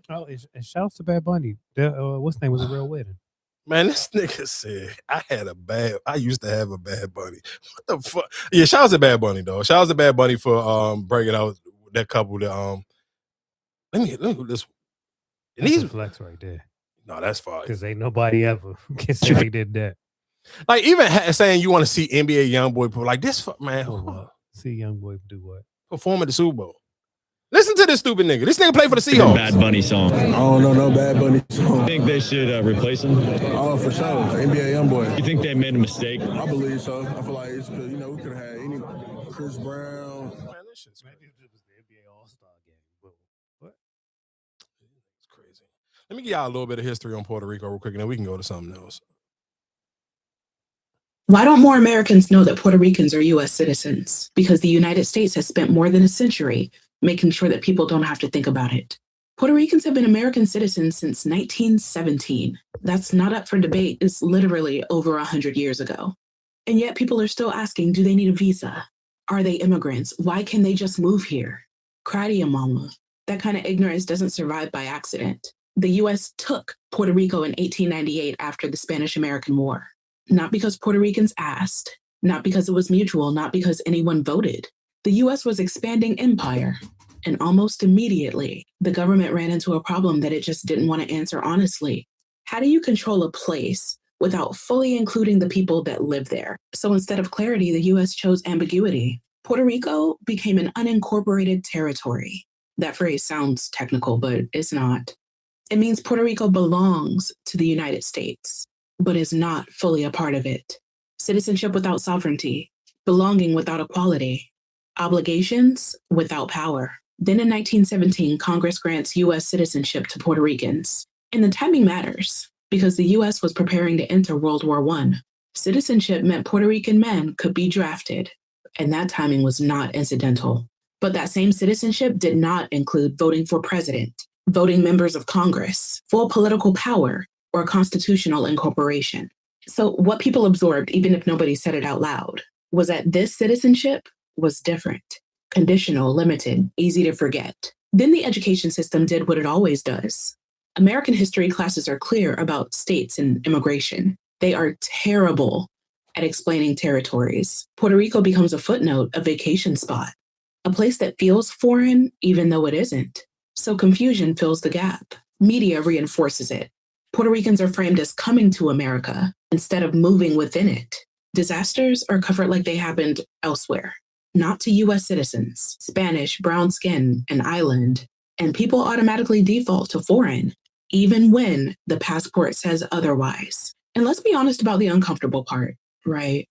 Oh, and shouts to Bad Bunny. What's name was a real wedding. Man, this nigga said I used to have a Bad Bunny. What the fuck? Yeah, shout out to Bad Bunny, though. Shout out to Bad Bunny for breaking out that couple that let me this. That's a flex right there. No, that's fine. Because ain't nobody ever can say they did that. Like, even saying you want to see NBA Youngboy, like this, man. See Youngboy do what? Perform at the Super Bowl. Listen to this stupid nigga. This nigga play for the Seahawks. Bad Bunny song. I don't know no Bad Bunny song. You think they should replace him? Oh, for sure. NBA Youngboy. You think they made a mistake? I believe so. I feel like it's because, we could have had any Chris Brown. Man, this shit's crazy. Maybe it was the NBA All-Star game. What? It's crazy. Let me give y'all a little bit of history on Puerto Rico real quick, and then we can go to something else. Why don't more Americans know that Puerto Ricans are U.S. citizens? Because the United States has spent more than a century making sure that people don't have to think about it. Puerto Ricans have been American citizens since 1917. That's not up for debate. It's literally over 100 years ago. And yet people are still asking, do they need a visa? Are they immigrants? Why can they just move here? Cry to your mama. That kind of ignorance doesn't survive by accident. The U.S. took Puerto Rico in 1898 after the Spanish-American War. Not because Puerto Ricans asked, not because it was mutual, not because anyone voted. The U.S. was expanding empire. And almost immediately, the government ran into a problem that it just didn't want to answer honestly. How do you control a place without fully including the people that live there? So instead of clarity, the U.S. chose ambiguity. Puerto Rico became an unincorporated territory. That phrase sounds technical, but it's not. It means Puerto Rico belongs to the United States, but is not fully a part of it. Citizenship without sovereignty, belonging without equality, obligations without power. Then in 1917, Congress grants U.S. citizenship to Puerto Ricans. And the timing matters because the U.S. was preparing to enter World War I. Citizenship meant Puerto Rican men could be drafted, and that timing was not incidental. But that same citizenship did not include voting for president, voting members of Congress, full political power, or constitutional incorporation. So what people absorbed, even if nobody said it out loud, was that this citizenship was different. Conditional, limited, easy to forget. Then the education system did what it always does. American history classes are clear about states and immigration. They are terrible at explaining territories. Puerto Rico becomes a footnote, a vacation spot, a place that feels foreign even though it isn't. So confusion fills the gap. Media reinforces it. Puerto Ricans are framed as coming to America instead of moving within it. Disasters are covered like they happened elsewhere. Not to U.S. citizens, Spanish, brown skin, an island, and people automatically default to foreign, even when the passport says otherwise. And let's be honest about the uncomfortable part, right?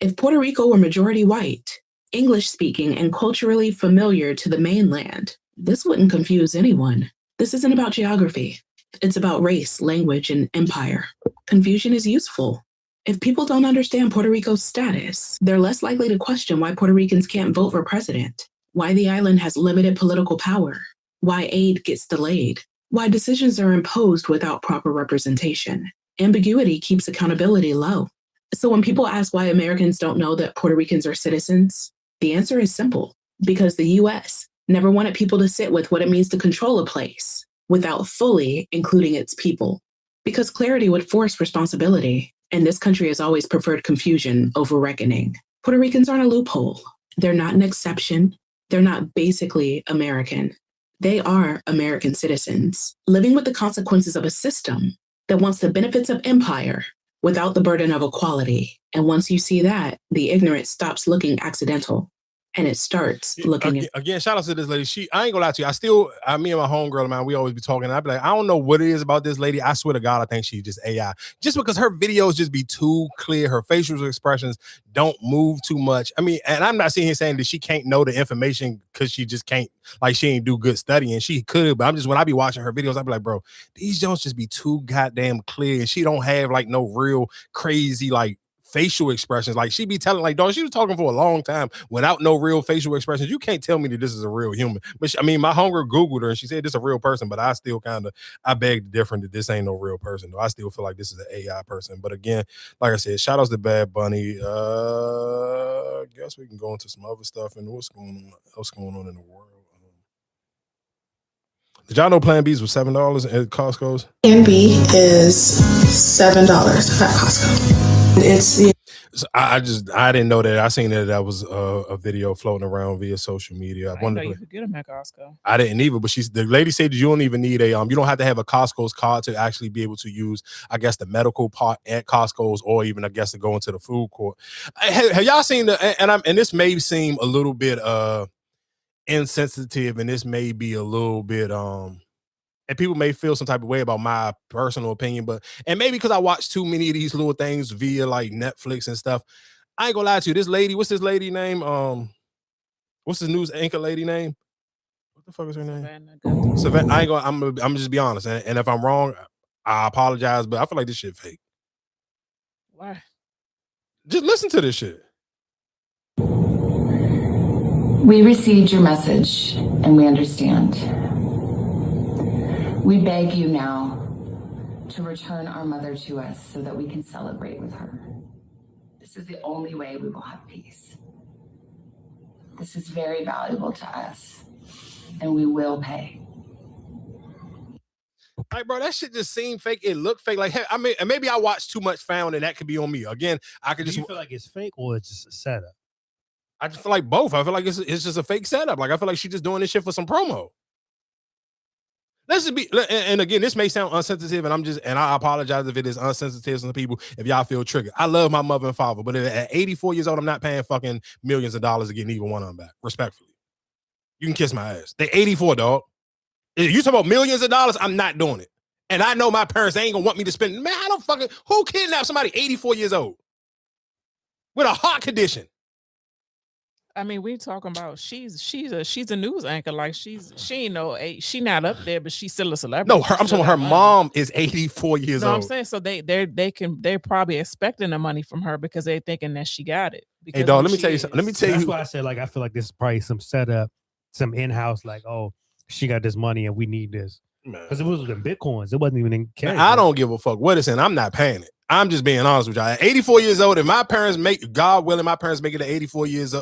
If Puerto Rico were majority white, English-speaking, and culturally familiar to the mainland, this wouldn't confuse anyone. This isn't about geography. It's about race, language, and empire. Confusion is useful. If people don't understand Puerto Rico's status, they're less likely to question why Puerto Ricans can't vote for president, why the island has limited political power, why aid gets delayed, why decisions are imposed without proper representation. Ambiguity keeps accountability low. So when people ask why Americans don't know that Puerto Ricans are citizens, the answer is simple. Because the U.S. never wanted people to sit with what it means to control a place without fully including its people. Because clarity would force responsibility. And this country has always preferred confusion over reckoning. Puerto Ricans aren't a loophole. They're not an exception. They're not basically American. They are American citizens, living with the consequences of a system that wants the benefits of empire without the burden of equality. And once you see that, the ignorance stops looking accidental. And it starts looking again. Shout out to this lady. I ain't gonna lie to you. Me and my homegirl, man, we always be talking. I'd be like, I don't know what it is about this lady. I swear to God, I think she's just AI. Just because her videos just be too clear, her facial expressions don't move too much. I mean, and I'm not sitting here saying that she can't know the information because she just can't, like she ain't do good studying. She could, but I'm just when I be watching her videos, I be like, bro, these don't just be too goddamn clear, and she don't have like no real crazy like facial expressions. Like she be telling, like, dog, she was talking for a long time without no real facial expressions. You can't tell me that this is a real human. But my hunger Googled her and she said this is a real person, but I still I beg to differ that this ain't no real person. Though I still feel like this is an AI person. But again, like I said, shout outs to Bad Bunny. Guess we can go into some other stuff and what's going on in the world. Did y'all know Plan B's was $7 at Costco's? Plan B is $7 at Costco. So I didn't know that. I seen that was a video floating around via social media. I didn't know you could get them at Costco. I didn't either, but the lady said you don't even need you don't have to have a Costco's card to actually be able to use, I guess, the medical part at Costco's, or even I guess to go into the food court. Have y'all seen and this may seem a little bit insensitive, and this may be a little bit and people may feel some type of way about my personal opinion, and maybe because I watch too many of these little things via like Netflix and stuff. I ain't gonna lie to you. This lady, what's this lady name? What's this news anchor lady name? the fuck is her name? Savannah. I ain't gonna. I'm just be honest, and if I'm wrong, I apologize. But I feel like this shit fake. Why? Just listen to this shit. We received your message and we understand. We beg you now to return our mother to us so that we can celebrate with her. This is the only way we will have peace. This is very valuable to us, and we will pay. Like, bro, that shit just seemed fake. It looked fake. Like, hey, I mean, maybe I watched too much Found, and that could be on me. Again, I could just feel like it's fake or it's just a setup. I just feel like both. I feel like it's just a fake setup. Like, I feel like she's just doing this shit for some promo. Let's just be, and again, this may sound unsensitive, and I apologize if it is unsensitive to some people if y'all feel triggered. I love my mother and father, but at 84 years old, I'm not paying fucking millions of dollars to get either one of them back. Respectfully, you can kiss my ass. They 84, dog. If you talk about millions of dollars, I'm not doing it. And I know my parents ain't gonna want me to spend. Man, I don't fucking. Who kidnapped somebody 84 years old with a heart condition? I mean, we talking about she's a news anchor. Like she not up there, but she's still a celebrity. No, I'm talking her mom is 84 years no, old. I'm saying so they're probably expecting the money from her because they're thinking that she got it. Hey, dog, let me tell you something. Let me tell you. That's why I said like I feel like this is probably some setup, some in-house like she got this money and we need this because it was in bitcoins. It wasn't even in cash. Man, I don't give a fuck what it's in. I'm not paying it. I'm just being honest with y'all. At 84 years old, if my parents make, God willing, my parents make it at 84 years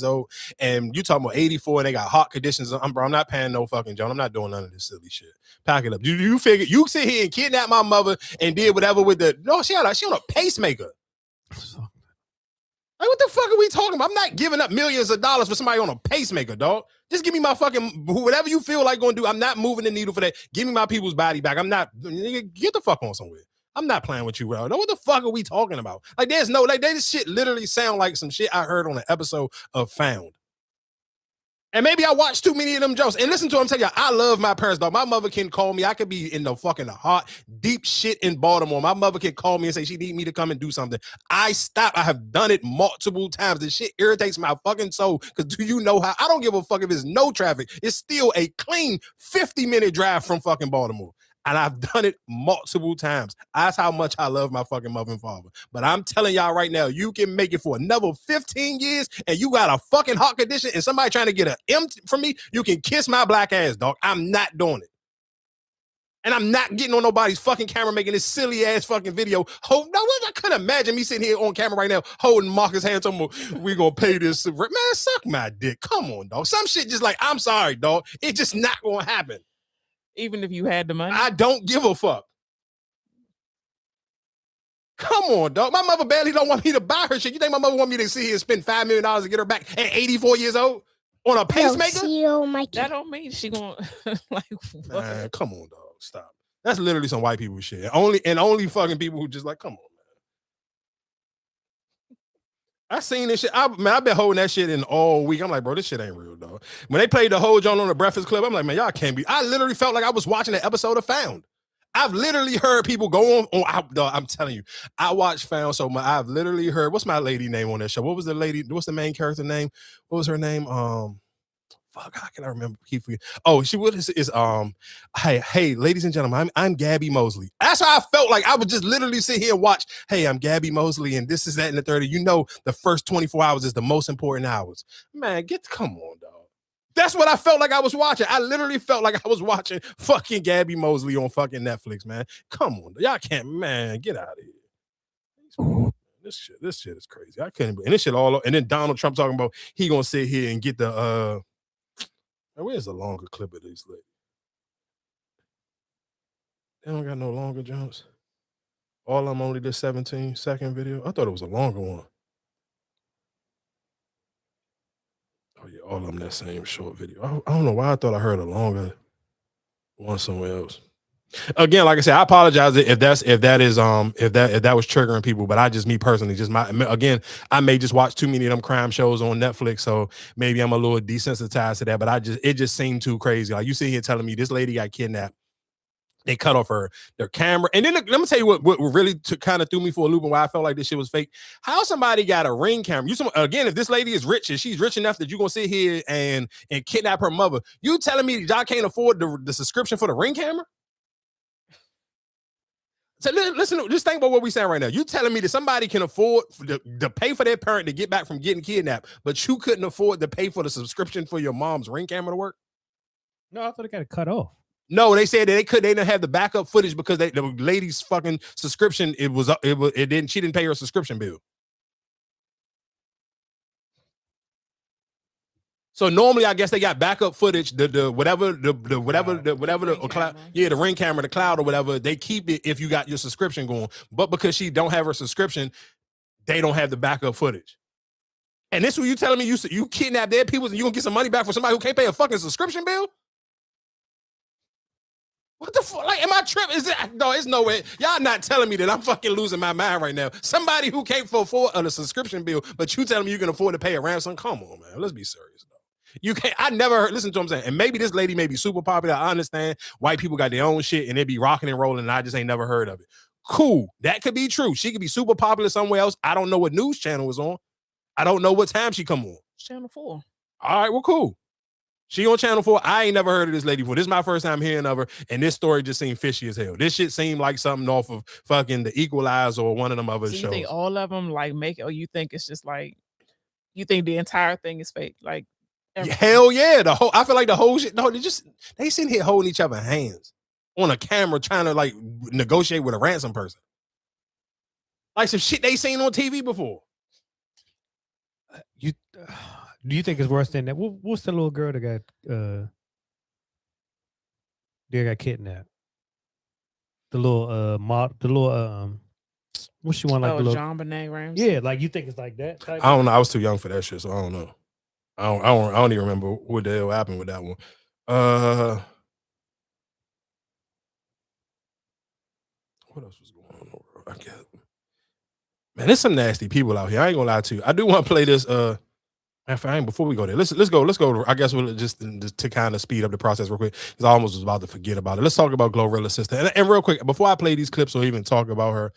old, and you talking about 84 and they got heart conditions, I'm not paying no fucking John. I'm not doing none of this silly shit. Pack it up. You figure you sit here and kidnap my mother and did whatever with she on a pacemaker. Like, what the fuck are we talking about? I'm not giving up millions of dollars for somebody on a pacemaker, dog. Just give me my fucking whatever you feel like going to do. I'm not moving the needle for that. Give me my people's body back. I'm not. Get the fuck on somewhere. I'm not playing with you, bro. What the fuck are we talking about? Like, there's no, like, this shit literally sound like some shit I heard on an episode of Found. And maybe I watched too many of them jokes. And listen to them tell you, I love my parents, dog. My mother can call me. I could be in the fucking hot, deep shit in Baltimore. My mother can call me and say she need me to come and do something. I stop. I have done it multiple times. This shit irritates my fucking soul. Because do you know how? I don't give a fuck if it's no traffic. It's still a clean 50-minute drive from fucking Baltimore. And I've done it multiple times. That's how much I love my fucking mother and father. But I'm telling y'all right now, you can make it for another 15 years and you got a fucking heart condition and somebody trying to get an M from me, you can kiss my black ass, dog. I'm not doing it. And I'm not getting on nobody's fucking camera making this silly ass fucking video. I couldn't imagine me sitting here on camera right now holding Marcus' hand talking about, we gonna pay this. Man, suck my dick. Come on, dog. Some shit just like, I'm sorry, dog. It's just not gonna happen. Even if you had the money? I don't give a fuck. Come on, dog. My mother barely don't want me to buy her shit. You think my mother want me to sit here and spend $5 million to get her back at 84 years old on a pacemaker? That don't mean she gonna like what? Man, come on, dog. Stop. That's literally some white people shit. Only fucking people who just like, come on, man. I seen this shit. I've been holding that shit in all week. I'm like, bro, this shit ain't real, dog. When they played the whole joint on the Breakfast Club, I'm like, man, y'all can't be. I literally felt like I was watching an episode of Found. I've literally heard people go on dog, I'm telling you, I watched Found so much. I've literally heard, what's my lady name on that show? What's the main character name? What was her name? Fuck, how can I remember? Keep forgetting. Oh, she is hey, ladies and gentlemen, I'm Gabby Mosley. That's how I felt like I would just literally sit here and watch, hey, I'm Gabby Mosley, and this is that and the 30. You know, the first 24 hours is the most important hours. Man, come on, dog. That's what I felt like I was watching. I literally felt like I was watching fucking Gabby Mosley on fucking Netflix, man. Come on, y'all can't, man, get out of here. This shit is crazy. I couldn't believe, and this shit all, and then Donald Trump talking about he gonna sit here and get the where's the longer clip of these ladies? They don't got no longer jumps. All of them only this 17-second video. I thought it was a longer one. Oh yeah, all of them that same short video. I don't know why I thought I heard a longer one somewhere else. Again, like I said, I apologize if that was triggering people, but me personally, I may just watch too many of them crime shows on Netflix, so maybe I'm a little desensitized to that. But it just seemed too crazy. Like, you sit here telling me this lady got kidnapped They cut off their camera. And then let me tell you what really kind of threw me for a loop and why I felt like this shit was fake. How somebody got a Ring camera? Again, if this lady is rich and she's rich enough that you're going to sit here and kidnap her mother, you telling me that y'all can't afford the subscription for the Ring camera? So listen, just think about what we're saying right now. You telling me that somebody can afford to pay for their parent to get back from getting kidnapped, but you couldn't afford to pay for the subscription for your mom's Ring camera to work? No, I thought it got cut off. No, they said that they didn't have the backup footage because the lady's fucking subscription, she didn't pay her subscription bill. So normally, I guess they got backup footage, the Ring camera, the cloud or whatever. They keep it if you got your subscription going, but because she don't have her subscription, they don't have the backup footage. And this what you telling me you kidnap dead people and you gonna get some money back for somebody who can't pay a fucking subscription bill? What the fuck? Like, am I tripping? No, it's no way. Y'all not telling me that I'm fucking losing my mind right now. Somebody who can't afford a subscription bill, but you telling me you can afford to pay a ransom? Come on, man. Let's be serious, though. You can't. I never heard. Listen to what I'm saying. And maybe this lady may be super popular. I understand. White people got their own shit and they be rocking and rolling, and I just ain't never heard of it. Cool. That could be true. She could be super popular somewhere else. I don't know what news channel is on. I don't know what time she come on. Channel 4. All right. Well, cool. She on Channel 4. I ain't never heard of this lady before. This is my first time hearing of her, and this story just seemed fishy as hell. This shit seemed like something off of fucking The Equalizer or one of them other shows. You think all of them like make it, or you think it's just like, you think the entire thing is fake? Like, hell yeah. I feel like the whole shit. No, they sitting here holding each other hands on a camera trying to like negotiate with a ransom person. Like some shit they seen on TV before. Do you think it's worse than that? What's the little girl that got kidnapped? The little what's she want like? Oh, John Benet Ramsey. Yeah, like you think it's like that? I don't know. I was too young for that shit, so I don't know. I don't even remember what the hell happened with that one. What else was going on over? I guess. Man, there's some nasty people out here. I ain't gonna lie to you. I do want to play this. Before we go there, let's go. I guess we'll just to kind of speed up the process real quick because I almost was about to forget about it. Let's talk about Glorilla's sister. And real quick, before I play these clips or even talk about her,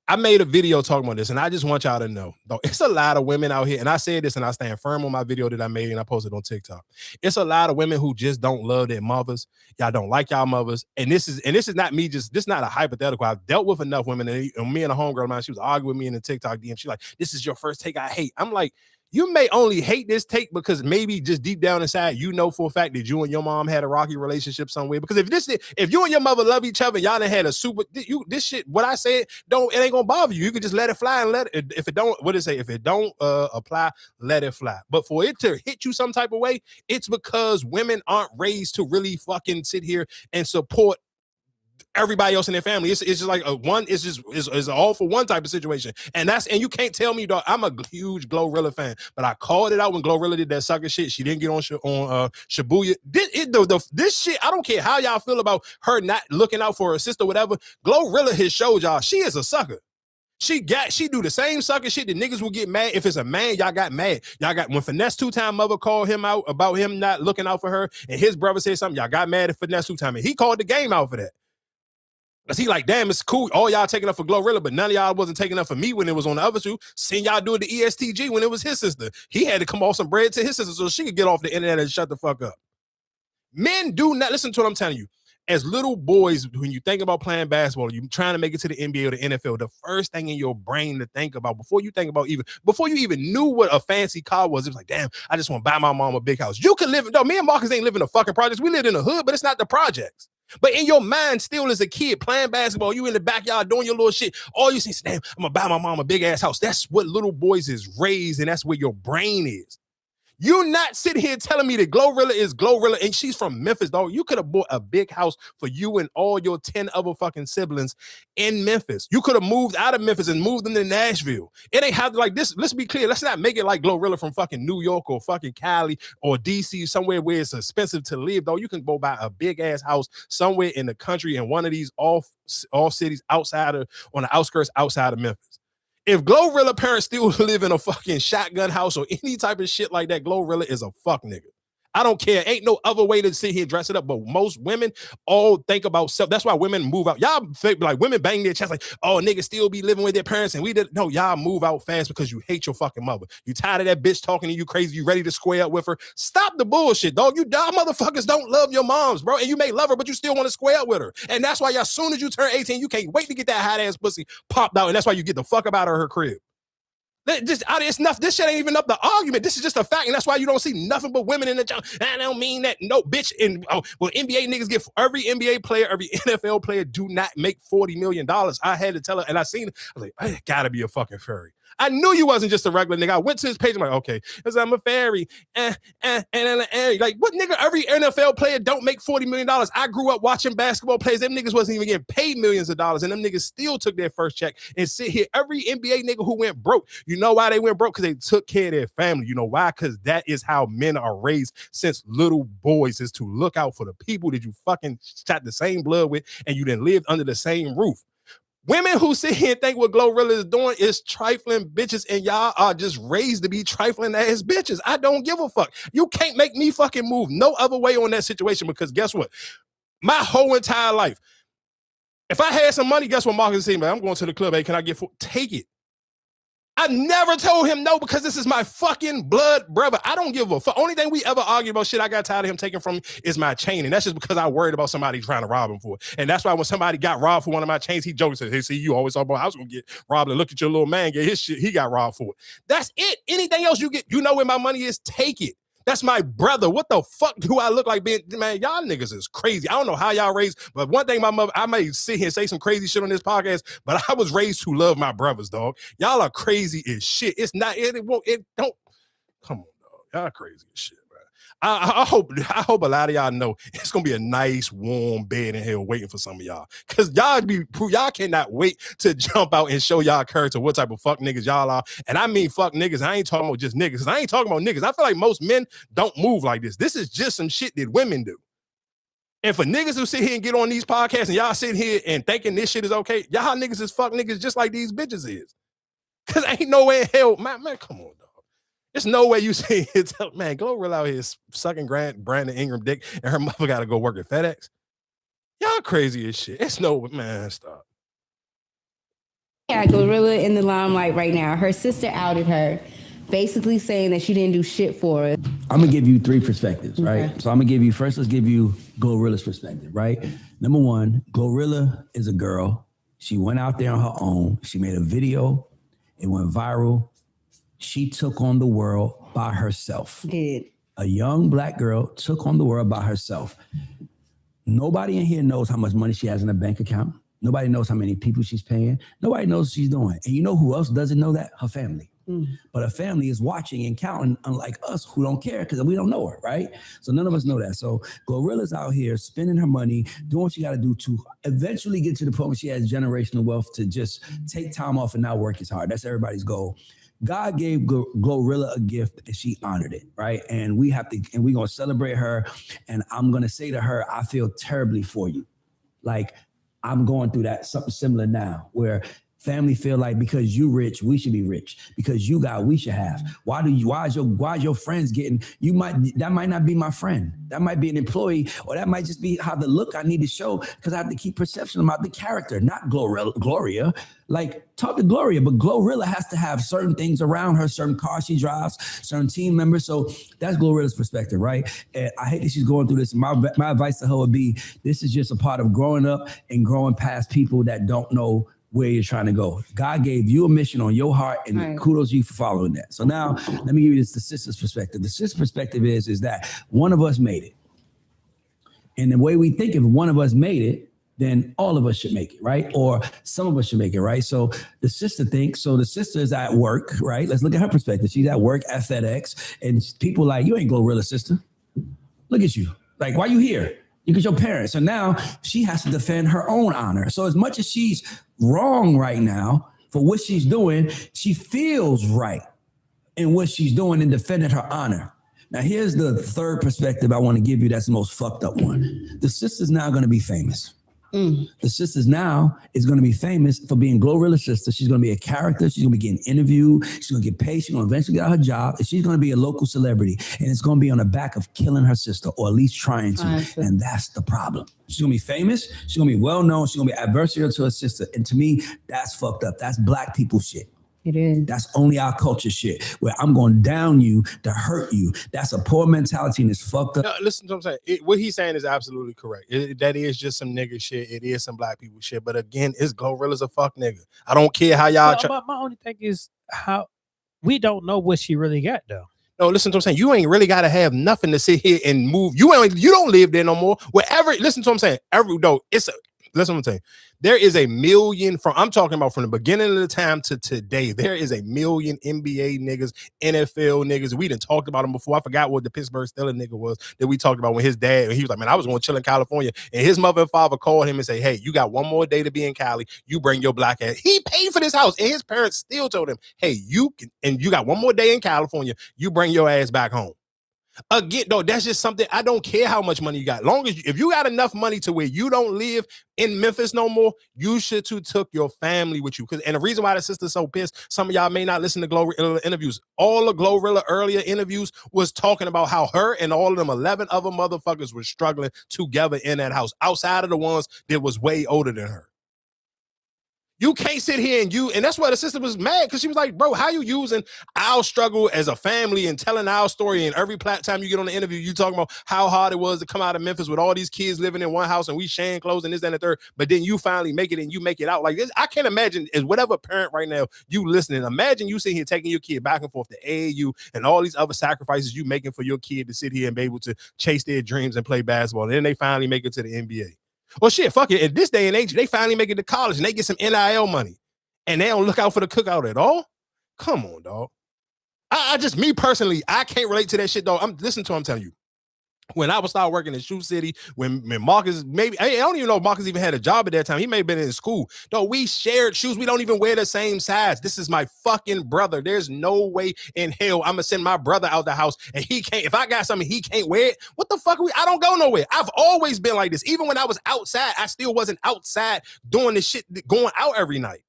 I made a video talking about this, and I just want y'all to know, though, it's a lot of women out here, and I said this, and I stand firm on my video that I made, and I posted on TikTok. It's a lot of women who just don't love their mothers. Y'all don't like y'all mothers, and this is not me. This is not a hypothetical. I've dealt with enough women, and me and a homegirl of mine, she was arguing with me in the TikTok DM. She's like, "This is your first take I hate." I'm like, you may only hate this take because maybe just deep down inside, you know for a fact that you and your mom had a rocky relationship somewhere. Because if you and your mother love each other, y'all done had a this shit, what I said, it ain't gonna bother you. You can just let it fly and if it don't, what did it say? If it don't apply, let it fly. But for it to hit you some type of way, it's because women aren't raised to really fucking sit here and support everybody else in their family. It's just like it's all for one type of situation. And you can't tell me, dog. I'm a huge Glorilla fan, but I called it out when Glorilla did that sucker shit. She didn't get on Shibuya. This shit, I don't care how y'all feel about her not looking out for her sister, whatever. Glorilla has showed y'all she is a sucker. She do the same sucker shit that niggas will get mad. If it's a man, y'all got mad. Y'all got when Finesse two-time mother called him out about him not looking out for her, and his brother said something, y'all got mad at Finesse two-time, and he called the game out for that. Cause he like, damn, it's cool. All y'all taking up for Glorilla, but none of y'all wasn't taking up for me when it was on the other two. Seen y'all do it to ESTG when it was his sister. He had to come off some bread to his sister so she could get off the internet and shut the fuck up. Men do not listen to what I'm telling you. As little boys, when you think about playing basketball, you're trying to make it to the NBA or the NFL, the first thing in your brain to think about before you even knew what a fancy car was, it was like, damn, I just want to buy my mom a big house. You can live, no, me and Marcus ain't living in the fucking projects. We lived in the hood, but it's not the projects. But in your mind, still as a kid playing basketball, you in the backyard doing your little shit. All you see is, damn, I'm gonna buy my mom a big ass house. That's what little boys is raised, and that's where your brain is. You're not sitting here telling me that Glorilla is Glorilla and she's from Memphis, dog. You could have bought a big house for you and all your 10 other fucking siblings in Memphis. You could have moved out of Memphis and moved them to Nashville. It ain't have to like this. Let's be clear. Let's not make it like Glorilla from fucking New York or fucking Cali or DC, somewhere where it's expensive to live, though. You can go buy a big ass house somewhere in the country in one of these all cities on the outskirts outside of Memphis. If Glorilla parents still live in a fucking shotgun house or any type of shit like that, Glorilla is a fuck nigga. I don't care. Ain't no other way to sit here and dress it up. But most women all think about self. That's why women move out. Y'all think like women bang their chest like, oh, niggas still be living with their parents. And we did. No, y'all move out fast because you hate your fucking mother. You tired of that bitch talking to you crazy. You ready to square up with her. Stop the bullshit, dog. You dumb motherfuckers don't love your moms, bro. And you may love her, but you still want to square up with her. And that's why as soon as you turn 18, you can't wait to get that hot ass pussy popped out. And that's why you get the fuck up out of her crib. It's enough. This shit ain't even up the argument. This is just a fact, and that's why you don't see nothing but women in the job. I don't mean that. No, bitch. Well, NBA niggas get every NBA player, every NFL player do not make $40 million. I had to tell her, and I seen. I was like, I gotta be a fucking furry. I knew you wasn't just a regular nigga. I went to his page. I'm like, okay, because I'm a fairy. Like, what nigga? Every NFL player don't make $40 million. I grew up watching basketball players. Them niggas wasn't even getting paid millions of dollars, and them niggas still took their first check and sit here. Every NBA nigga who went broke, you know why they went broke? Because they took care of their family. You know why? Because that is how men are raised since little boys, is to look out for the people that you fucking shot the same blood with and you then lived under the same roof. Women who sit here and think what Glorilla is doing is trifling bitches, and y'all are just raised to be trifling ass bitches. I don't give a fuck. You can't make me fucking move no other way on that situation, because guess what? My whole entire life, if I had some money, guess what Marcus said, man, I'm going to the club. Hey, can I get take it? I never told him no, because this is my fucking blood brother. I don't give a fuck. Only thing we ever argue about shit I got tired of him taking from me is my chain. And that's just because I worried about somebody trying to rob him for it. And that's why when somebody got robbed for one of my chains, he joked and said, hey, see, you always talk about I was going to get robbed, and look at your little man, get his shit. He got robbed for it. That's it. Anything else you get, you know where my money is, take it. That's my brother. What the fuck do I look like being? Man, y'all niggas is crazy. I don't know how y'all raised, but one thing my mother, I may sit here and say some crazy shit on this podcast, but I was raised to love my brothers, dog. Y'all are crazy as shit. It's not, it don't, come on, dog. Y'all crazy as shit, man. I hope a lot of y'all know it's gonna be a nice warm bed in here waiting for some of y'all, because y'all cannot wait to jump out and show y'all character, what type of fuck niggas y'all are. And I mean fuck niggas. I ain't talking about just niggas, because I ain't talking about niggas. I feel like most men don't move like this. This is just some shit that women do. And for niggas who sit here and get on these podcasts and y'all sitting here and thinking this shit is okay, y'all niggas is fuck niggas just like these bitches is. Because ain't no way in hell, man, come on, dog. There's no way you say it's, man, Glorilla out here sucking Brandon Ingram dick and her mother got to go work at FedEx. Y'all crazy as shit. It's no, man, stop. Yeah, Glorilla in the limelight right now. Her sister outed her, basically saying that she didn't do shit for her. I'm gonna give you three perspectives, right? Okay. So I'm gonna give you first. Let's give you Glorilla's perspective, right? Number one, Glorilla is a girl. She went out there on her own. She made a video. It went viral. She took on the world by herself. Did. A young black girl took on the world by herself. Nobody in here knows how much money she has in her bank account. Nobody knows how many people she's paying. Nobody knows what she's doing. And you know who else doesn't know that? Her family. But her family is watching and counting, unlike us who don't care because we don't know her, right? So none of us know that. So Glorilla's out here spending her money, doing what she got to do to eventually get to the point where she has generational wealth to just take time off and not work as hard. That's everybody's goal. God gave Glorilla a gift and she honored it, right? And we're going to celebrate her. And I'm going to say to her, I feel terribly for you. Like, I'm going through something similar now, where family feel like because you rich, we should be rich. Because you got, we should have. Why is your friends getting? That might not be my friend. That might be an employee, or that might just be how the look I need to show, because I have to keep perception about the character, not Gloria. Like, talk to Gloria, but Glorilla has to have certain things around her, certain cars she drives, certain team members. So that's Glorilla's perspective, right? And I hate that she's going through this. My advice to her would be, this is just a part of growing up and growing past people that don't know where you're trying to go. God gave you a mission on your heart, and kudos to you for following that. So now let me give you the sister's perspective. The sister's perspective is that one of us made it. And the way we think, if one of us made it, then all of us should make it, right? Or some of us should make it, right? So the sister thinks, so the sister is at work, right? Let's look at her perspective. She's at work at FedEx, and people like, you ain't Glorilla, sister. Look at you. Like, why you here? Because your parents. So now she has to defend her own honor. So as much as she's wrong right now for what she's doing, she feels right in what she's doing and defending her honor. Now, here's the third perspective I want to give you that's the most fucked up one. The sister's now going to be famous. The sisters now is going to be famous for being Glorilla's sister. She's going to be a character. She's going to be getting interviewed. She's going to get paid. She's going to eventually get her job. And she's going to be a local celebrity. And it's going to be on the back of killing her sister, or at least trying to. And that's the problem. She's going to be famous. She's going to be well-known. She's going to be adversarial to her sister. And to me, that's fucked up. That's black people shit. It is. That's only our culture shit, where I'm going down you to hurt you. That's a poor mentality, and it's fucked up. No, listen to what I'm saying. What he's saying is absolutely correct. That is just some nigga shit. It is some black people shit. But again, it's Glorilla's a fuck nigga. I don't care how y'all. My only thing is how we don't know what she really got though. No, listen to what I'm saying. You ain't really got to have nothing to sit here and move. You don't live there no more. Wherever. Listen to what I'm saying. Listen to what I'm saying. There is a million I'm talking about from the beginning of the time to today. There is a million NBA niggas, NFL niggas. We done talked about them before. I forgot what the Pittsburgh Steelers nigga was that we talked about when his dad, he was like, man, I was going to chill in California. And his mother and father called him and say, hey, you got one more day to be in Cali. You bring your black ass. He paid for this house. And his parents still told him, hey, you got one more day in California. You bring your ass back home. Again, though, that's just something. I don't care how much money you got. Long as if you got enough money to where you don't live in Memphis no more, you should too took your family with you. And the reason why the sister's so pissed, some of y'all may not listen to Glorilla interviews. All the Glorilla earlier interviews was talking about how her and all of them 11 other motherfuckers were struggling together in that house, outside of the ones that was way older than her. You can't sit here and that's why the sister was mad, because she was like, bro, how you using our struggle as a family and telling our story, and every time you get on the interview, you talking about how hard it was to come out of Memphis with all these kids living in one house and we sharing clothes and this and the third, but then you finally make it and you make it out like this. I can't imagine, as whatever parent right now, you listening, imagine you sitting here taking your kid back and forth to AAU and all these other sacrifices you making for your kid to sit here and be able to chase their dreams and play basketball. And then they finally make it to the NBA. Well, shit, fuck it. In this day and age, they finally make it to college and they get some NIL money and they don't look out for the cookout at all. Come on, dog. Me personally, I can't relate to that shit, dog. I'm telling you. When I was start working in Shoe City, when Marcus, maybe, I don't even know if Marcus even had a job at that time. He may have been in school. Though we shared shoes. We don't even wear the same size. This is my fucking brother. There's no way in hell I'm going to send my brother out the house and he can't, if I got something, he can't wear it. What the fuck? I don't go nowhere. I've always been like this. Even when I was outside, I still wasn't outside doing the shit, going out every night.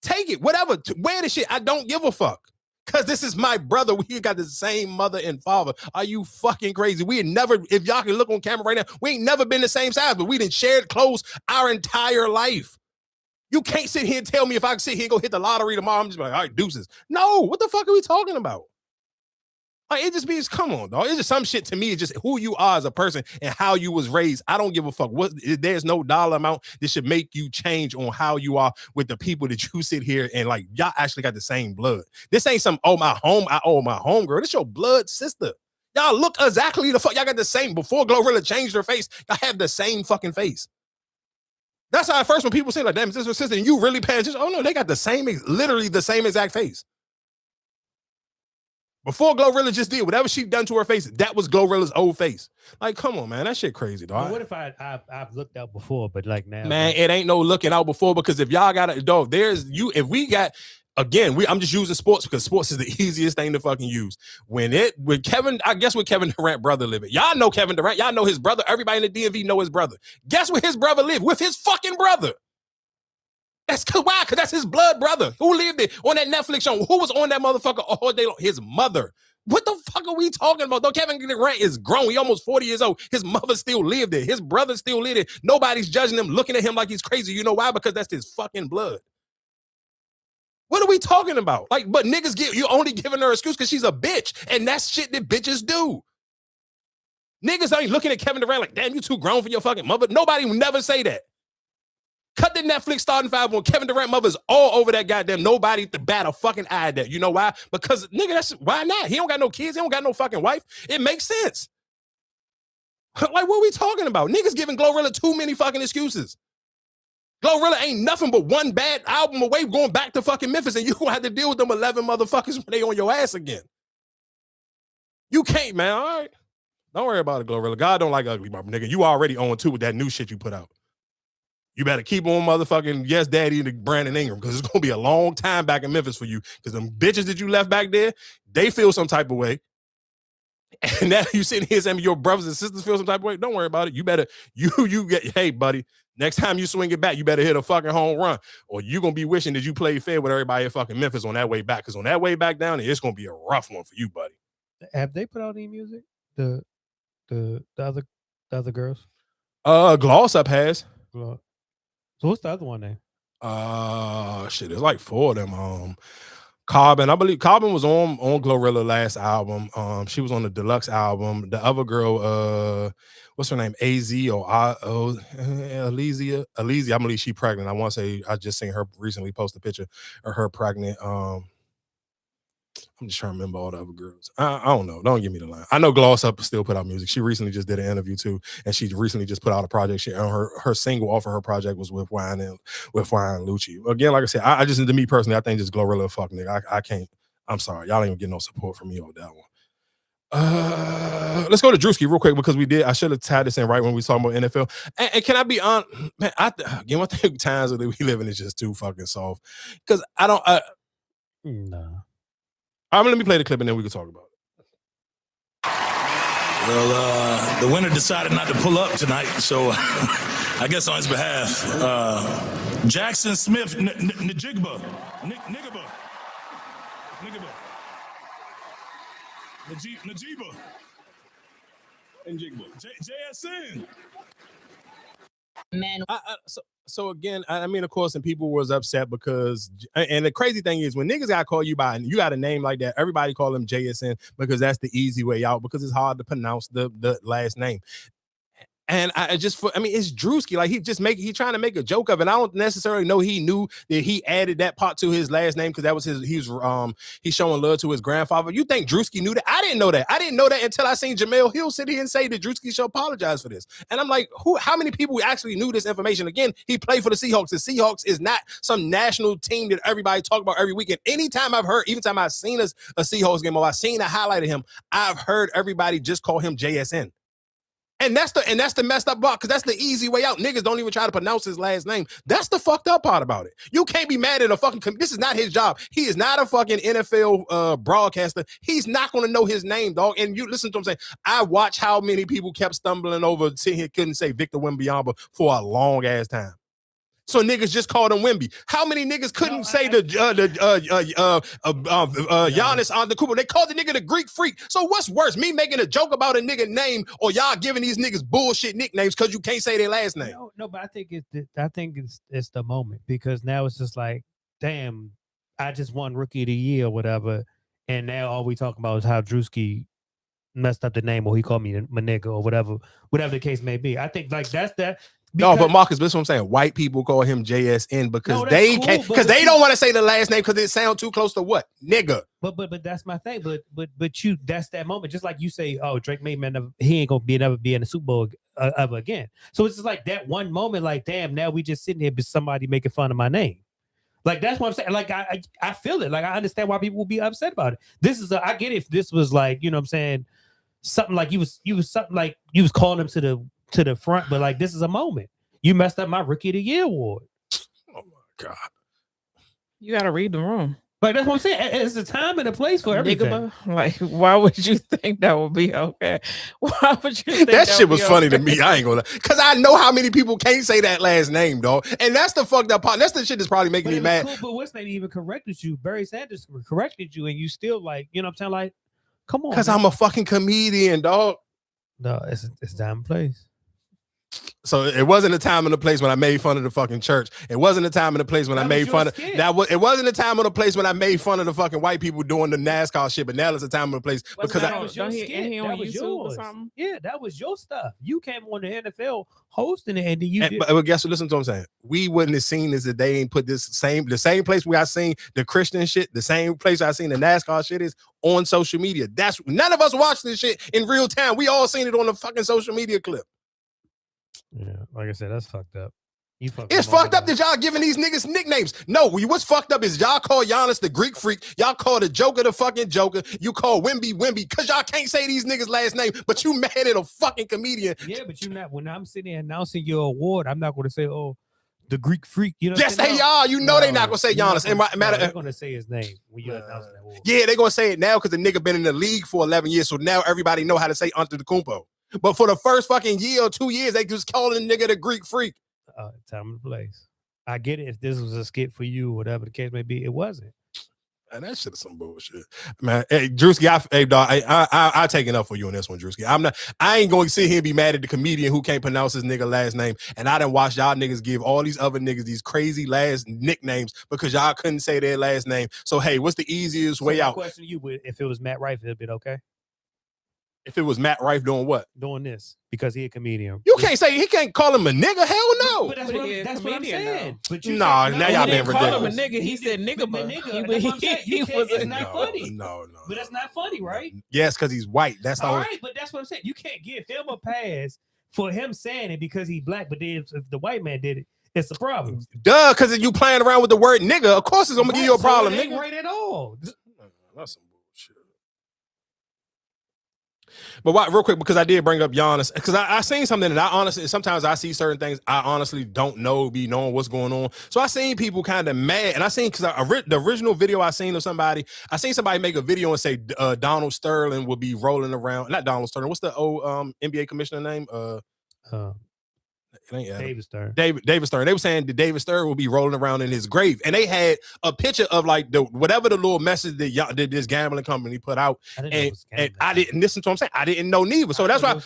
Take it, whatever, wear the shit. I don't give a fuck. Because this is my brother. We got the same mother and father. Are you fucking crazy? We had never, if y'all can look on camera right now, we ain't never been the same size, but we done shared clothes our entire life. You can't sit here and tell me if I can sit here and go hit the lottery tomorrow, I'm just like, all right, deuces. No, what the fuck are we talking about? Like, it just means, come on, dog. It's just some shit to me. It's just who you are as a person and how you was raised. I don't give a fuck. There's no dollar amount that should make you change on how you are with the people that you sit here and like, y'all actually got the same blood. This ain't some, my homegirl. This your blood sister. Y'all look exactly the fuck. Y'all got the same. Before Glorilla changed her face, y'all have the same fucking face. That's how at first when people say like, damn, is this her sister? And you really pay attention. Oh no, they got the same, literally the same exact face. Before Glorilla just did whatever she done to her face, that was Glorilla's old face. Like, come on, man, that shit crazy, dog. Well, what if I've looked out before, but like now, man, it ain't no looking out before, because if y'all got a dog, if we got. Again, I'm just using sports because sports is the easiest thing to fucking use. When Kevin Durant brother living. Y'all know Kevin Durant. Y'all know his brother. Everybody in the DMV know his brother. Guess where his brother lived? With his fucking brother. That's why? Because that's his blood brother. Who lived it on that Netflix show? Who was on that motherfucker all day long? His mother. What the fuck are we talking about? Though Kevin Durant is grown. He almost 40 years old. His mother still lived there. His brother still lived it. Nobody's judging him, looking at him like he's crazy. You know why? Because that's his fucking blood. What are we talking about? Like, but niggas you only giving her an excuse because she's a bitch. And that's shit that bitches do. Niggas ain't looking at Kevin Durant like, damn, you too grown for your fucking mother. Nobody will never say that. Cut the Netflix starting five when Kevin Durant mother's all over that goddamn nobody to bat a fucking eye at that. You know why? Because, nigga, that's why not? He don't got no kids. He don't got no fucking wife. It makes sense. Like, what are we talking about? Niggas giving Glorilla too many fucking excuses. Glorilla ain't nothing but one bad album away going back to fucking Memphis, and you gonna have to deal with them 11 motherfuckers when they on your ass again. You can't, man. All right. Don't worry about it, Glorilla. God don't like ugly, my nigga. You already on two with that new shit you put out. You better keep on motherfucking Yes Daddy to Brandon Ingram, because it's gonna be a long time back in Memphis for you. Because them bitches that you left back there, they feel some type of way. And now you sitting here saying your brothers and sisters feel some type of way. Don't worry about it. You better, you get, hey, buddy, next time you swing it back, you better hit a fucking home run, or you're going to be wishing that you played fair with everybody at fucking Memphis on that way back. Because on that way back down, it's going to be a rough one for you, buddy. Have they put out any music? The other girls? Gloss Up has. So what's the other one name? Shit, there's like 4 of them. Carbon, I believe Carbon was on Glorilla last album. She was on the deluxe album. The other girl, what's her name? AZ or Elysia. I believe she pregnant. I want to say I just seen her recently post a picture of her pregnant. I'm just trying to remember all the other girls. I don't know. Don't give me the line. I know Gloss Up still put out music. She recently just did an interview too, and she recently just put out a project. She her single off of her project was with Wine and Lucci. Again, like I said, I just, to me personally, I think just Glorilla fuck nigga. I can't. I'm sorry, y'all ain't even get no support from me on that one. Let's go to Drewski real quick because I should have tied this in right when we talking about NFL. And can I be honest, man? Again, I think times that we live in is just too fucking soft because I don't. No. Let me play the clip and then we can talk about it. Well, the winner decided not to pull up tonight, so I guess on his behalf, Jackson Smith Njigba, Najiba, and Jigba, JSN. Man, so again, I mean, of course, and people was upset because, and the crazy thing is when niggas got call you by, and you got a name like that, everybody call him JSN because that's the easy way out because it's hard to pronounce the last name. And it's Drewski. Like he trying to make a joke of it. I don't necessarily know he knew that he added that part to his last name because that was he's showing love to his grandfather. You think Drewski knew that? I didn't know that. I didn't know that until I seen Jamel Hill sit here and say that Drewski should apologize for this. And I'm like, how many people actually knew this information? Again, he played for the Seahawks. The Seahawks is not some national team that everybody talk about every weekend. Anytime I've heard, even time I've seen a Seahawks game or I've seen a highlight of him, I've heard everybody just call him JSN. And that's the messed up part because that's the easy way out. Niggas don't even try to pronounce his last name. That's the fucked up part about it. You can't be mad at a fucking. This is not his job. He is not a fucking NFL broadcaster. He's not going to know his name, dog. And you listen to him say, I watch how many people kept stumbling over sitting here couldn't say Victor Wembanyama for a long ass time. So niggas just called him Wemby. How many niggas couldn't say the Giannis Antetokounmpo? They called the nigga the Greek freak. So what's worse, me making a joke about a nigga name or y'all giving these niggas bullshit nicknames because you can't say their last name? No, but I think it's the moment because now it's just like, damn, I just won Rookie of the Year or whatever, and now all we talking about is how Drewski messed up the name or he called me my nigga or whatever the case may be. I think like that's that. No, but Marcus, that's what I'm saying. White people call him JSN because they can't, because they don't want to say the last name because it sounds too close to what? Nigga. But that's my thing. But you, that's that moment. Just like you say, oh, Drake May he ain't gonna never be in the Super Bowl ever again. So it's just like that one moment, like, damn, now we just sitting here with somebody making fun of my name. Like that's what I'm saying. Like I feel it. Like I understand why people will be upset about it. I get it if this was like, you know what I'm saying, something like you was something like you was calling him to the front, but like this is a moment. You messed up my Rookie of the Year award. Oh my God. You gotta read the room. Like that's what I'm saying. It's a time and a place for everything. Like, why would you think that would be okay? Why would you think that shit was funny to me? I ain't gonna lie. Because I know how many people can't say that last name, dog. And that's the fucked up part. That's the shit that's probably making me mad. Cool, but what's maybe even corrected you? Barry Sanders corrected you, and you still like, you know what I'm saying? Like, come on. Because I'm a fucking comedian, dog. No, it's time and place. So it wasn't a time and a place when I made fun of the fucking church. It wasn't a time and a place when I made fun of that. It wasn't a time and a place when I made fun of the fucking white people doing the NASCAR shit. But now it's a time and a place because that was yours. Yeah, that was your stuff. You came on the NFL hosting it, and you. But guess what? Listen to what I'm saying. We wouldn't have seen this if they ain't put the same place where I seen the Christian shit, the same place I seen the NASCAR shit is on social media. That's none of us watch this shit in real time. We all seen it on the fucking social media clip. Yeah, like I said, that's fucked up. It's fucked up that y'all giving these niggas nicknames. No, what's fucked up is y'all call Giannis the Greek freak. Y'all call the Joker the fucking Joker. You call Wemby because y'all can't say these niggas' last name, but you mad at a fucking comedian. Yeah, but you not. When I'm sitting there announcing your award, I'm not going to say, oh, the Greek freak. You know, just say y'all. You know, they not gonna say Giannis. They're gonna say his name when you announce that award. Yeah, they're gonna say it now because the nigga been in the league for 11 years, so now everybody know how to say Antetokounmpo. But for the first fucking year or 2 years, they just calling the nigga the Greek freak. Time and place. I get it if this was a skit for you, whatever the case may be. It wasn't. Man, that shit is some bullshit, man. Hey, Drewski, hey dog, I take it up for you on this one, Drewski. I ain't going to sit here and be mad at the comedian who can't pronounce his nigga last name. And I done watched y'all niggas give all these other niggas these crazy last nicknames because y'all couldn't say their last name. So hey, what's the easiest way out? Question you: if it was Matt Rife, it'd been okay. If it was Matt Rife doing what? Doing this because he a comedian. You can't say he can't call him a nigga. Hell no. But that's what I'm saying. But you now y'all being ridiculous. Call him a nigga. He said nigga, but it's not funny. No. But that's not funny, right? Yes, because he's white. That's all right. But that's what I'm saying. You can't give him a pass for him saying it because he's black. But then if the white man did it, it's a problem. Duh, because you playing around with the word nigga. Of course, it's gonna give you a problem. It ain't right at all. That's some bullshit. But why, real quick, because I did bring up Giannis, because I seen something and I honestly, sometimes I see certain things I honestly don't know, be knowing what's going on. So I seen people kind of mad, and I seen, because the original video I seen of somebody, I seen somebody make a video and say Donald Sterling will be rolling around, not Donald Sterling, what's the old NBA commissioner name? It ain't David Stern. David Stern. They were saying that David Stern will be rolling around in his grave, and they had a picture of like whatever the little message that this gambling company put out, and I didn't listen to what I'm saying. I didn't know neither. So that's why.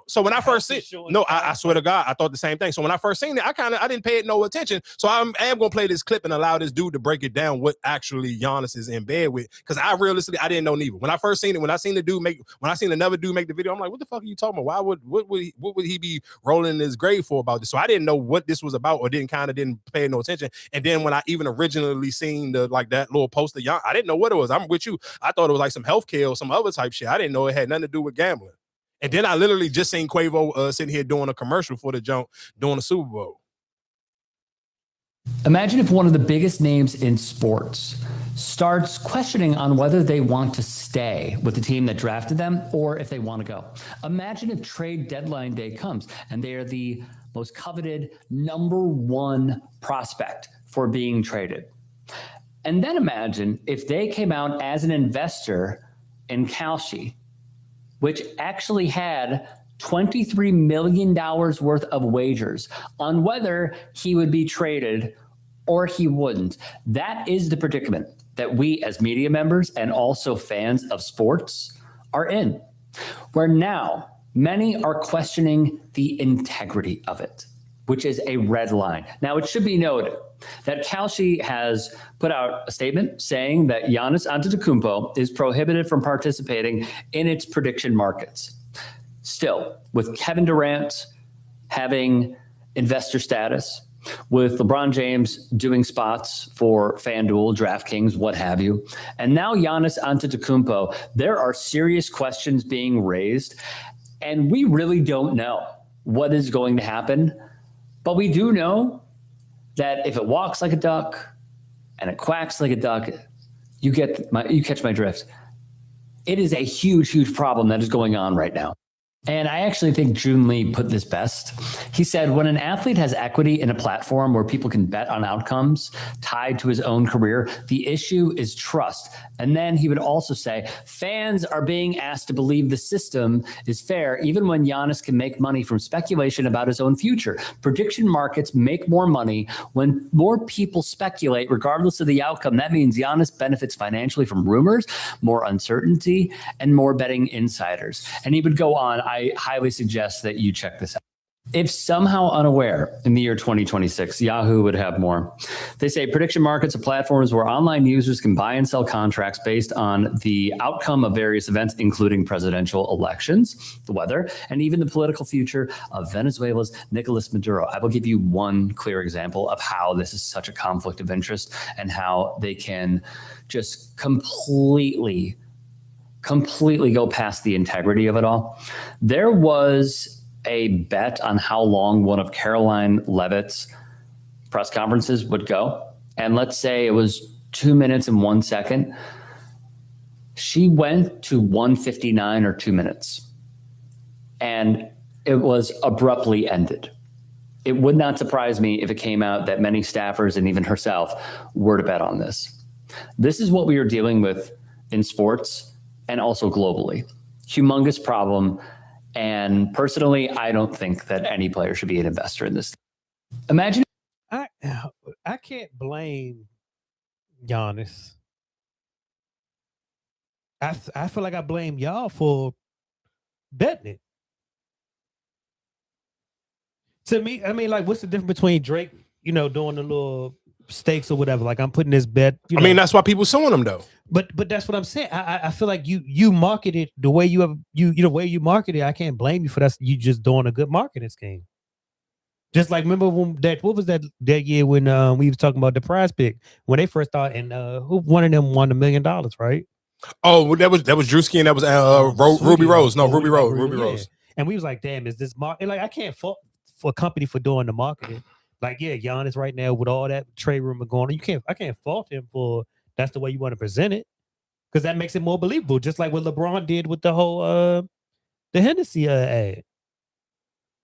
So when I first seen, I swear to God, I thought the same thing. So when I first seen it, I didn't pay it no attention. So I am gonna play this clip and allow this dude to break it down what actually Giannis is in bed with, because I realistically I didn't know neither. When I first seen it, when I seen another dude make the video, I'm like, what the fuck are you talking about? What would he be rolling in his grave for about this? So I didn't know what this was about, or didn't pay no attention. And then when I even originally seen that little poster, I didn't know what it was. I'm with you. I thought it was like some healthcare or some other type shit. I didn't know it had nothing to do with gambling. And then I literally just seen Quavo sitting here doing a commercial for the junk during the Super Bowl. Imagine if one of the biggest names in sports starts questioning on whether they want to stay with the team that drafted them or if they want to go. Imagine if trade deadline day comes and they are the most coveted #1 prospect for being traded. And then imagine if they came out as an investor in Kalshi, which actually had $23 million worth of wagers on whether he would be traded or he wouldn't. That is the predicament that we as media members and also fans of sports are in, where now many are questioning the integrity of it, which is a red line. Now, it should be noted that Kalshi has put out a statement saying that Giannis Antetokounmpo is prohibited from participating in its prediction markets. Still, with Kevin Durant having investor status, with LeBron James doing spots for FanDuel, DraftKings, what have you, and now Giannis Antetokounmpo, there are serious questions being raised, and we really don't know what is going to happen, but we do know that if it walks like a duck and it quacks like a duck, you catch my drift. It is a huge, huge problem that is going on right now. And I actually think Jun Lee put this best. He said, when an athlete has equity in a platform where people can bet on outcomes tied to his own career, the issue is trust. And then he would also say, fans are being asked to believe the system is fair, even when Giannis can make money from speculation about his own future. Prediction markets make more money when more people speculate, regardless of the outcome. That means Giannis benefits financially from rumors, more uncertainty, and more betting insiders. And he would go on. I highly suggest that you check this out. If somehow unaware, in the year 2026, Yahoo would have more. They say prediction markets are platforms where online users can buy and sell contracts based on the outcome of various events, including presidential elections, the weather, and even the political future of Venezuela's Nicolas Maduro. I will give you one clear example of how this is such a conflict of interest and how they can just completely go past the integrity of it all. There was a bet on how long one of Caroline Leavitt's press conferences would go. And let's say it was 2 minutes and 1 second. She went to 1:59 or 2 minutes. And it was abruptly ended. It would not surprise me if it came out that many staffers and even herself were to bet on this. This is what we are dealing with in sports and also globally. Humongous problem. And personally, I don't think that any player should be an investor in this. Imagine. I can't blame Giannis. I feel like I blame y'all for betting it. To me, I mean, like, what's the difference between Drake, doing the little stakes or whatever? Like, I'm putting this bet. I mean, that's why people suing him though. But that's what I'm saying. I feel like you market it the way you have the way you market it. I can't blame you for that. You just doing a good marketing scheme. Just like remember what was that year when we was talking about the prize pick when they first started and one of them won $1 million, right? Oh, that was Drewski and that was Ruby Rose. No, Ruby Rose. And we was like, damn, is this market? Like, I can't fault for a company for doing the marketing. Like, yeah, Giannis right now with all that trade rumor going on, I can't fault him for that's the way you want to present it, because that makes it more believable. Just like what LeBron did with the whole the Hennessy ad,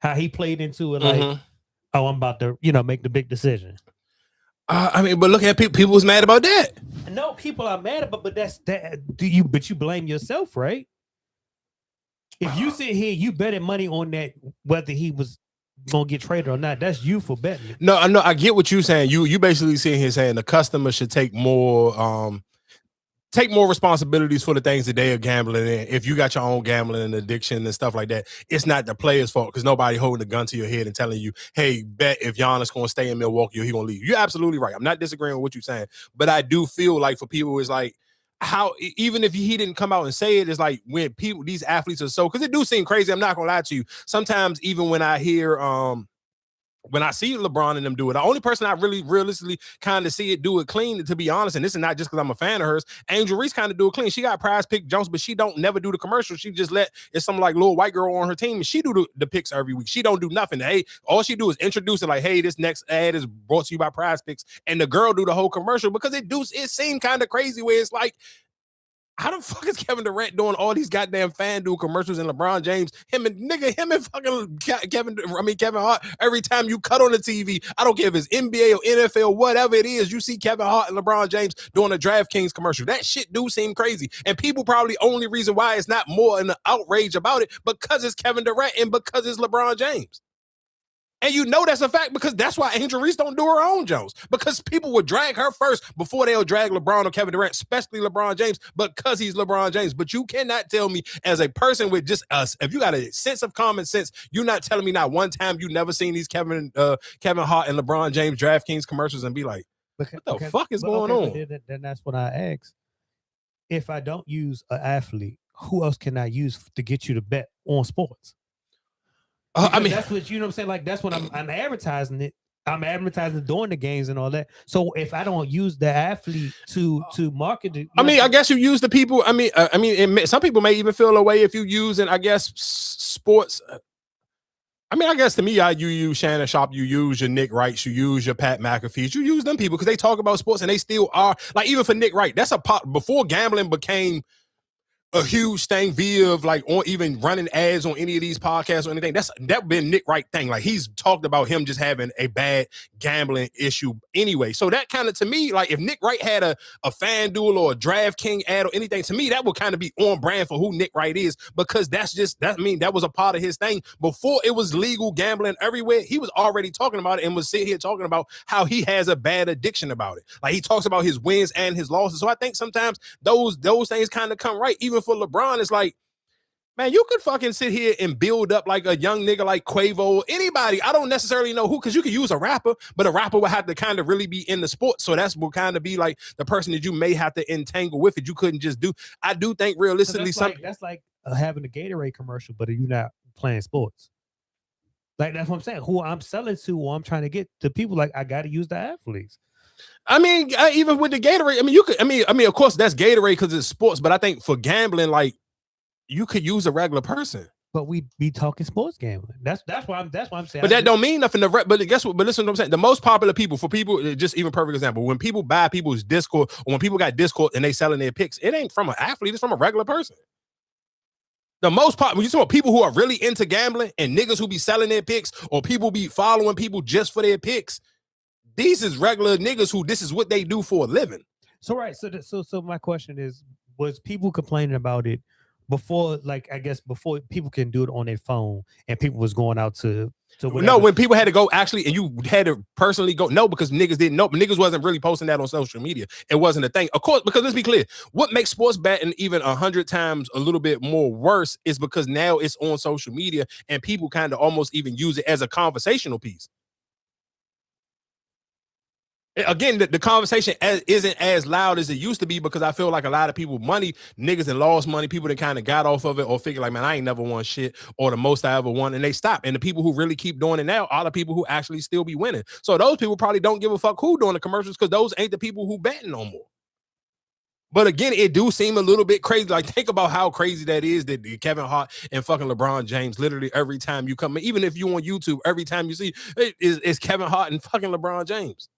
how he played into it, like, oh, I'm about to make the big decision. I mean, but look at people was mad about that. No, people are mad about, but that's that. But you blame yourself, right? If you sit here, you betting money on that whether he was gonna get traded or not. That's you for betting it. No, I get what you're saying. You basically sitting here saying the customer should take more responsibilities for the things that they are gambling in. If you got your own gambling and addiction and stuff like that, it's not the player's fault because nobody holding a gun to your head and telling you, hey, bet if Giannis going to stay in Milwaukee or he going to leave. You're absolutely right. I'm not disagreeing with what you're saying, but I do feel like for people, it's like, how, even if he didn't come out and say it, it's like when these athletes are so, because it do seem crazy. I'm not going to lie to you. Sometimes even when I hear, when I see LeBron and them do it, the only person I really realistically kind of see it do it clean, to be honest, and this is not just because I'm a fan of hers, Angel Reese kind of do it clean. She got prize pick Jones, but she don't never do the commercial. She just it's some like little white girl on her team, and she do the picks every week. She don't do nothing. Hey, all she do is introduce it like, hey, this next ad is brought to you by Prize Picks, and the girl do the whole commercial because it seemed kind of crazy where it's like, how the fuck is Kevin Durant doing all these goddamn FanDuel commercials and LeBron James, him and fucking Kevin Hart, every time you cut on the TV, I don't care if it's NBA or NFL, whatever it is, you see Kevin Hart and LeBron James doing a DraftKings commercial. That shit do seem crazy. And people probably only reason why it's not more an outrage about it because it's Kevin Durant and because it's LeBron James. And that's a fact because that's why Angel Reese don't do her own Jones, because people would drag her first before they'll drag LeBron or Kevin Durant, especially LeBron James, because he's LeBron James. But you cannot tell me as a person with just us, if you got a sense of common sense, you're not telling me not one time you never seen these Kevin Hart and LeBron James DraftKings commercials and be like, what the fuck is going on? Then that's what I ask. If I don't use an athlete, who else can I use to get you to bet on sports? I mean, that's what, you know what I'm saying? Like, that's when I'm advertising it. I'm advertising during the games and all that. So if I don't use the athlete to market it, I guess you use the people. Some people may even feel a way if you use, and I guess sports. I guess to me, you use Shannon Sharp, you use your Nick Wrights, you use your Pat McAfee's, you use them people because they talk about sports and they still are. Like, even for Nick Wright, that's before gambling became a huge thing via like on even running ads on any of these podcasts or anything. That been Nick Wright thing. Like, he's talked about him just having a bad gambling issue anyway. So that kind of, to me, like if Nick Wright had a FanDuel or a DraftKings ad or anything, to me that would kind of be on brand for who Nick Wright is, because that was a part of his thing before it was legal gambling everywhere. He was already talking about it and was sitting here talking about how he has a bad addiction about it. Like, he talks about his wins and his losses. So I think sometimes those things kind of come right. Even for LeBron, it's like, man, you could fucking sit here and build up like a young nigga like Quavo, anybody. I don't necessarily know who, because you could use a rapper, but a rapper would have to kind of really be in the sport. So that's what kind of be like the person that you may have to entangle with it. You couldn't just do. I do think realistically, that's like having a Gatorade commercial, but you're not playing sports. Like, that's what I'm saying. Who I'm selling to, or I'm trying to get to people, like, I got to use the athletes. I mean, even with the Gatorade, you could. Of course, that's Gatorade because it's sports. But I think for gambling, like, you could use a regular person. But we be talking sports gambling. That's why I'm saying. But that don't mean nothing. But guess what? But listen to what I'm saying. The most popular people, just even perfect example, when people buy people's Discord, or when people got Discord and they selling their picks, it ain't from an athlete. It's from a regular person. The most part, when you talk about people who are really into gambling and niggas who be selling their picks or people be following people just for their picks, these is regular niggas who this is what they do for a living. So right, so my question is, was people complaining about it before, like I guess before people can do it on their phone and people was going out to whatever? No, when people had to go actually, and you had to personally go, no, because niggas didn't know, niggas wasn't really posting that on social media. It wasn't a thing. Of course, because let's be clear, what makes sports betting even 100 times a little bit more worse is because now it's on social media and people kind of almost even use it as a conversational piece. Again, the conversation isn't as loud as it used to be because I feel like a lot of people, niggas that lost money, people that kind of got off of it or figure like, man, I ain't never won shit or the most I ever won, and they stop. And the people who really keep doing it now are the people who actually still be winning. So those people probably don't give a fuck who doing the commercials because those ain't the people who betting no more. But again, it do seem a little bit crazy. Like, think about how crazy that is that Kevin Hart and fucking LeBron James, literally every time you come, even if you on YouTube, every time you see it is Kevin Hart and fucking LeBron James.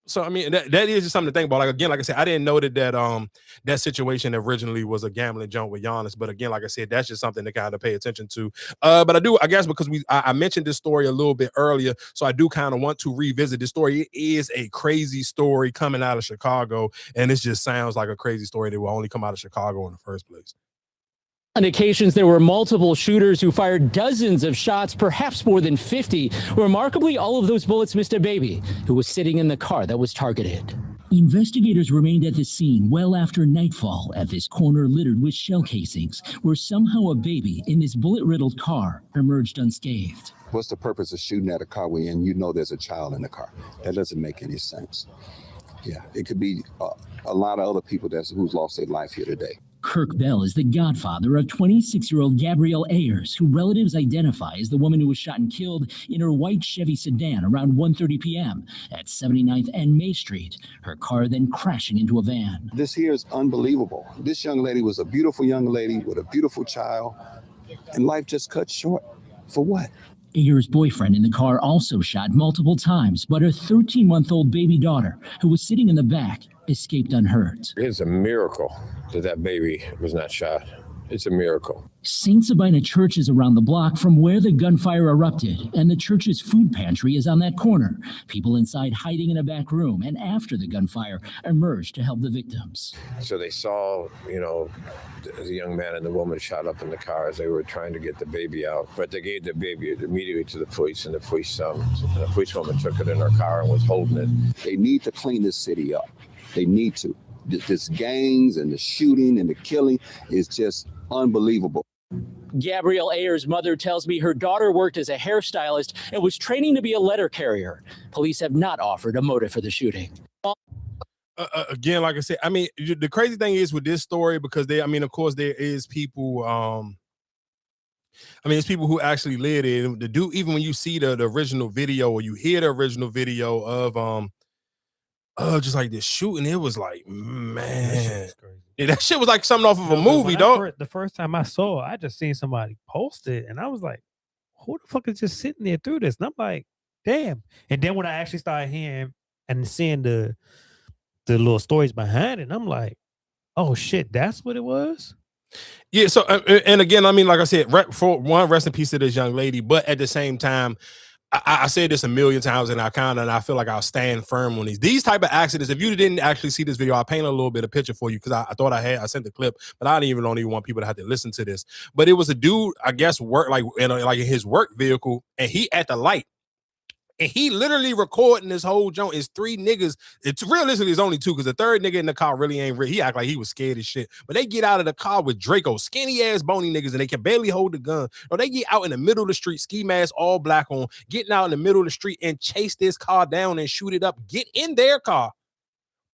So I mean that is just something to think about. Like again, like I said, I didn't know that situation originally was a gambling joint with Giannis. But again, like I said, that's just something to kind of pay attention to. But I guess because I mentioned this story a little bit earlier, so I do kind of want to revisit this story. It is a crazy story coming out of Chicago, and it just sounds like a crazy story that will only come out of Chicago in the first place. On occasions, there were multiple shooters who fired dozens of shots, perhaps more than 50. Remarkably, all of those bullets missed a baby who was sitting in the car that was targeted. Investigators remained at the scene well after nightfall at this corner littered with shell casings, where somehow a baby in this bullet-riddled car emerged unscathed. What's the purpose of shooting at a car when you know there's a child in the car? That doesn't make any sense. Yeah, it could be a lot of other people who's lost their life here today. Kirk Bell is the godfather of 26-year-old Gabrielle Ayers, who relatives identify as the woman who was shot and killed in her white Chevy sedan around 1:30 p.m. at 79th and May Street, her car then crashing into a van. This here is unbelievable. This young lady was a beautiful young lady with a beautiful child, and life just cut short. For what? Ayers' boyfriend in the car also shot multiple times, but her 13-month-old baby daughter, who was sitting in the back, escaped unhurt. It's a miracle that baby was not shot. It's a miracle. St. Sabina Church is around the block from where the gunfire erupted, and the church's food pantry is on that corner. People inside hiding in a back room, and after the gunfire, emerged to help the victims. So they saw, the young man and the woman shot up in the car as they were trying to get the baby out. But they gave the baby immediately to the police, and the policewoman took it in her car and was holding it. They need to clean this city up. They need to. This gangs and the shooting and the killing is just unbelievable. Gabrielle Ayers' mother tells me her daughter worked as a hairstylist and was training to be a letter carrier. Police have not offered a motive for the shooting. Again, like I said, I mean, the crazy thing is with this story, because of course there is people, it's people who actually live it. The dude, even when you see the original video or you hear the original video of just like this shooting, it was like, man, that shit was like something off of a movie, dog. The first time I saw it, I just seen somebody post it, and I was like, who the fuck is just sitting there through this? And I'm like, damn. And then when I actually started hearing and seeing the little stories behind it, I'm like, oh shit, that's what it was? Yeah, so, and again, like I said, for one, rest in peace to this young lady, but at the same time, I said this a million times, and I feel like I'll stand firm on these type of accidents. If you didn't actually see this video, I'll paint a little bit of picture for you, because I thought I sent the clip, but I don't even want people to have to listen to this. But it was a dude, I guess, work in his work vehicle, and he at the light. And he literally recording this whole joint. Is 3 niggas. It's realistically it's only 2, because the third nigga in the car really ain't real. He act like he was scared as shit. But they get out of the car with Draco, skinny ass bony niggas, and they can barely hold the gun. Or they get out in the middle of the street, ski mask all black on, getting out in the middle of the street and chase this car down and shoot it up. Get in their car,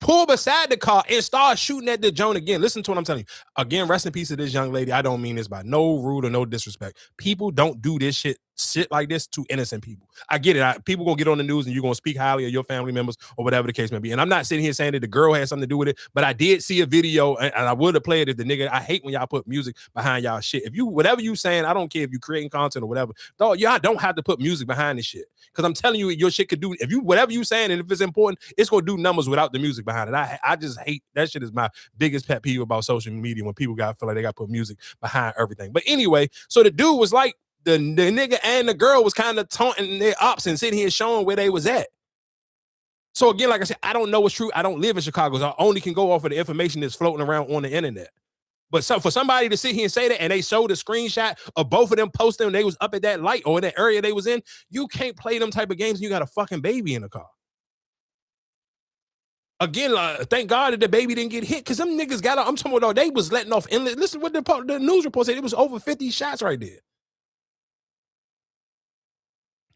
pull beside the car, and start shooting at the joint again. Listen to what I'm telling you. Again, rest in peace to this young lady. I don't mean this by no rude or no disrespect. People don't do this shit shit like this to innocent people. I get it. People gonna get on the news and you're gonna speak highly of your family members or whatever the case may be. And I'm not sitting here saying that the girl had something to do with it, but I did see a video and I would have played it. The nigga, I hate when y'all put music behind y'all shit. If you, whatever you saying, I don't care if you creating content or whatever. Dog, y'all don't have to put music behind this shit. Because I'm telling you, your shit could do, if you, whatever you saying, and if it's important, it's gonna do numbers without the music behind it. I just hate that shit. Is my biggest pet peeve about social media, when people feel like they got to put music behind everything. But anyway, so the dude was like, the nigga and the girl was kind of taunting their ops and sitting here showing where they was at. So again, like I said, I don't know what's true. I don't live in Chicago, so I only can go off of the information that's floating around on the internet. But so for somebody to sit here and say that, and they showed a screenshot of both of them posting when they was up at that light or in that area they was in, you can't play them type of games and you got a fucking baby in the car. Again, thank God that the baby didn't get hit, because them niggas got, I'm talking about, they was letting off endless. Listen what the news report said. It was over 50 shots right there.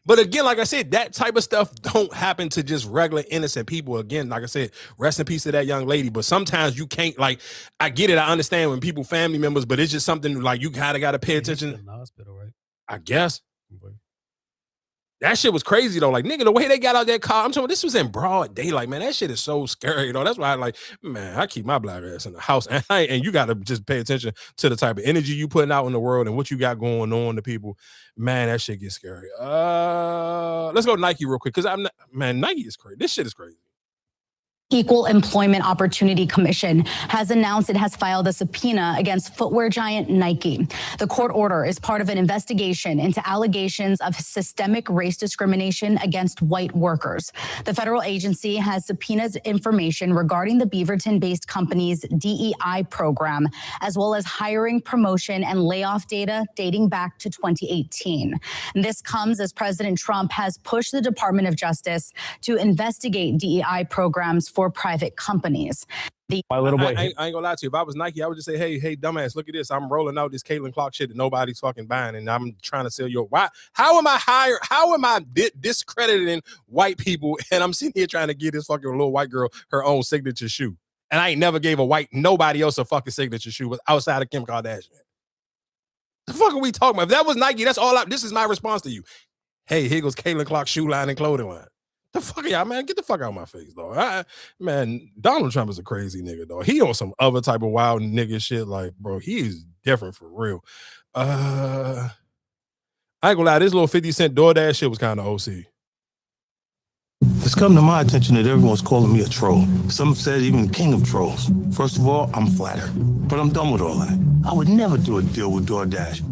But again, like I said, that type of stuff don't happen to just regular innocent people. Again, like I said, rest in peace to that young lady. But sometimes you can't, like, I get it. I understand when people, family members, but it's just something like you kind of got to pay attention. In the hospital, right? I guess. That shit was crazy though. Like, nigga, the way they got out that car, I'm talking, this was in broad daylight, man. That shit is so scary, though. That's why I keep my black ass in the house. And you got to just pay attention to the type of energy you putting out in the world and what you got going on to people. Man, that shit gets scary. Let's go to Nike real quick, because Nike is crazy. This shit is crazy. Equal Employment Opportunity Commission has announced it has filed a subpoena against footwear giant Nike. The court order is part of an investigation into allegations of systemic race discrimination against white workers. The federal agency has subpoenaed information regarding the Beaverton-based company's DEI program, as well as hiring, promotion, and layoff data dating back to 2018. And this comes as President Trump has pushed the Department of Justice to investigate DEI programs for private companies. My little boy, I ain't gonna lie to you. If I was Nike, I would just say, hey, dumbass, look at this. I'm rolling out this Caitlin Clark shit that nobody's fucking buying, and I'm trying to sell your. Why? How am I discrediting white people, and I'm sitting here trying to get this fucking little white girl her own signature shoe, and I ain't never gave nobody else a fucking signature shoe was outside of Kim Kardashian. The fuck are we talking about? If that was Nike, that's all. This is my response to you. Hey, here goes Caitlin Clark shoe line and clothing line. The fuck y'all, man, get the fuck out of my face, dog. Man, Donald Trump is a crazy nigga, dog. He on some other type of wild nigga shit, like, bro, he is different for real. I ain't gonna lie, this little 50 Cent DoorDash shit was kind of OC. It's come to my attention that everyone's calling me a troll. Some have said even the king of trolls. First of all, I'm flattered, but I'm done with all that. I would never do a deal with DoorDash.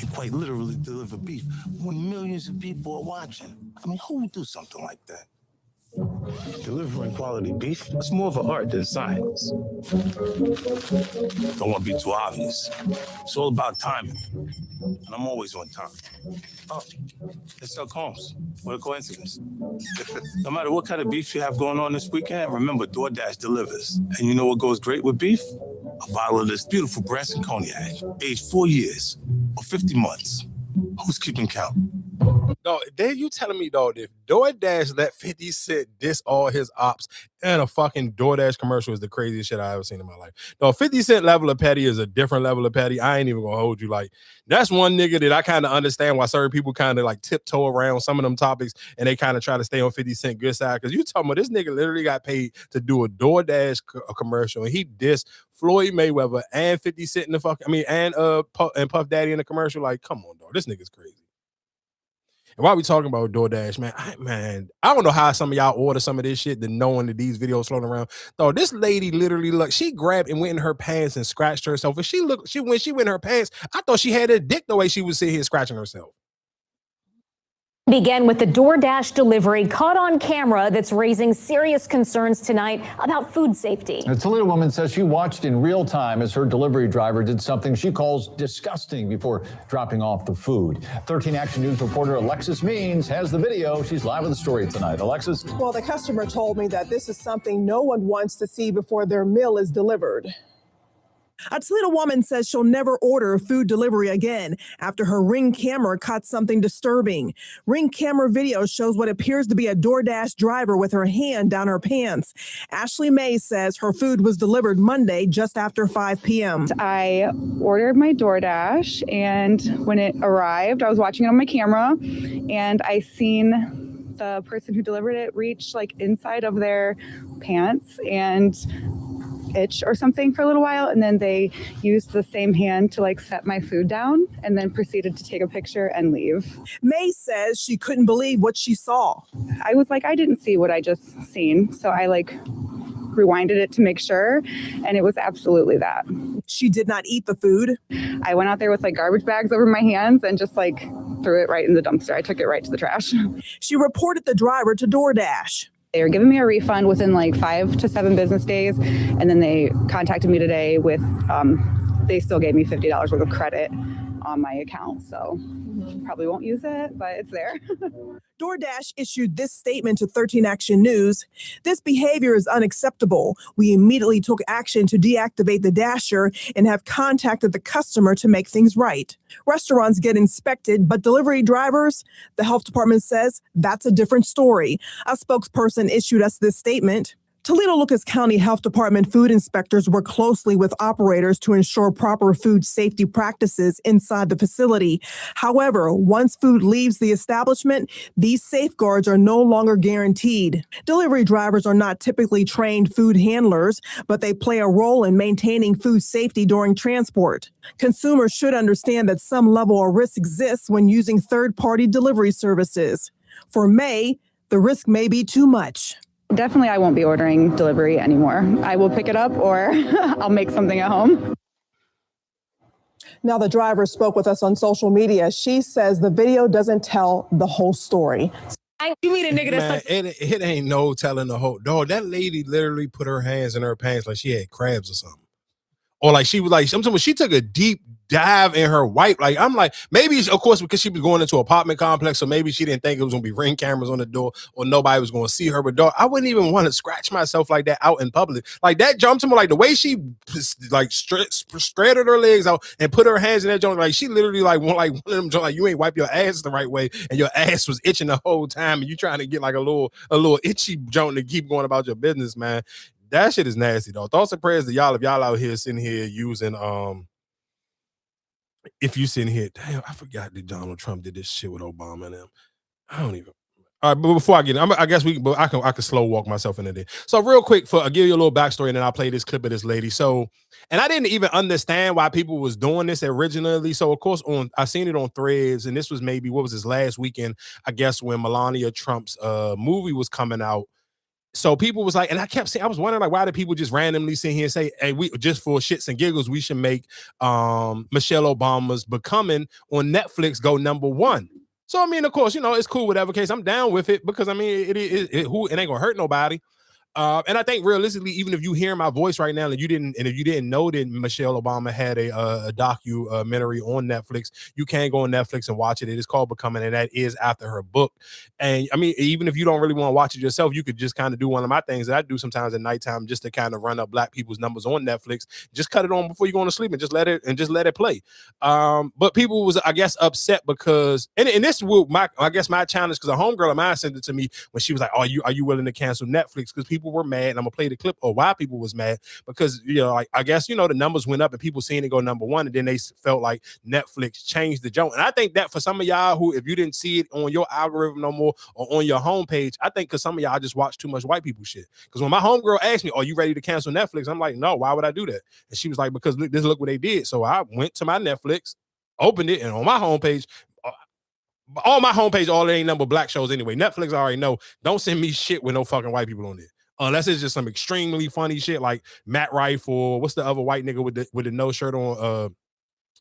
You quite literally deliver beef when millions of people are watching. I mean, who would do something like that? Delivering quality beef, it's more of an art than science. Don't want to be too obvious. It's all about timing. And I'm always on time. Oh, it's Doug Holmes. What a coincidence. No matter what kind of beef you have going on this weekend, remember DoorDash delivers. And you know what goes great with beef? A bottle of this beautiful Branson cognac, aged 4 years or 50 months. Who's keeping count? No, then you telling me, though, if DoorDash let 50 Cent diss all his ops in a fucking DoorDash commercial is the craziest shit I ever seen in my life. No, 50 Cent level of petty is a different level of petty. I ain't even gonna hold you. Like, that's one nigga that I kind of understand why certain people kind of like tiptoe around some of them topics and they kind of try to stay on 50 Cent good side. Because you talking about this nigga literally got paid to do a DoorDash commercial and he dissed Floyd Mayweather and 50 Cent in the fucking, and Puff Daddy in the commercial. Like, come on, dog. This nigga's crazy. And while we talking about DoorDash, man, I don't know how some of y'all order some of this shit than knowing that these videos floating around. Though this lady literally she grabbed and went in her pants and scratched herself. And when she went in her pants, I thought she had a dick the way she was sitting here scratching herself. Began with the DoorDash delivery caught on camera that's raising serious concerns tonight about food safety. A Toledo woman says she watched in real time as her delivery driver did something she calls disgusting before dropping off the food. 13 Action News reporter Alexis Means has the video. She's live with the story tonight. Alexis? Well, the customer told me that this is something no one wants to see before their meal is delivered. A Toledo woman says she'll never order food delivery again after her Ring camera caught something disturbing. Ring camera video shows what appears to be a DoorDash driver with her hand down her pants. Ashley May says her food was delivered Monday just after 5 p.m. I ordered my DoorDash, and when it arrived, I was watching it on my camera, and I seen the person who delivered it reach like inside of their pants and itch or something for a little while, and then they used the same hand to like set my food down and then proceeded to take a picture and leave. May says she couldn't believe what she saw. I was like, I didn't see what I just seen, so I like rewinded it to make sure, and it was absolutely that. She did not eat the food. I went out there with like garbage bags over my hands and just like threw it right in the dumpster. I took it right to the trash. She reported the driver to DoorDash. They were giving me a refund within like 5 to 7 business days. And then they contacted me today with, they still gave me $50 worth of credit on my account. So probably won't use it, but it's there. DoorDash issued this statement to 13 Action News. This behavior is unacceptable. We immediately took action to deactivate the dasher and have contacted the customer to make things right. Restaurants get inspected, but delivery drivers, the health department says that's a different story. A spokesperson issued us this statement. Toledo-Lucas County Health Department food inspectors work closely with operators to ensure proper food safety practices inside the facility. However, once food leaves the establishment, these safeguards are no longer guaranteed. Delivery drivers are not typically trained food handlers, but they play a role in maintaining food safety during transport. Consumers should understand that some level of risk exists when using third-party delivery services. For May, the risk may be too much. Definitely, I won't be ordering delivery anymore. I will pick it up or I'll make something at home. Now, the driver spoke with us on social media. She says the video doesn't tell the whole story. You mean a nigga that's Man, it ain't no telling the whole. Dog, that lady literally put her hands in her pants like she had crabs or something. Or like she was like, sometimes she took a deep dive in her wipe. Like, I'm like, maybe, of course, because she was going into an apartment complex, so maybe she didn't think it was going to be Ring cameras on the door or nobody was going to see her. But dog, I wouldn't even want to scratch myself like that out in public. Like that jumped to me, like the way she like spreaded her legs out and put her hands in that joint. Like she literally like one of them joint, like you ain't wipe your ass the right way and your ass was itching the whole time and you trying to get like a little itchy joint to keep going about your business, man. That shit is nasty, though. Thoughts and prayers to y'all if y'all out here sitting here using if you sitting here, damn, I forgot that Donald Trump did this shit with Obama and them. I don't even. All right, but before I get in, I guess I can slow walk myself into there. So real quick, I'll give you a little backstory and then I'll play this clip of this lady. So, and I didn't even understand why people was doing this originally. So of course, I seen it on Threads, and this was maybe, what was this, last weekend, I guess, when Melania Trump's movie was coming out. So people was like, and I kept saying, I was wondering, like, why do people just randomly sit here and say, hey, we just for shits and giggles, we should make Michelle Obama's Becoming on Netflix go #1. So, I mean, of course, it's cool, whatever case. I'm down with it because, I mean, it ain't going to hurt nobody. And I think realistically, even if you hear my voice right now and if you didn't know that Michelle Obama had a documentary on Netflix, you can go on Netflix and watch it. It is called Becoming, and that is after her book. And I mean, even if you don't really want to watch it yourself, you could just kind of do one of my things that I do sometimes at nighttime just to kind of run up Black people's numbers on Netflix. Just cut it on before you go to sleep and just let it play. But people was, I guess, upset because, and this will my challenge, because a homegirl of mine sent it to me when she was like, are you willing to cancel Netflix? Because people were mad, and I'm gonna play the clip of why people was mad, because like, I guess the numbers went up and people seeing it go #1, and then they felt like Netflix changed the joint. And I think that for some of y'all who, if you didn't see it on your algorithm no more or on your homepage, I think because some of y'all just watch too much white people shit. Because when my homegirl asked me, are you ready to cancel Netflix? I'm like, no, why would I do that? And she was like, because look what they did. So I went to my Netflix, opened it, and on my homepage, all there ain't number Black shows anyway. Netflix, I already know, don't send me shit with no fucking white people on there. Unless it's just some extremely funny shit like Matt Rife or what's the other white nigga with the no shirt on.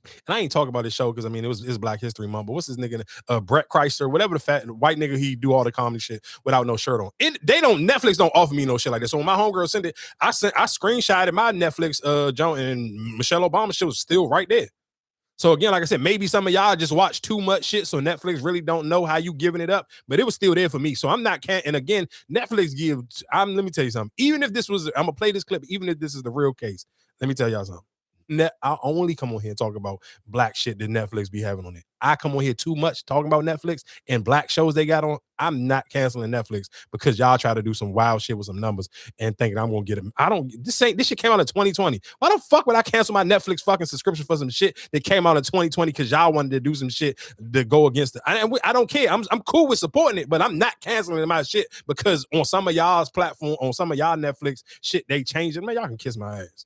And I ain't talking about this show because I mean it's Black History Month, but what's his nigga, Brett Chrysler, whatever the fat white nigga, he do all the comedy shit without no shirt on. Netflix don't offer me no shit like that. So when my homegirl sent it, I screenshotted my Netflix joint, and Michelle Obama shit was still right there. So again, like I said, maybe some of y'all just watch too much shit, so Netflix really don't know how you giving it up, but it was still there for me. So I'm not, and again, Netflix let me tell you something. Even if this was, I'm gonna play this clip, even if this is the real case, let me tell y'all something. I only come on here and talk about black shit that Netflix be having on it. I come on here too much talking about Netflix and black shows they got on. I'm not canceling Netflix because y'all try to do some wild shit with some numbers and thinking I'm gonna get them. This shit came out in 2020. Why the fuck would I cancel my Netflix fucking subscription for some shit that came out in 2020 because y'all wanted to do some shit to go against it? I don't care. I'm cool with supporting it, but I'm not canceling my shit because on some of y'all's platform, on some of y'all Netflix shit, they changed it. Man, y'all can kiss my ass.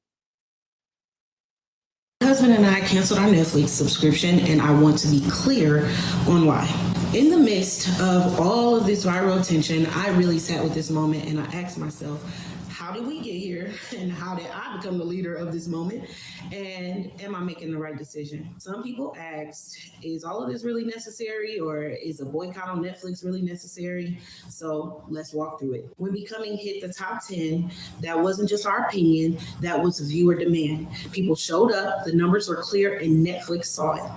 My husband and I canceled our Netflix subscription, and I want to be clear on why. In the midst of all of this viral attention, I really sat with this moment and I asked myself, how did we get here? And how did I become the leader of this moment? And am I making the right decision? Some people asked, is all of this really necessary, or is a boycott on Netflix really necessary? So let's walk through it. When Becoming hit the top 10, that wasn't just our opinion, that was viewer demand. People showed up, the numbers were clear, and Netflix saw it.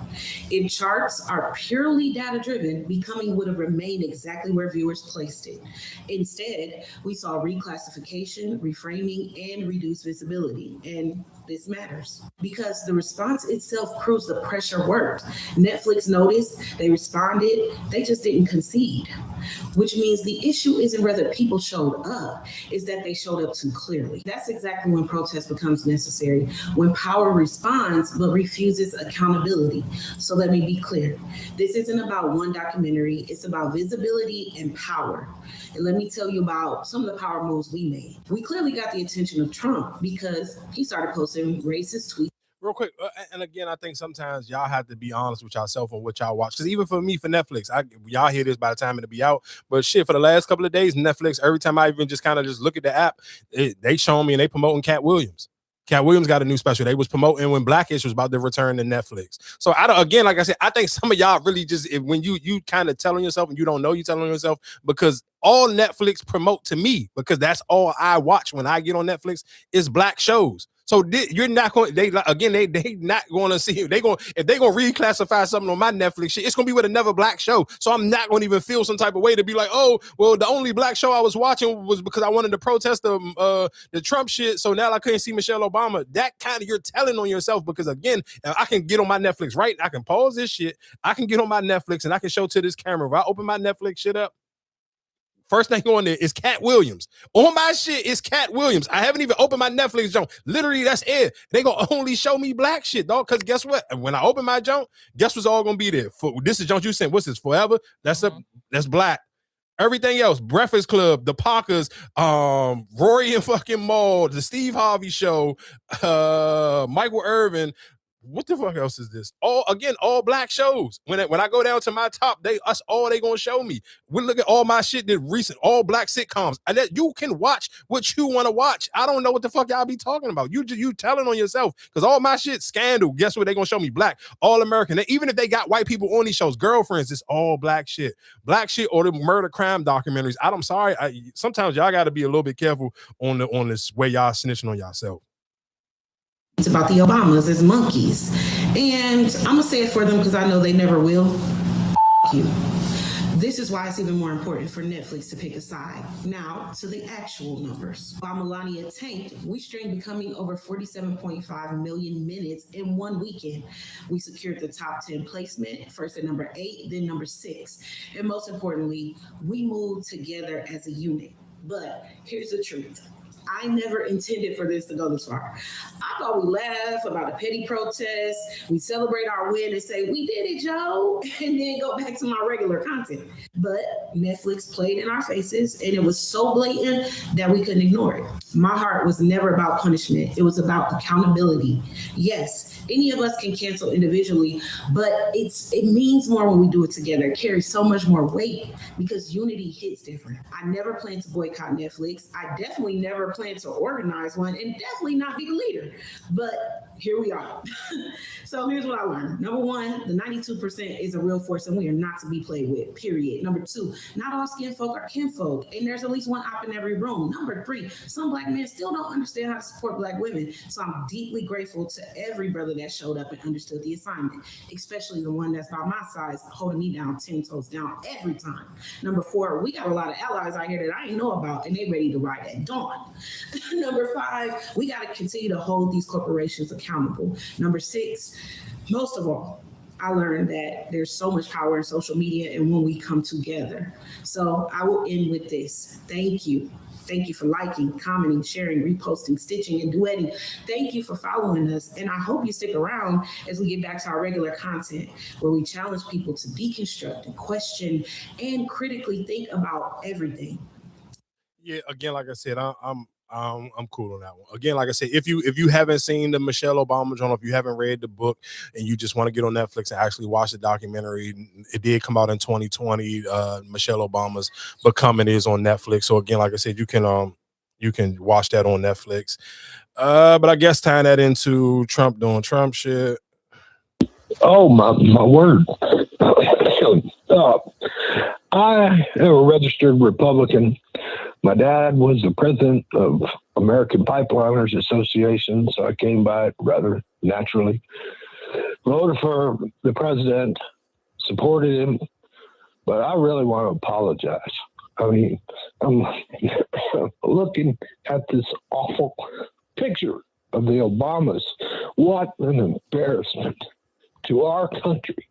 If charts are purely data-driven, Becoming would have remained exactly where viewers placed it. Instead, we saw reclassification, reframing, and reduced visibility. And this matters because the response itself proves the pressure worked. Netflix noticed, they responded, they just didn't concede, which means the issue isn't whether people showed up, is that they showed up too clearly. That's exactly when protest becomes necessary, when power responds but refuses accountability. So let me be clear. This isn't about one documentary, it's about visibility and power. And let me tell you about some of the power moves we made. We clearly got the attention of Trump because he started posting racist tweets. Real quick, and again, I think sometimes y'all have to be honest with yourself on what y'all watch. Because even for me, for Netflix, y'all hear this by the time it'll be out. But shit, for the last couple of days, Netflix, every time I even just kind of just look at the app, they showing me and they promoting Cat Williams. Cat Williams got a new special. They was promoting when Blackish was about to return to Netflix. So again, like I said, I think some of y'all really just, when you kind of telling yourself and you don't know you telling yourself, because all Netflix promote to me, because that's all I watch when I get on Netflix, is black shows. So you're not going. They not going to see. If they going to reclassify something on my Netflix shit, it's going to be with another black show. So I'm not going to even feel some type of way to be like, oh, well, the only black show I was watching was because I wanted to protest the Trump shit. So now I couldn't see Michelle Obama. That kind of, you're telling on yourself, because again, I can get on my Netflix, right? I can pause this shit. I can get on my Netflix and I can show to this camera. If I open my Netflix shit up, first thing on there is Cat Williams. On my shit is Cat Williams. I haven't even opened my Netflix junk. Literally, that's it. They gonna only show me black shit, dog. Because guess what? When I open my junk, guess what's all gonna be there? This is junk you sent. What's this? Forever? That's black. Everything else, Breakfast Club, The Parkers, Rory and fucking Maul, The Steve Harvey Show, Michael Irvin. What the fuck else is this? All black shows. When I go down to my top, they gonna show me. We look at all my shit that recent, all black sitcoms. And that you can watch what you want to watch. I don't know what the fuck y'all be talking about. You telling on yourself, because all my shit, Scandal. Guess what? They gonna show me black, All American. Even if they got white people on these shows, Girlfriends, it's all black shit, or the murder crime documentaries. I'm sorry. Sometimes y'all got to be a little bit careful on this way y'all snitching on yourself. It's about the Obamas as monkeys. And I'm going to say it for them because I know they never will. You. This is why it's even more important for Netflix to pick a side. Now, to the actual numbers. While Melania tanked, we streamed Becoming over 47.5 million minutes in one weekend. We secured the top 10 placement, first at number 8, then number 6. And most importantly, we moved together as a unit. But here's the truth. I never intended for this to go this far. I thought we laugh about a petty protest, we celebrate our win and say, we did it, Joe, and then go back to my regular content. But Netflix played in our faces, and it was so blatant that we couldn't ignore it. My heart was never about punishment. It was about accountability. Yes, any of us can cancel individually, but it means more when we do it together. It carries so much more weight because unity hits different. I never planned to boycott Netflix. I definitely never planned to organize one, and definitely not be the leader. But here we are. So here's what I learned. Number 1, the 92% is a real force and we are not to be played with, period. Number 2, not all skin folk are kinfolk, and there's at least one op in every room. Number 3, some black men still don't understand how to support black women. So I'm deeply grateful to every brother that showed up and understood the assignment, especially the one that's by my size, holding me down 10 toes down every time. Number 4, we got a lot of allies out here that I ain't know about, and they ready to ride at dawn. Number 5, we got to continue to hold these corporations accountable accountable. Number 6, most of all, I learned that there's so much power in social media and when we come together. So I will end with this. Thank you. Thank you for liking, commenting, sharing, reposting, stitching, and duetting. Thank you for following us. And I hope you stick around as we get back to our regular content where we challenge people to deconstruct and question and critically think about everything. Yeah, again, like I said, I'm cool on that one. Again, like I said, if you haven't seen the Michelle Obama journal, if you haven't read the book and you just want to get on Netflix and actually watch the documentary, it did come out in 2020. Michelle Obama's Becoming is on Netflix. So again, like I said, you can watch that on Netflix. But I guess tying that into Trump doing Trump shit. Oh my word. I am a registered Republican. My dad was the president of American Pipeliners Association, so I came by it rather naturally. Voted for the president, supported him, but I really want to apologize. I mean, I'm looking at this awful picture of the Obamas. What an embarrassment to our country.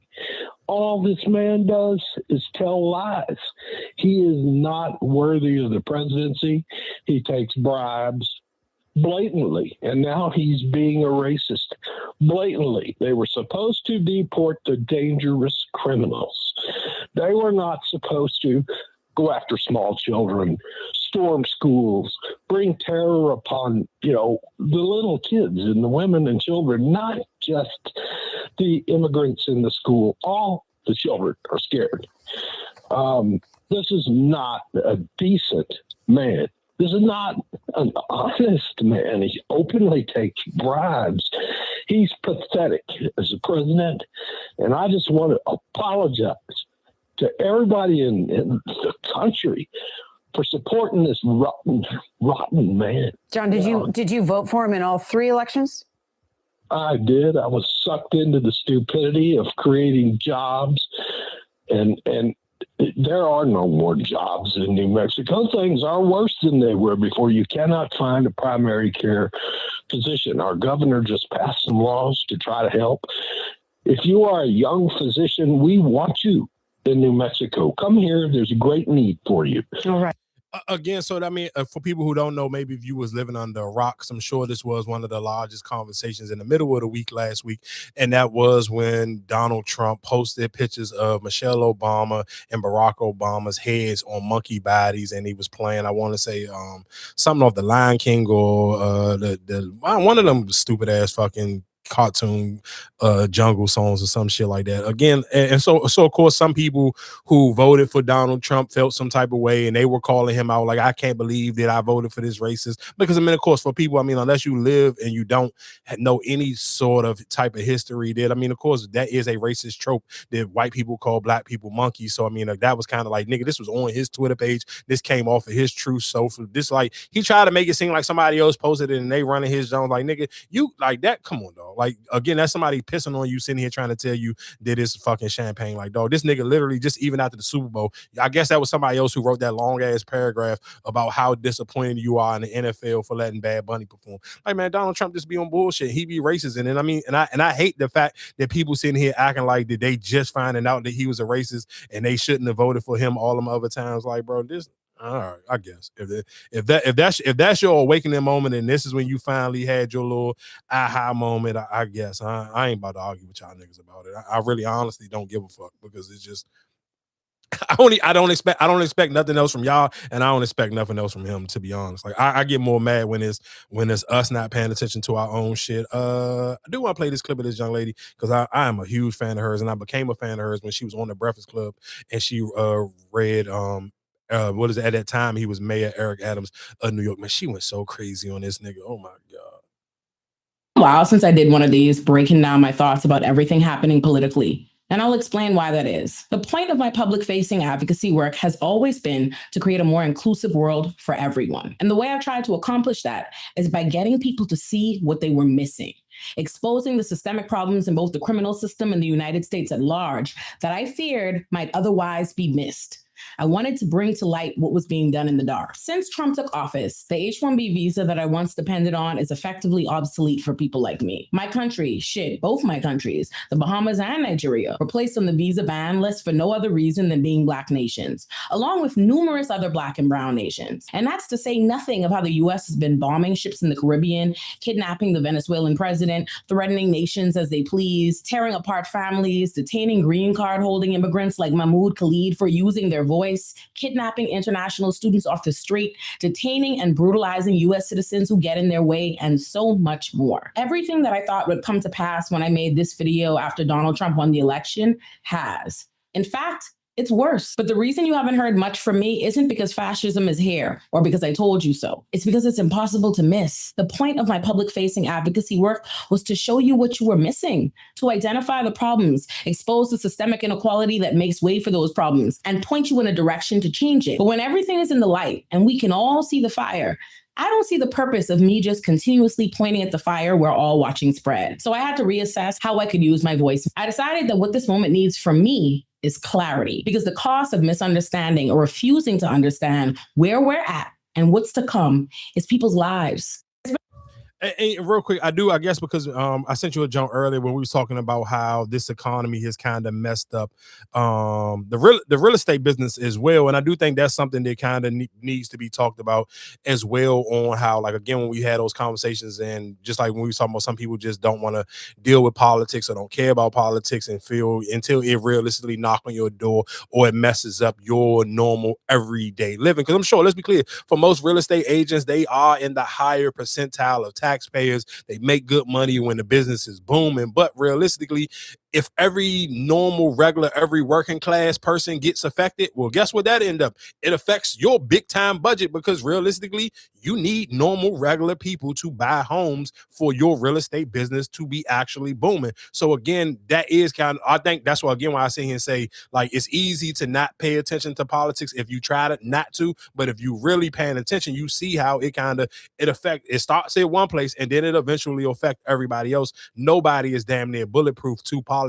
All this man does is tell lies. He is not worthy of the presidency. He takes bribes blatantly, and now he's being a racist blatantly. They were supposed to deport the dangerous criminals. They were not supposed to go after small children, storm schools, bring terror upon, the little kids and the women and children, not just the immigrants in the school. All the children are scared. This is not a decent man. This is not an honest man. He openly takes bribes. He's pathetic as a president. And I just want to apologize to everybody in the country for supporting this rotten man. John, did you vote for him in all 3 elections? I did. I was sucked into the stupidity of creating jobs, and there are no more jobs in New Mexico. Things are worse than they were before. You cannot find a primary care physician. Our governor just passed some laws to try to help. If you are a young physician, we want you in New Mexico. Come here. There's a great need for you. All right. Again, so I mean, for people who don't know, maybe if you was living under a rock, I'm sure this was one of the largest conversations in the middle of the week last week, and that was when Donald Trump posted pictures of Michelle Obama and Barack Obama's heads on monkey bodies, and he was playing, I want to say, something off the Lion King or one of them stupid ass fucking cartoon jungle songs or some shit like that. Again, and so of course some people who voted for Donald Trump felt some type of way, and they were calling him out like, I can't believe that I voted for this racist. Because I mean, of course, for people, I mean, unless you live and you don't know any sort of type of history, that I mean, of course, that is a racist trope that white people call black people monkeys. So I mean, that was kind of like, nigga, this was on his Twitter page. This came off of his Truth Social. This, like, he tried to make it seem like somebody else posted it and they running his zone. Like, nigga, you like that? Come on, dog. Like, again, that's somebody pissing on you, sitting here trying to tell you that it's fucking champagne. Like, dog, this nigga literally just even after the Super Bowl, I guess that was somebody else who wrote that long ass paragraph about how disappointed you are in the NFL for letting Bad Bunny perform. Like, man, Donald Trump just be on bullshit. He be racist. And then I mean, and I hate the fact that people sitting here acting like that they just finding out that he was a racist and they shouldn't have voted for him all them other times. Like, bro, this. All right, I guess if that's your awakening moment and this is when you finally had your little aha moment, I guess I ain't about to argue with y'all niggas about it. I really honestly don't give a fuck, because it's just I don't expect nothing else from y'all, and I don't expect nothing else from him, to be honest. Like, I get more mad when it's us not paying attention to our own shit. I do want to play this clip of this young lady because I am a huge fan of hers, and I became a fan of hers when she was on the Breakfast Club and she read what is it? At that time, he was Mayor Eric Adams of New York. Man, she went so crazy on this nigga. Oh my God. While since I did one of these, breaking down my thoughts about everything happening politically. And I'll explain why that is. The point of my public-facing advocacy work has always been to create a more inclusive world for everyone. And the way I've tried to accomplish that is by getting people to see what they were missing, exposing the systemic problems in both the criminal system and the United States at large that I feared might otherwise be missed. I wanted to bring to light what was being done in the dark. Since Trump took office, the H-1B visa that I once depended on is effectively obsolete for people like me. My country, both my countries, the Bahamas and Nigeria, were placed on the visa ban list for no other reason than being Black nations, along with numerous other Black and brown nations. And that's to say nothing of how the U.S. has been bombing ships in the Caribbean, kidnapping the Venezuelan president, threatening nations as they please, tearing apart families, detaining green card holding immigrants like Mahmoud Khalid for using their voice, kidnapping international students off the street, detaining and brutalizing U.S. citizens who get in their way, and so much more. Everything that I thought would come to pass when I made this video after Donald Trump won the election has. In fact, it's worse. But the reason you haven't heard much from me isn't because fascism is here or because I told you so. It's because it's impossible to miss. The point of my public-facing advocacy work was to show you what you were missing, to identify the problems, expose the systemic inequality that makes way for those problems, and point you in a direction to change it. But when everything is in the light and we can all see the fire, I don't see the purpose of me just continuously pointing at the fire we're all watching spread. So I had to reassess how I could use my voice. I decided that what this moment needs from me is clarity, because the cost of misunderstanding or refusing to understand where we're at and what's to come is people's lives. And real quick, I guess because I sent you a jump earlier when we was talking about how this economy has kind of messed up the real estate business as well, and I do think that's something that kind of needs to be talked about as well, on how, like, again, when we had those conversations, and just like when we was talking about some people just don't want to deal with politics or don't care about politics and feel until it realistically knock on your door or it messes up your normal everyday living. Because I'm sure, let's be clear, for most real estate agents, they are in the higher percentile of taxpayers. They make good money when the business is booming, but realistically, if every normal, regular, every working class person gets affected, well, guess what that end up? It affects your big time budget, because realistically, you need normal, regular people to buy homes for your real estate business to be actually booming. So again, that is kind of, I think that's why, again, why I sit here and say, like, it's easy to not pay attention to politics if you try to not to, but if you really paying attention, you see how it starts at one place and then it eventually affect everybody else. Nobody is damn near bulletproof to politics.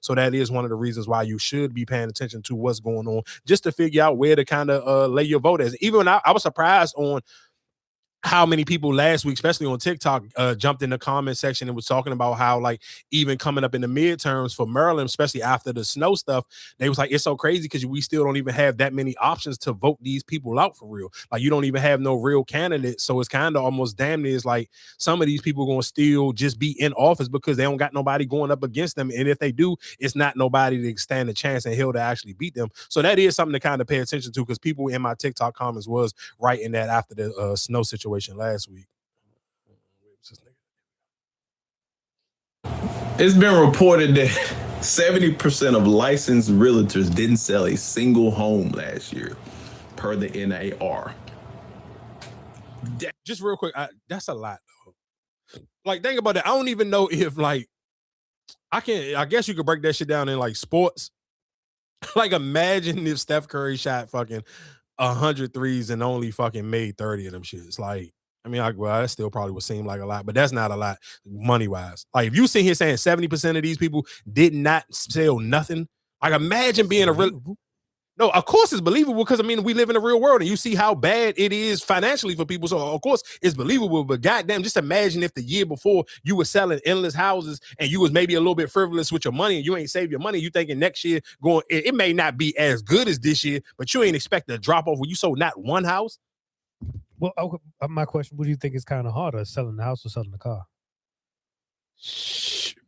So that is one of the reasons why you should be paying attention to what's going on, just to figure out where to kind of lay your vote as. Even when I was surprised on how many people last week, especially on TikTok, jumped in the comment section and was talking about how, like, even coming up in the midterms for Maryland, especially after the snow stuff, they was like, it's so crazy because we still don't even have that many options to vote these people out for real. Like, you don't even have no real candidates. So it's kind of almost damn near, it's like some of these people are going to still just be in office because they don't got nobody going up against them. And if they do, it's not nobody to stand a chance in hell to actually beat them. So that is something to kind of pay attention to, because people in my TikTok comments was writing that after the snow situation last week. It's been reported that 70% of licensed realtors didn't sell a single home last year, per the NAR. Just real quick, that's a lot, though. Like, think about that. I don't even know if, like, I guess you could break that shit down in, like, sports. Like, imagine if Steph Curry shot fucking 100 threes and only fucking made 30 of them shits. Like, I mean, well, that still probably would seem like a lot, but that's not a lot money-wise. Like, if you sit here saying 70% of these people did not sell nothing, like, imagine being a real... No, of course it's believable, because, I mean, we live in the real world and you see how bad it is financially for people. So, of course, it's believable. But goddamn, just imagine if the year before you were selling endless houses and you was maybe a little bit frivolous with your money and you ain't saved your money. You thinking next year it may not be as good as this year, but you ain't expect a drop off when you sold not one house. Well, my question, what do you think is kind of harder, selling the house or selling the car?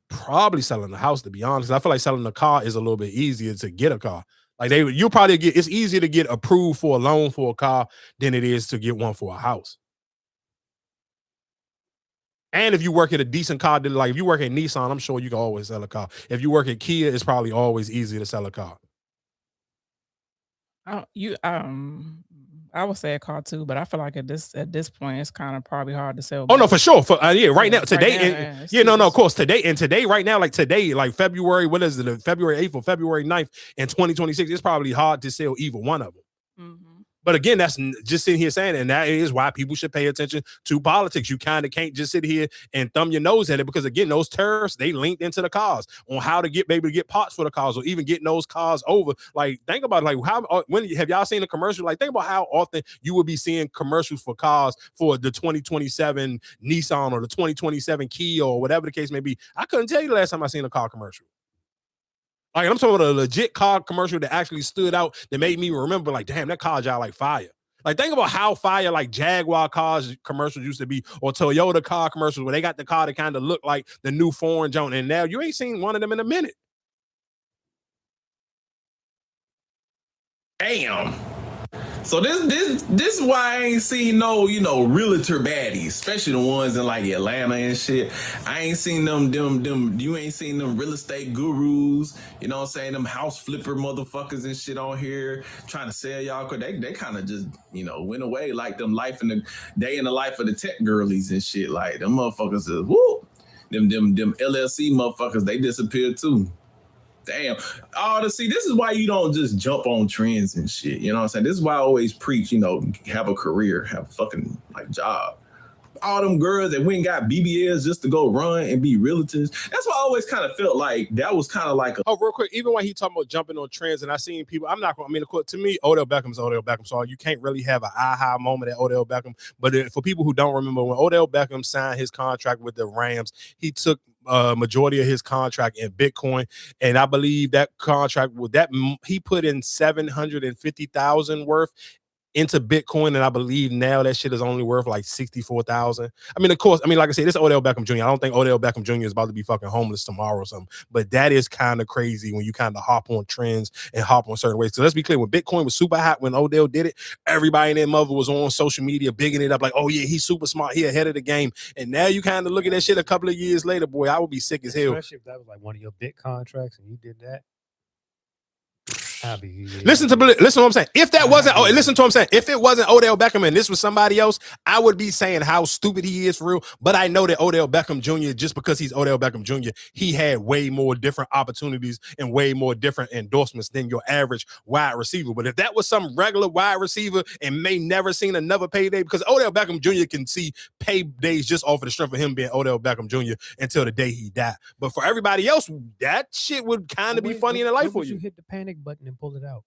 Probably selling the house, to be honest. I feel like selling the car is a little bit easier to get a car. Like, you'll probably it's easier to get approved for a loan for a car than it is to get one for a house. And if you work at a decent car dealer, like if you work at Nissan, I'm sure you can always sell a car. If you work at Kia, it's probably always easier to sell a car. I would say a car too, but I feel like at this point, it's kind of probably hard to sell. Oh no, for sure. Right now, today, right of course, today, right now, like today, like February, what is it, February 8th or February 9th in 2026, it's probably hard to sell either one of them. But again, that's just sitting here saying it, and that is why people should pay attention to politics. You kind of can't just sit here and thumb your nose at it, because again, those terrorists, they linked into the cars on how to get maybe to get parts for the cars, or even getting those cars over. Like, think about it, like how when have y'all seen a commercial? Like, think about how often you would be seeing commercials for cars for the 2027 Nissan or the 2027 Kia or whatever the case may be. I couldn't tell you the last time I seen a car commercial. Like, I'm talking about a legit car commercial that actually stood out, that made me remember, like, damn, that car job like fire. Like, think about how fire like Jaguar cars commercials used to be, or Toyota car commercials where they got the car that kind of looked like the new foreign joint, and now you ain't seen one of them in a minute. Damn. So this is why I ain't seen no, realtor baddies, especially the ones in like Atlanta and shit. I ain't seen them, you ain't seen them real estate gurus, you know what I'm saying, them house flipper motherfuckers and shit on here trying to sell y'all, cause they kind of just, went away like them day in the life of the tech girlies and shit. Like, them motherfuckers is, whoop, them LLC motherfuckers, they disappeared too. Damn. See, this is why you don't just jump on trends and shit. You know what I'm saying? This is why I always preach, have a career, have a fucking job. All them girls that went and got BBLs just to go run and be realtors. That's why I always kind of felt like that was kind of like real quick, even when he talking about jumping on trends, and I seen people, of course, to me, Odell Beckham's Odell Beckham. So you can't really have an aha moment at Odell Beckham. But for people who don't remember, when Odell Beckham signed his contract with the Rams, he took majority of his contract in Bitcoin, and I believe that contract he put in $750,000 worth into Bitcoin, and I believe now that shit is only worth like $64,000. Of course, like I said, this is Odell Beckham Jr. I don't think Odell Beckham Jr. is about to be fucking homeless tomorrow or something, but that is kind of crazy when you kind of hop on trends and hop on certain ways. So let's be clear, when Bitcoin was super hot, when Odell did it, everybody and their mother was on social media bigging it up like, oh yeah, he's super smart, he ahead of the game. And now you kind of look at that shit a couple of years later, boy, I would be sick as hell. Especially if that was like one of your big contracts and you did that. Listen to what I'm saying. If that wasn't, listen to what I'm saying. If it wasn't Odell Beckham and this was somebody else, I would be saying how stupid he is for real. But I know that Odell Beckham Jr., just because he's Odell Beckham Jr., he had way more different opportunities and way more different endorsements than your average wide receiver. But if that was some regular wide receiver and may never seen another payday, because Odell Beckham Jr. can see paydays just off of the strength of him being Odell Beckham Jr. until the day he died. But for everybody else, that shit would kind of be funny in the life for you. You hit the panic button and pull it out.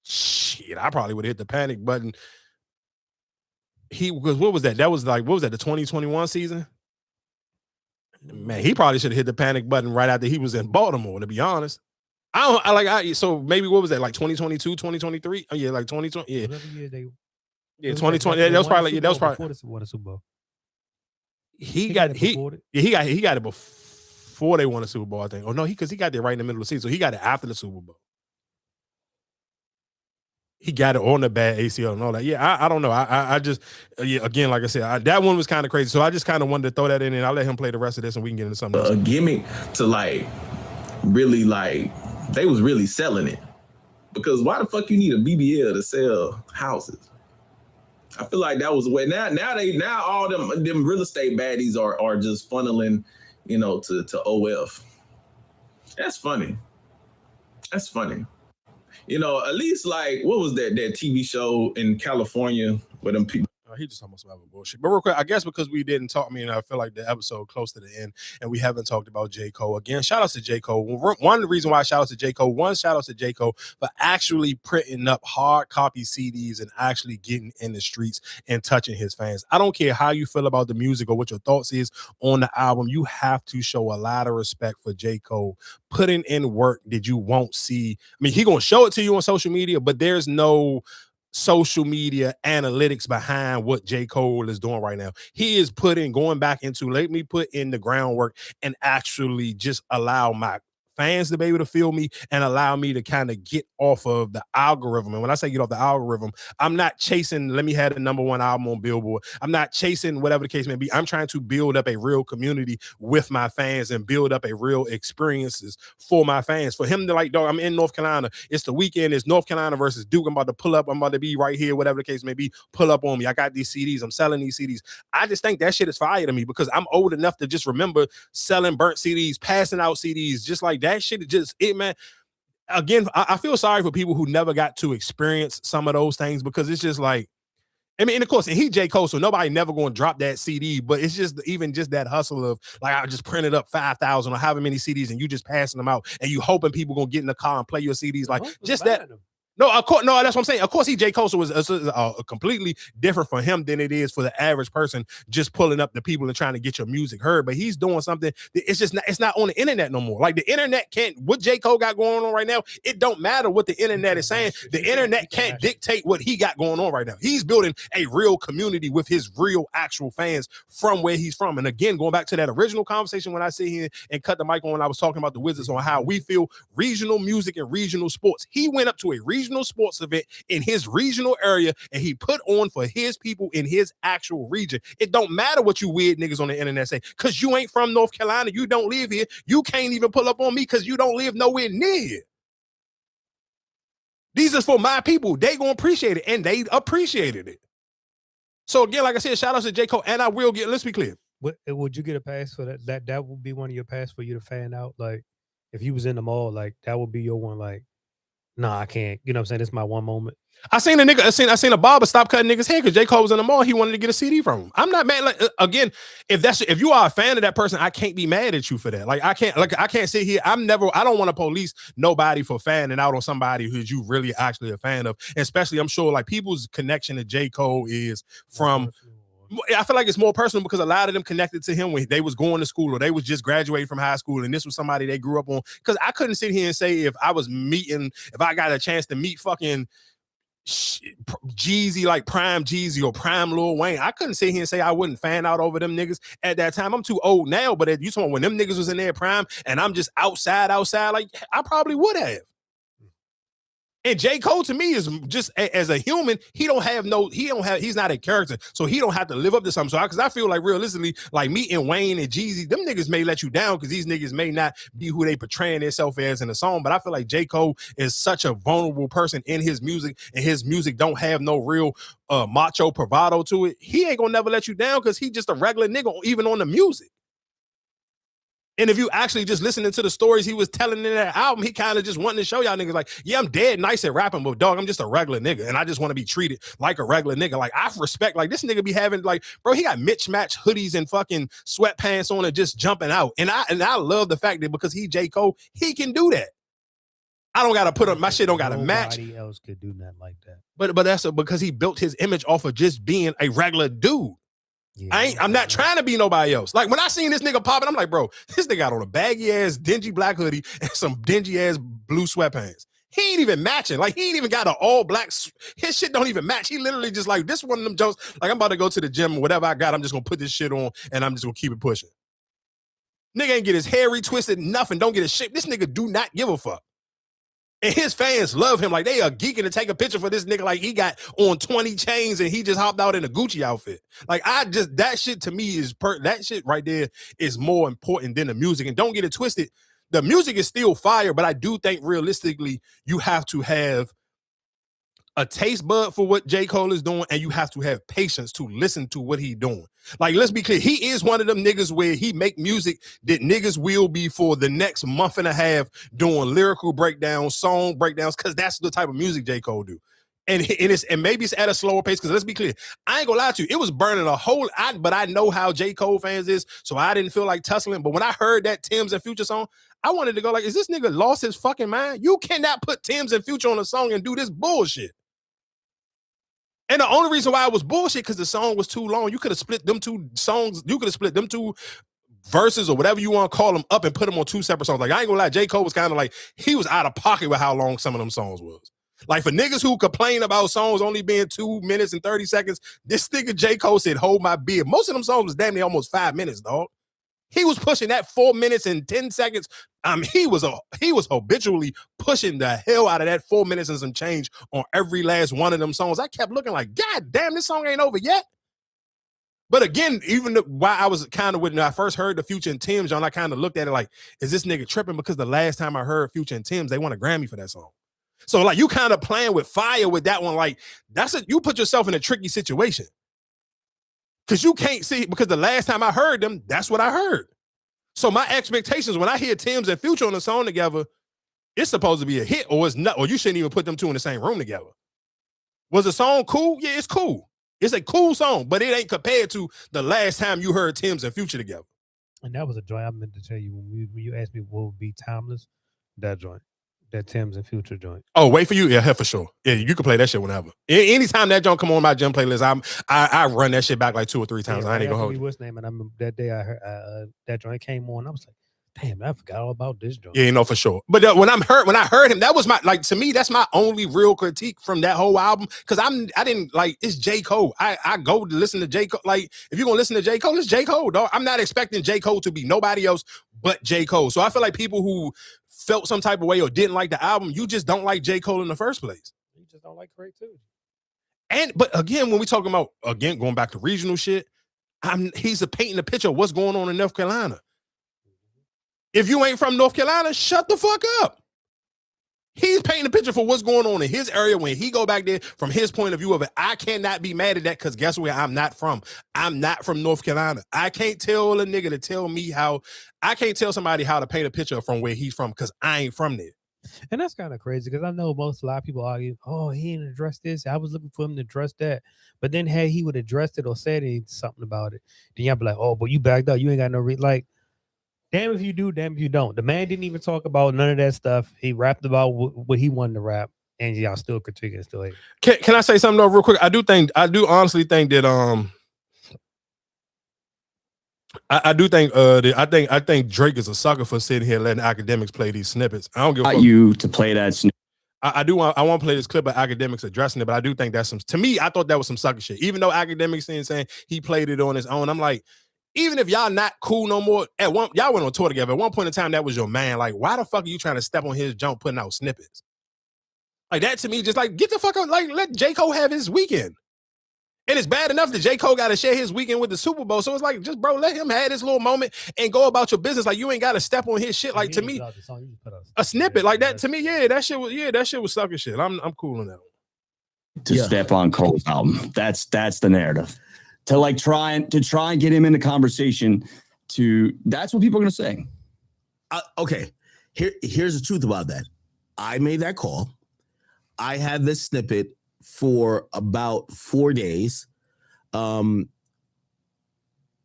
Shit, I probably would have hit the panic button. What was that? That was like, what was that, the 2021 season? Man, he probably should have hit the panic button right after he was in Baltimore, to be honest. So maybe what was that, like 2022, 2023? Oh yeah, like 2020. Yeah. 2020. That was probably before the Super Bowl. He got it before they won the Super Bowl, I think. Oh no, because he got there right in the middle of the season. So he got it after the Super Bowl. He got it on the bad ACL and all that. Yeah, I don't know. I just, again, like I said, that one was kind of crazy. So I just kind of wanted to throw that in, and I'll let him play the rest of this, and we can get into something else. A gimmick to really they was really selling it, because why the fuck you need a BBL to sell houses? I feel like that was the way. Now all them real estate baddies are just funneling, to OF. That's funny. At least what was that TV show in California where them people? He just almost about bullshit. But real quick, I guess because we didn't talk, I feel like the episode close to the end, and we haven't talked about J. Cole. Again, shout out to J. Cole. One reason why shout out to J. Cole for actually printing up hard copy CDs and actually getting in the streets and touching his fans. I don't care how you feel about the music or what your thoughts is on the album. You have to show a lot of respect for J. Cole putting in work that you won't see. He gonna show it to you on social media, but there's no social media analytics behind what J. Cole is doing right now. He is going back into, let me put in the groundwork and actually just allow my fans to be able to feel me and allow me to kind of get off of the algorithm. And when I say get off the algorithm, I'm not chasing, let me have the #1 album on Billboard. I'm not chasing whatever the case may be. I'm trying to build up a real community with my fans and build up a real experiences for my fans. For him to dog, I'm in North Carolina. It's the weekend. It's North Carolina versus Duke. I'm about to pull up. I'm about to be right here, whatever the case may be. Pull up on me. I got these CDs. I'm selling these CDs. I just think that shit is fire to me, because I'm old enough to just remember selling burnt CDs, passing out CDs, just like that shit is just it, man. again, I feel sorry for people who never got to experience some of those things because it's just like, I mean, and of course, and he J. Cole, so nobody never going to drop that CD, but it's just even just that hustle of like, I just printed up 5,000 or however many CDs and you just passing them out and you hoping people going to get in the car and play your CDs. Like just that. No, of course, no, that's what I'm saying. Of course, he J. Cole was completely different for him than it is for the average person just pulling up the people and trying to get your music heard. But he's doing something that it's not on the internet no more. Like the internet can't, what J. Cole got going on right now, it don't matter what the internet is saying. The internet can't dictate what he got going on right now. He's building a real community with his real actual fans from where he's from. And again, going back to that original conversation when I sit here and cut the mic on, I was talking about the Wizards on how we feel regional music and regional sports. He went up to a regional sports event in his regional area and he put on for his people in his actual region. It don't matter what you weird niggas on the internet say, because you ain't from North Carolina, you don't live here, you can't even pull up on me because you don't live nowhere near here. These is for my people. They gonna appreciate it, and they appreciated it. So again, like I said, shout out to J. Cole, and I will get, let's be clear. Would you get a pass for that? That would be one of your pass for you to fan out? Like, if you was in the mall, like, that would be your one, like, no, I can't. You know what I'm saying? It's my one moment. I seen I seen a barber stop cutting niggas' hair because J. Cole was in the mall. He wanted to get a CD from him. I'm not mad. Like, again, if you are a fan of that person, I can't be mad at you for that. Like I can't sit here. I don't want to police nobody for fanning out on somebody who you really actually a fan of. Especially, I'm sure like people's connection to J. Cole is from. I feel like it's more personal because a lot of them connected to him when they was going to school or they was just graduating from high school, and this was somebody they grew up on. Because I couldn't sit here and say if I got a chance to meet fucking Jeezy, like Prime Jeezy or Prime Lil Wayne, I couldn't sit here and say I wouldn't fan out over them niggas at that time. I'm too old now, but you talking when them niggas was in their prime and I'm just outside, like I probably would have. And J. Cole to me is just as a human, he's not a character, so he don't have to live up to something. So because I feel like realistically, like meeting Wayne and Jeezy, them niggas may let you down because these niggas may not be who they portraying themselves as in the song. But I feel like J. Cole is such a vulnerable person in his music, and his music don't have no real macho bravado to it. He ain't gonna never let you down because he just a regular nigga, even on the music. And if you actually just listening to the stories he was telling in that album, he kind of just wanting to show y'all niggas like, yeah, I'm dead nice at rapping, but dog, I'm just a regular nigga. And I just want to be treated like a regular nigga. Like I respect, like this nigga be having like, bro, he got mismatched hoodies and fucking sweatpants on and just jumping out. And I love the fact that because he J. Cole, he can do that. I don't got to put up, my shit don't got to match. Nobody else could do nothing like that. But that's because he built his image off of just being a regular dude. Yeah, I'm not trying to be nobody else. Like when I seen this nigga popping, I'm like, bro, this nigga got on a baggy ass, dingy black hoodie and some dingy ass blue sweatpants. He ain't even matching. Like he ain't even got an all black. His shit don't even match. He literally just like, this one of them jokes. Like I'm about to go to the gym or whatever I got. I'm just gonna put this shit on and I'm just gonna keep it pushing. Nigga ain't get his hair retwisted, nothing. Don't get his shape. This nigga do not give a fuck. And his fans love him. Like they are geeking to take a picture for this nigga like he got on 20 chains and he just hopped out in a Gucci outfit. Like that shit to me is that shit right there is more important than the music. And don't get it twisted. The music is still fire, but I do think realistically you have to have a taste bud for what J. Cole is doing, and you have to have patience to listen to what he's doing. Like, let's be clear. He is one of them niggas where he make music that niggas will be for the next month and a half doing lyrical breakdowns, song breakdowns, because that's the type of music J. Cole do. And maybe it's at a slower pace, because let's be clear. I ain't gonna lie to you. It was burning a hole, but I know how J. Cole fans is, so I didn't feel like tussling. But when I heard that Tim's and Future song, I wanted to go like, is this nigga lost his fucking mind? You cannot put Tim's and Future on a song and do this bullshit. And the only reason why it was bullshit because the song was too long. You could have split them two songs. You could have split them two verses or whatever you want to call them up and put them on two separate songs. Like, I ain't gonna lie, J. Cole was kind of like, he was out of pocket with how long some of them songs was. Like, for niggas who complain about songs only being 2 minutes and 30 seconds, this nigga J. Cole said, hold my beer. Most of them songs was damn near almost 5 minutes, dog. He was pushing that 4 minutes and 10 seconds. He was habitually pushing the hell out of that 4 minutes and some change on every last one of them songs. I kept looking like, God damn, this song ain't over yet. But again, even why I was kind of when I first heard the Future and Tim's, John, I kind of looked at it like, is this nigga tripping? Because the last time I heard Future and Tim's, they won a Grammy for that song. So like you kind of playing with fire with that one. Like you put yourself in a tricky situation. Because you can't see, because the last time I heard them, that's what I heard. So my expectations when I hear Tim's and Future on the song together, It's supposed to be a hit, or it's not, or you shouldn't even put them two in the same room together. Was the song cool? Yeah, it's cool. It's a cool song, but it ain't compared to the last time you heard Tim's and Future together. And that was a joint I meant to tell you when you asked me what would be timeless. That joint, that Tim's and Future joint. Oh, wait for you, yeah, for sure. Yeah, you can play that shit whenever. Anytime that joint come on my gym playlist, I run that shit back like 2 or 3 times. Yeah, I ain't gonna hold you. What's name? And I remember that day I heard that joint came on. I was like, damn, I forgot all about this joint. Yeah, you know, for sure. But when I heard him, that was my, like, to me, that's my only real critique from that whole album. Because I didn't like, it's J. Cole. I go to listen to J. Cole. Like, if you're gonna listen to J. Cole, it's J. Cole, dog. I'm not expecting J. Cole to be nobody else but J. Cole. So I feel like people who felt some type of way or didn't like the album, you just don't like J. Cole in the first place. You just don't like creativity. But again, when we talking about, again, going back to regional shit, he's painting a picture of what's going on in North Carolina. If you ain't from North Carolina, shut the fuck up. He's painting a picture for what's going on in his area when he go back there from his point of view of it. I cannot be mad at that because guess where I'm not from? I'm not from North Carolina. I can't tell a nigga to tell me I can't tell somebody how to paint a picture from where he's from because I ain't from there. And that's kind of crazy because I know a lot of people argue, oh, he didn't address this. I was looking for him to address that. But then had he would address it or said something about it, then y'all be like, oh, but you backed up. You ain't got no like. Damn if you do, damn if you don't. The man didn't even talk about none of that stuff. He rapped about what he wanted to rap, and y'all still critiquing and still hate. Can I say something though, real quick? I do honestly think that I think Drake is a sucker for sitting here letting academics play these snippets. I don't give a fuck. You to play that snippet. I want to play this clip of academics addressing it, but I do think that's to me, I thought that was some sucker shit. Even though academics saying he played it on his own, I'm like, even if y'all not cool no more, y'all went on tour together. At one point in time, that was your man. Like, why the fuck are you trying to step on his jump putting out snippets? Like, that to me, just like, get the fuck out. Like, let J. Cole have his weekend. And it's bad enough that J. Cole got to share his weekend with the Super Bowl. So it's like, just, bro, let him have this little moment and go about your business. Like, you ain't got to step on his shit. Like, to me, a snippet like that, to me, that shit was sucker shit. I'm cool on that one. To step on Cole's album. That's the narrative. To try and get him in the conversation. That's what people are gonna say. Okay, here's the truth about that. I made that call. I had this snippet for about 4 days. You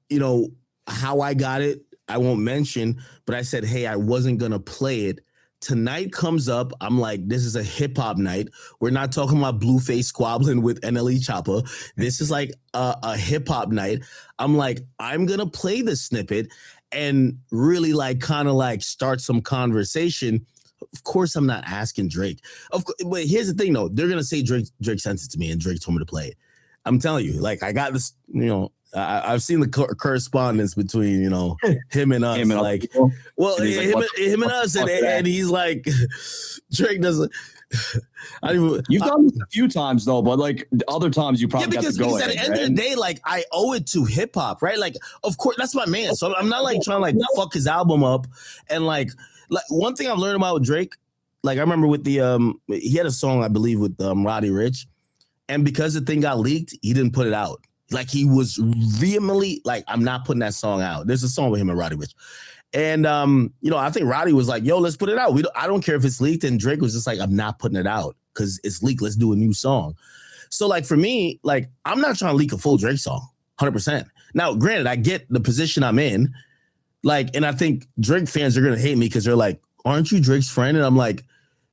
know how I got it, I won't mention, but I said, hey, I wasn't gonna play it. Tonight comes up. I'm like, this is a hip hop night. We're not talking about Blueface squabbling with NLE Choppa. This is like a hip hop night. I'm like, I'm going to play this snippet and really kind of start some conversation. Of course, I'm not asking Drake. But here's the thing, though. They're going to say Drake sent it to me and Drake told me to play it. I'm telling you, I got this, I've seen the correspondence between, him and us. Him and us, and he's like, Drake doesn't. You've done this a few times though, but other times you probably got to go. Because at the end of the day, I owe it to hip hop, right? Of course, that's my man. So I'm not trying to fuck his album up. And one thing I've learned about Drake, I remember with the he had a song I believe with Roddy Ricch, and because the thing got leaked, he didn't put it out. He was vehemently I'm not putting that song out. There's a song with him and Roddy Ricch. And, I think Roddy was like, yo, let's put it out. I don't care if it's leaked. And Drake was just like, I'm not putting it out because it's leaked. Let's do a new song. So for me, I'm not trying to leak a full Drake song, 100%. Now, granted, I get the position I'm in. And I think Drake fans are going to hate me because they're like, aren't you Drake's friend? And I'm like,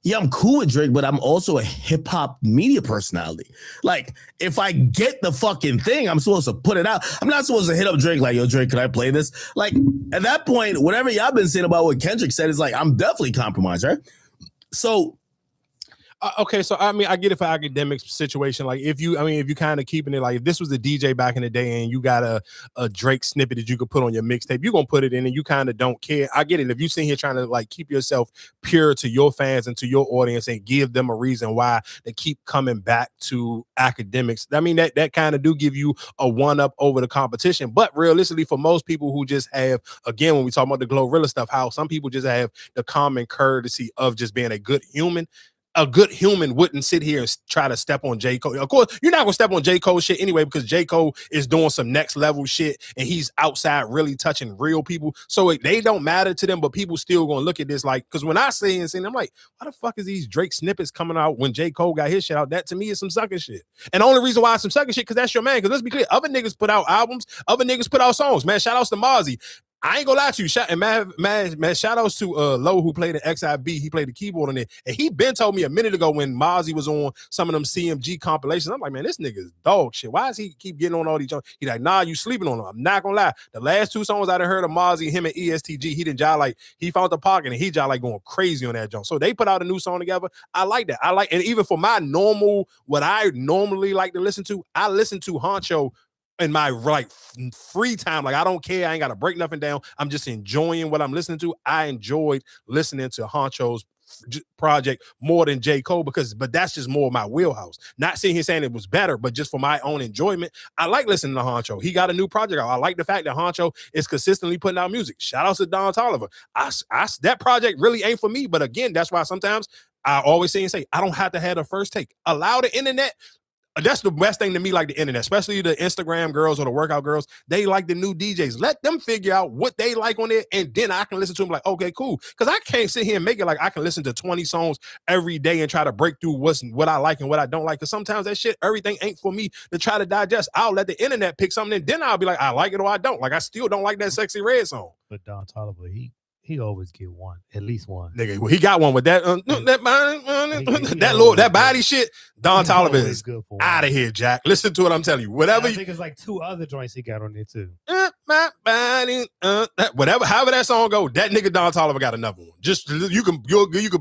yeah, I'm cool with Drake, but I'm also a hip hop media personality. If I get the fucking thing, I'm supposed to put it out. I'm not supposed to hit up Drake yo, Drake, can I play this? At that point, whatever y'all been saying about what Kendrick said is I'm definitely compromised, right? So okay, so I mean, I get it for academic situation. If you kind of keeping it if this was a DJ back in the day and you got a Drake snippet that you could put on your mixtape, you're gonna put it in and you kind of don't care. I get it. If you sit here trying to keep yourself pure to your fans and to your audience and give them a reason why they keep coming back to academics, I mean that kind of do give you a one up over the competition. But realistically, for most people who just have, again, when we talk about the Glorilla stuff, how some people just have the common courtesy of just being a good human. a good human wouldn't sit here and try to step on J. Cole. Of course, you're not gonna step on J. Cole shit anyway, because J. Cole is doing some next level shit and he's outside really touching real people. So they don't matter to them, but people still gonna look at this like, because when I say and I'm like, why the fuck is these Drake snippets coming out when J. Cole got his shit out? That to me is some sucker shit. And the only reason why it's some sucker shit, because that's your man. Because let's be clear, other niggas put out albums, other niggas put out songs. Man, shout outs to Mozzie. I ain't gonna lie to you. Shout outs to Low, who played the XIB. He played the keyboard on it. And he been told me a minute ago when Mozzie was on some of them CMG compilations. I'm like, man, this nigga's dog shit. Why does he keep getting on all these jokes? He like, nah, you sleeping on him. I'm not gonna lie. The last 2 songs I done heard of Mozzie, him and ESTG, he didn't jive like, he found the pocket and he jive like going crazy on that junk. So they put out a new song together. I like that. And even for my what I normally like to listen to, I listen to Honcho in my free time. Like, I don't care. I ain't got to break nothing down. I'm just enjoying what I'm listening to. I enjoyed listening to Honcho's project more than J. Cole but that's just more of my wheelhouse. Not sitting here saying it was better, but just for my own enjoyment, I like listening to Honcho. He got a new project out. I like the fact that Honcho is consistently putting out music. Shout out to Don Toliver. That project really ain't for me, but again, that's why sometimes I always say I don't have to have the first take. Allow the internet. That's the best thing to me, like the internet, especially the Instagram girls or the workout girls. They like the new DJs. Let them figure out what they like on it, and then I can listen to them like, okay, cool. Because I can't sit here and make it like I can listen to 20 songs every day and try to break through what I like and what I don't like. Because sometimes that shit, everything ain't for me to try to digest. I'll let the internet pick something, and then I'll be like, I like it or I don't. Like, I still don't like that Sexy Red song. But Don Toliver, he always get one, at least one. Nigga, well, he got one with that that body shit. Don Toliver is out of here, Jack. Listen to what I'm telling you. Whatever. I think it's like 2 other joints he got on there too. My body, however that song go, that nigga Don Toliver got another one. Just you can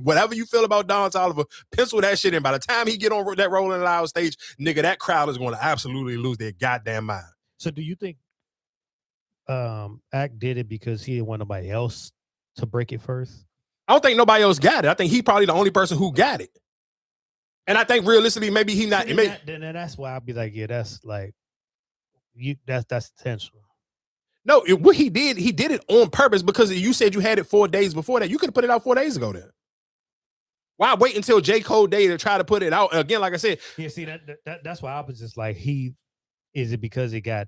whatever you feel about Don Toliver, pencil that shit in. By the time he get on that Rolling Loud stage, nigga, that crowd is going to absolutely lose their goddamn mind. So do you think Act did it because he didn't want nobody else to break it first? I don't think nobody else got it. I think he probably the only person who got it. And I think realistically, maybe he not. Then that's why I'd be like, yeah, that's like that's intentional. No, what he did it on purpose, because you said you had it 4 days before that. You could have put it out 4 days ago then. Why wait until J. Cole Day to try to put it out? Again, like I said. Yeah, see, that's why I was just like, is it because it got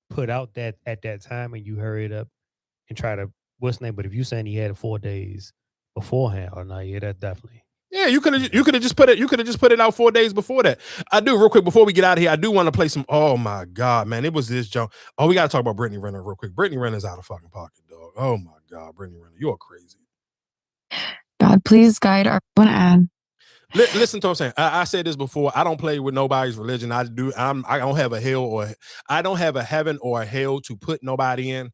put out that at that time and you hurried up and try to what's the name? But if you saying he had it 4 days beforehand, or not, yeah, that definitely. Yeah, you could have just put it. You could have just put it out 4 days before that. I do, real quick before we get out of here. I do want to play some. Oh my God, man, it was this junk. Oh, we got to talk about Brittany Renner real quick. Brittany Renner's out of fucking pocket, dog. Oh my God, Brittany Renner, you're crazy. God, please guide our. I want to add. Listen to what I'm saying. I said this before. I don't play with nobody's religion. I don't have a heaven or a hell to put nobody in.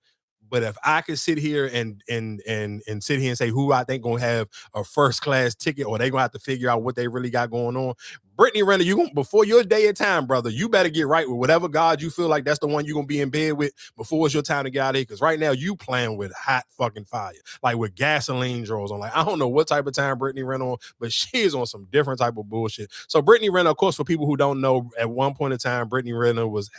But if I could sit here and sit here and say who I think gonna have a first class ticket, or they gonna have to figure out what they really got going on, Brittany Renner, before your day of time, brother, you better get right with whatever God you feel like that's the one you're gonna be in bed with before it's your time to get out of here. Because right now you playing with hot fucking fire, like with gasoline drawers on. Like, I don't know what type of time Brittany Renner on, but she is on some different type of bullshit. So Brittany Renner, of course, for people who don't know, at one point in time, Brittany Renner was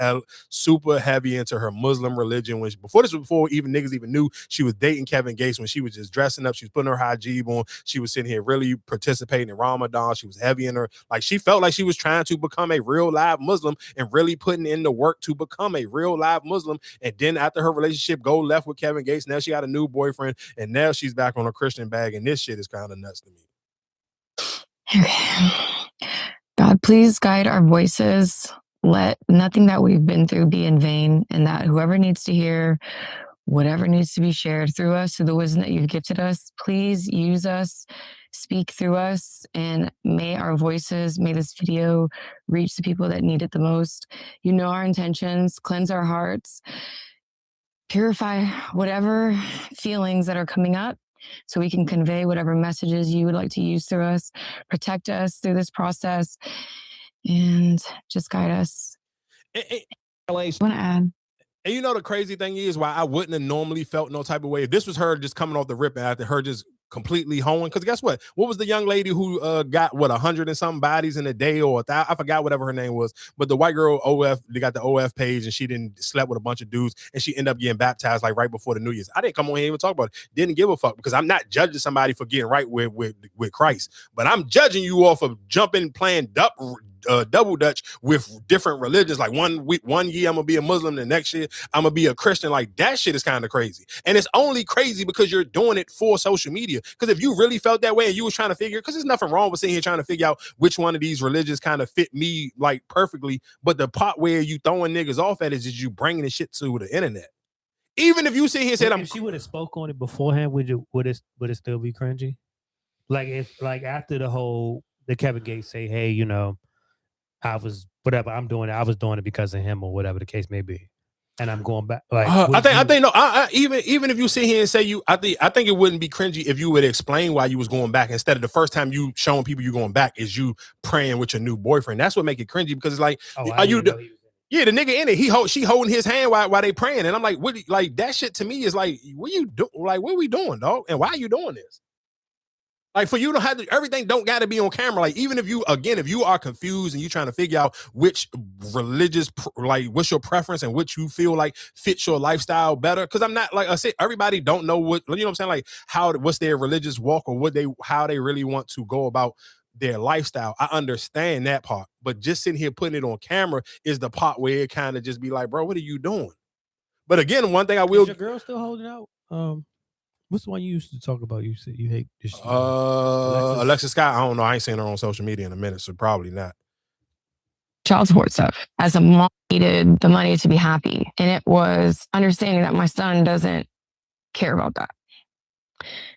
super heavy into her Muslim religion. Before even niggas even knew she was dating Kevin Gates, when she was just dressing up, she was putting her hijab on, she was sitting here really participating in Ramadan, she was heavy in her, like, she felt like she was trying to become a real live Muslim and really putting in the work to become a real live Muslim. And then after her relationship go left with Kevin Gates, now she got a new boyfriend, and now she's back on a Christian bag, and this shit is kind of nuts to me. Okay. God, please guide our voices. Let nothing that we've been through be in vain, and that whoever needs to hear whatever needs to be shared through us, through the wisdom that you've gifted us, please use us, speak through us, and may our voices, may this video reach the people that need it the most. You know our intentions, cleanse our hearts, purify whatever feelings that are coming up, so we can convey whatever messages you would like to use through us. Protect us through this process, and just guide us. I want to add. And you know the crazy thing is why I wouldn't have normally felt no type of way if this was her just coming off the rip and after her just completely hoeing. Because guess what? What was the young lady who got 100 and something bodies in a day, or I forgot whatever her name was, but the white girl they got the OF page, and she didn't slept with a bunch of dudes, and she ended up getting baptized like right before the New Year's. I didn't come on here and even talk about it. Didn't give a fuck, because I'm not judging somebody for getting right with Christ, but I'm judging you off of jumping, playing double dutch with different religions. Like one year I'm gonna be a Muslim, the next year I'm gonna be a Christian. Like that shit is kind of crazy, and it's only crazy because you're doing it for social media. Because if you really felt that way and you was trying to figure, because there's nothing wrong with sitting here trying to figure out which one of these religions kind of fit me like perfectly, but the part where you throwing niggas off at is you bringing the shit to the internet. Even if you sit here and said, if she would have spoke on it beforehand, would it still be cringy? Like if after the Kevin Gates say, hey, you know, I was whatever I'm doing. I was doing it because of him, or whatever the case may be, and I'm going back. Like I think no. Even if you sit here and say I think it wouldn't be cringy if you would explain why you was going back, instead of the first time you showing people you going back is you praying with your new boyfriend. That's what make it cringy, because it's like, are you? Yeah, the nigga in it, she holding his hand while they praying, and I'm like, what? Like that shit to me is like, what you do? Like, what are we doing, dog? And why are you doing this? Like, for you to have everything don't got to be on camera. Like, even if you are confused and you trying to figure out which religious, like, what's your preference and which you feel like fits your lifestyle better. Because I'm not, like I said, everybody don't know what, you know what I'm saying? Like, what's their religious walk, or how they really want to go about their lifestyle. I understand that part, but just sitting here putting it on camera is the part where it kind of just be like, bro, what are you doing? But again, one thing I will. Is your girl still holding out? What's the one you used to talk about? You said you hate this shit. Alexis Scott. I don't know. I ain't seen her on social media in a minute, so probably not. Child support stuff. As a mom, needed the money to be happy, and it was understanding that my son doesn't care about that.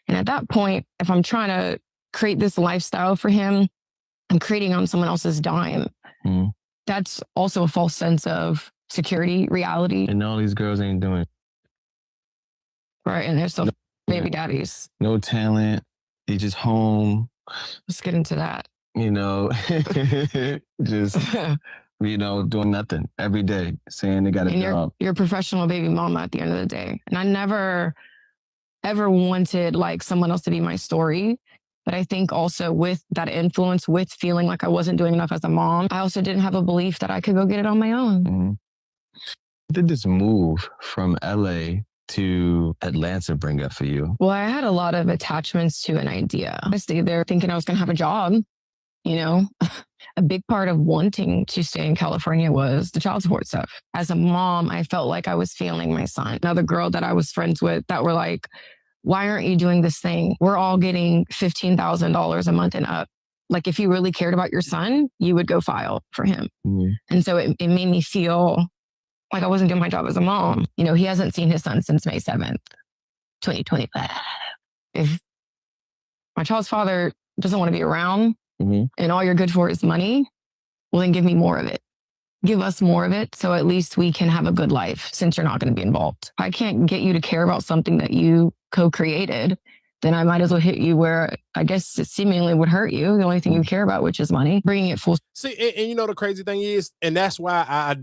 And at that point, if I'm trying to create this lifestyle for him, I'm creating on someone else's dime. That's also a false sense of security, reality. And all these girls ain't doing it. Right, and they're still baby daddies. No talent. They just home. Let's get into that. You know, just, you know, doing nothing every day, saying they got a job. You're a professional baby mama at the end of the day. And I never, ever wanted like someone else to be my story. But I think also with that influence, with feeling like I wasn't doing enough as a mom, I also didn't have a belief that I could go get it on my own. Did this move from LA to Atlanta bring up for you? Well, I had a lot of attachments to an idea. I stayed there thinking I was going to have a job. You know, a big part of wanting to stay in California was the child support stuff. As a mom, I felt like I was failing my son. Another girl that I was friends with that were like, why aren't you doing this thing? We're all getting $15,000 a month and up. Like, if you really cared about your son, you would go file for him. And so it made me feel like I wasn't doing my job as a mom. You know, he hasn't seen his son since May 7th, 2025. If my child's father doesn't want to be around and all you're good for is money, well, then give me more of it. Give us more of it so at least we can have a good life, since you're not going to be involved. I can't get you to care about something that you co-created, then I might as well hit you where I guess it seemingly would hurt you. The only thing you care about, which is money, bringing it full. See, and you know, the crazy thing is, and that's why I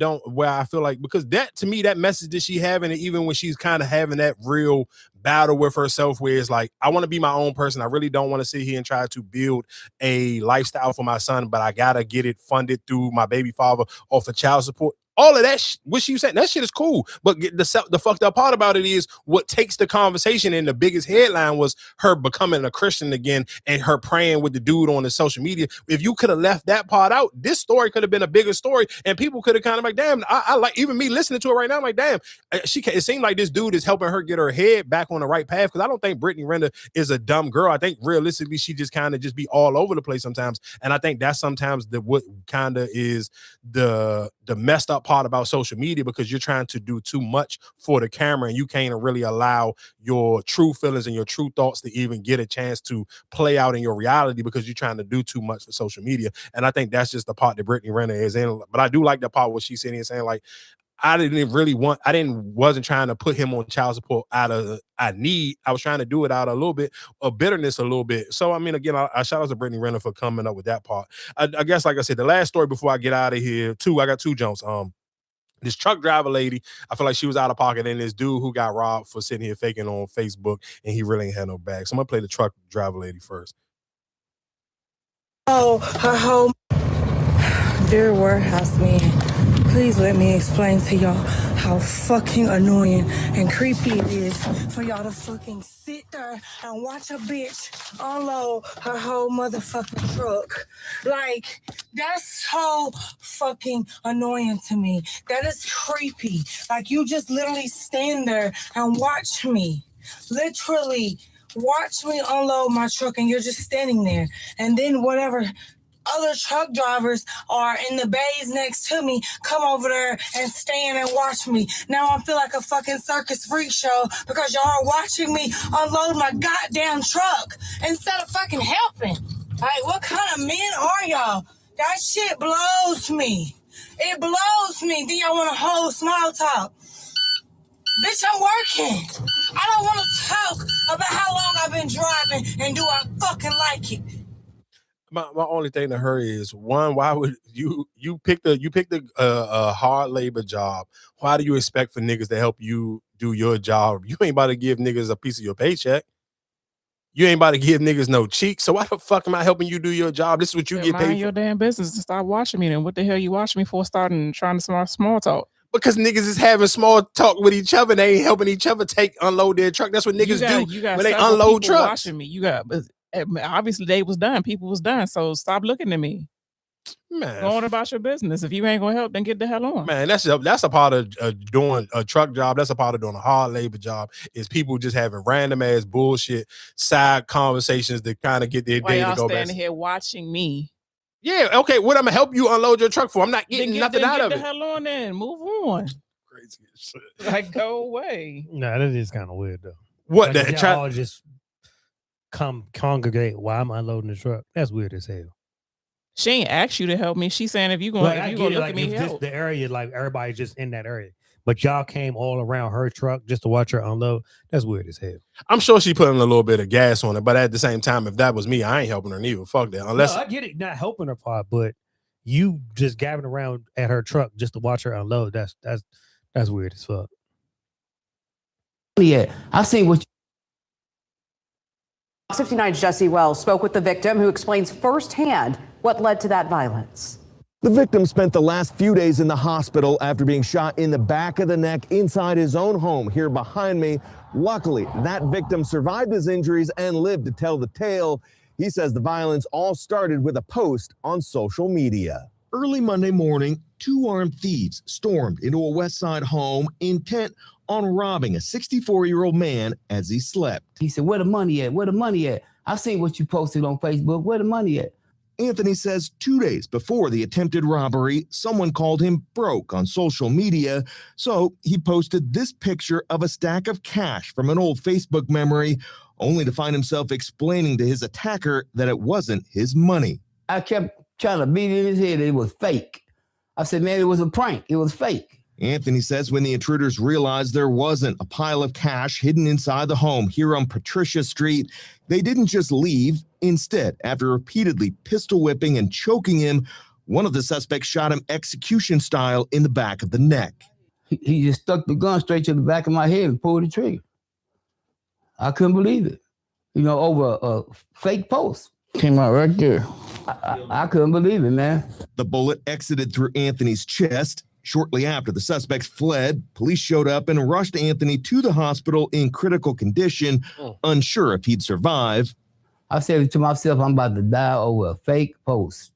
feel like, because that, to me, that message that she having, and even when she's kind of having that real battle with herself, where it's like, I want to be my own person. I really don't want to sit here and try to build a lifestyle for my son, but I got to get it funded through my baby father off the child support. All of that, what she said, that shit is cool. But the fucked up part about it is what takes the conversation, and the biggest headline was her becoming a Christian again and her praying with the dude on the social media. If you could have left that part out, this story could have been a bigger story, and people could have kind of like, damn, I like, even me listening to it right now, I'm like, damn, it seemed like this dude is helping her get her head back on the right path. Because I don't think Brittany Renner is a dumb girl. I think realistically, she just kind of just be all over the place sometimes. And I think that's sometimes what kind of is the messed up part about social media, because you're trying to do too much for the camera, and you can't really allow your true feelings and your true thoughts to even get a chance to play out in your reality, because you're trying to do too much for social media. And I think that's just the part that Brittany Renner is in. But I do like the part where she's sitting here saying, like, wasn't trying to put him on child support out of need. I was trying to do it out of a little bit of bitterness, a little bit. So, I mean, again, I shout out to Brittany Renner for coming up with that part. I guess, like I said, the last story before I get out of here, I got two jumps. This truck driver lady, I feel like she was out of pocket, and this dude who got robbed for sitting here faking on Facebook, and he really ain't had no bag. So I'm gonna play the truck driver lady first. Oh, her home. Dear warehouse man, please let me explain to y'all how fucking annoying and creepy it is for y'all to fucking sit there and watch a bitch unload her whole motherfucking truck. Like, that's so fucking annoying to me. That is creepy. Like, you just literally stand there and watch me. Literally watch me unload my truck, and you're just standing there. And then whatever other truck drivers are in the bays next to me come over there and stand and watch me. Now I feel like a fucking circus freak show because y'all are watching me unload my goddamn truck instead of fucking helping. Like, what kind of men are y'all? That shit blows me. It blows me. Then y'all want to hold small talk. Bitch, I'm working. I don't want to talk about how long I've been driving, and do I fucking like it? My only thing to her is, one, why would you pick a hard labor job? Why do you expect for niggas to help you do your job? You ain't about to give niggas a piece of your paycheck. You ain't about to give niggas no cheek. So why the fuck am I helping you do your job? This is what you get paid for. Mind your damn business and stop watching me. Then what the hell you watching me for? Starting trying to small talk. Because niggas is having small talk with each other. They ain't helping each other unload their truck. That's what niggas do when they unload trucks. Watching me. You got, obviously they was done. People was done. So stop looking at me. Man, go on about your business. If you ain't gonna help, then get the hell on. Man, that's a part of doing a truck job. That's a part of doing a hard labor job. Is people just having random ass bullshit side conversations to kind of get their day to go back. Standing here watching me. Yeah, okay. What I'm gonna help you unload your truck for? I'm not getting nothing out of it. Get the hell on then. Move on. Crazy shit. Like, go away. Nah, that is kind of weird though. What like, that y'all just congregate while I'm unloading the truck? That's weird as hell. She ain't asked you to help me. She's saying if you gonna look at me, help. The area, like everybody's just in that area. But y'all came all around her truck just to watch her unload. That's weird as hell. I'm sure she putting a little bit of gas on it, but at the same time, if that was me, I ain't helping her neither. Fuck that. Unless I get it, not helping her part, but you just gabbing around at her truck just to watch her unload. That's weird as fuck. Yeah, I see what. 59's Jesse Wells spoke with the victim, who explains firsthand what led to that violence. The victim spent the last few days in the hospital after being shot in the back of the neck inside his own home here behind me. Luckily, that victim survived his injuries and lived to tell the tale. He says the violence all started with a post on social media. Early Monday morning, two armed thieves stormed into a West Side home intent on robbing a 64-year-old man as he slept. He said, "Where the money at? Where the money at? I seen what you posted on Facebook. Where the money at?" Anthony says 2 days before the attempted robbery, someone called him broke on social media, so he posted this picture of a stack of cash from an old Facebook memory, only to find himself explaining to his attacker that it wasn't his money. I kept trying to beat in his head that it was fake. I said, man, it was a prank. It was fake. Anthony says when the intruders realized there wasn't a pile of cash hidden inside the home here on Patricia Street, they didn't just leave. Instead, after repeatedly pistol whipping and choking him, one of the suspects shot him execution style in the back of the neck. He just stuck the gun straight to the back of my head and pulled the trigger. I couldn't believe it. Over a fake post. Came out right there. I couldn't believe it, man. The bullet exited through Anthony's chest. Shortly after the suspects fled, police showed up and rushed Anthony to the hospital in critical condition, unsure if he'd survive. I said to myself, I'm about to die over a fake post.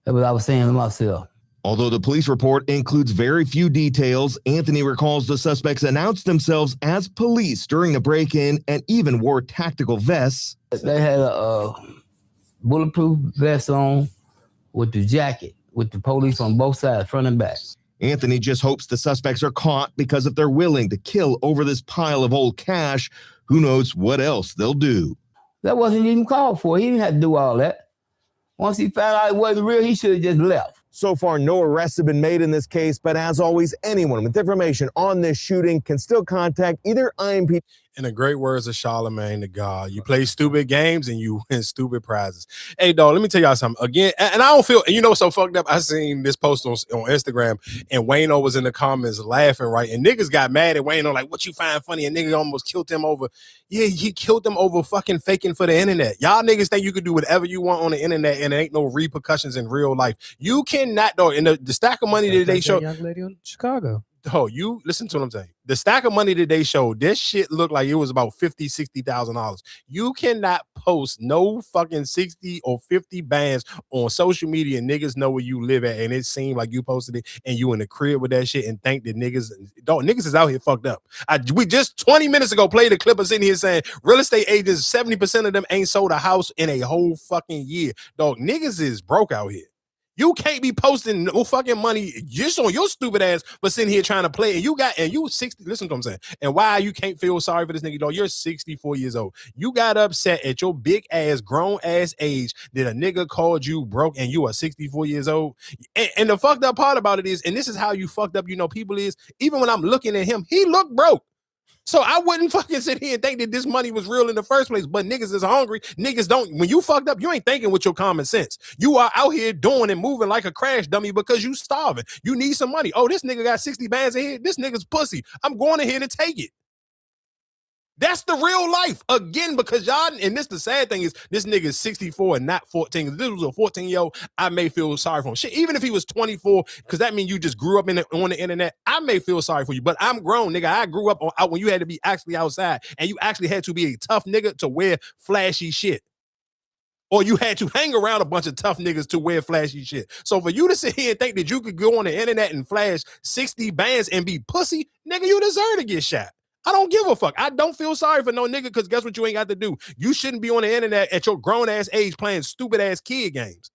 That's what I was saying to myself. Although the police report includes very few details, Anthony recalls the suspects announced themselves as police during the break-in and even wore tactical vests. They had a bulletproof vest on with the jacket, with the police on both sides, front and back. Anthony just hopes the suspects are caught because if they're willing to kill over this pile of old cash, who knows what else they'll do. That wasn't even called for. He didn't have to do all that. Once he found out it wasn't real, he should have just left. So far, no arrests have been made in this case, but as always, anyone with information on this shooting can still contact either IMP. In the great words of Charlemagne the God, you play stupid games and you win stupid prizes. Hey, dog, let me tell y'all something. Again, and I don't feel, you know, so fucked up. I seen this post on Instagram and Wayno was in the comments laughing, right? And niggas got mad at Wayno, like, what you find funny? And niggas almost killed him over. Yeah, he killed him over fucking faking for the internet. Y'all niggas think you could do whatever you want on the internet and there ain't no repercussions in real life. You cannot, dog. And the stack of money that they show. Young lady in Chicago. Oh, you listen to what I'm saying. The stack of money that they showed, this shit looked like it was about $50,000-$60,000. You cannot post no fucking 60 or 50 bands on social media and niggas know where you live at, and it seemed like you posted it and you in the crib with that shit and think that niggas is out here fucked up. We just 20 minutes ago played a clip of sitting here saying real estate agents, 70% of them ain't sold a house in a whole fucking year. Dog, niggas is broke out here. You can't be posting no fucking money just on your stupid ass for sitting here trying to play. And you 60. Listen to what I'm saying. And why you can't feel sorry for this nigga, dog? You're 64 years old. You got upset at your big ass, grown ass age that a nigga called you broke and you are 64 years old. And the fucked up part about it is, and this is how you fucked up, you know, people is, even when I'm looking at him, he looked broke. So I wouldn't fucking sit here and think that this money was real in the first place. But niggas is hungry. Niggas don't. When you fucked up, you ain't thinking with your common sense. You are out here doing and moving like a crash dummy because you starving. You need some money. Oh, this nigga got 60 bands in here. This nigga's pussy. I'm going in here to take it. That's the real life. Again, because y'all, and this the sad thing is, this nigga is 64 and not 14. If this was a 14-year-old, I may feel sorry for him. Shit, even if he was 24, because that means you just grew up on the internet, I may feel sorry for you. But I'm grown, nigga. I grew up out when you had to be actually outside, and you actually had to be a tough nigga to wear flashy shit. Or you had to hang around a bunch of tough niggas to wear flashy shit. So for you to sit here and think that you could go on the internet and flash 60 bands and be pussy, nigga, you deserve to get shot. I don't give a fuck. I don't feel sorry for no nigga because guess what you ain't got to do? You shouldn't be on the internet at your grown-ass age playing stupid-ass kid games.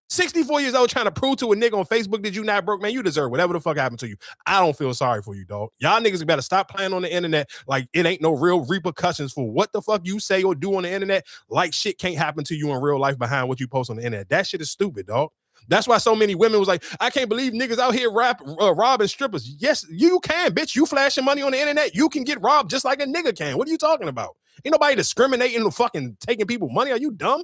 64 years old trying to prove to a nigga on Facebook that you not broke, man, you deserve whatever the fuck happened to you. I don't feel sorry for you, dog. Y'all niggas better stop playing on the internet like it ain't no real repercussions for what the fuck you say or do on the internet, like shit can't happen to you in real life behind what you post on the internet. That shit is stupid, dog. That's why so many women was like, I can't believe niggas out here robbing strippers. Yes, you can, bitch. You flashing money on the internet, you can get robbed just like a nigga can. What are you talking about? Ain't nobody discriminating or fucking taking people money. Are you dumb?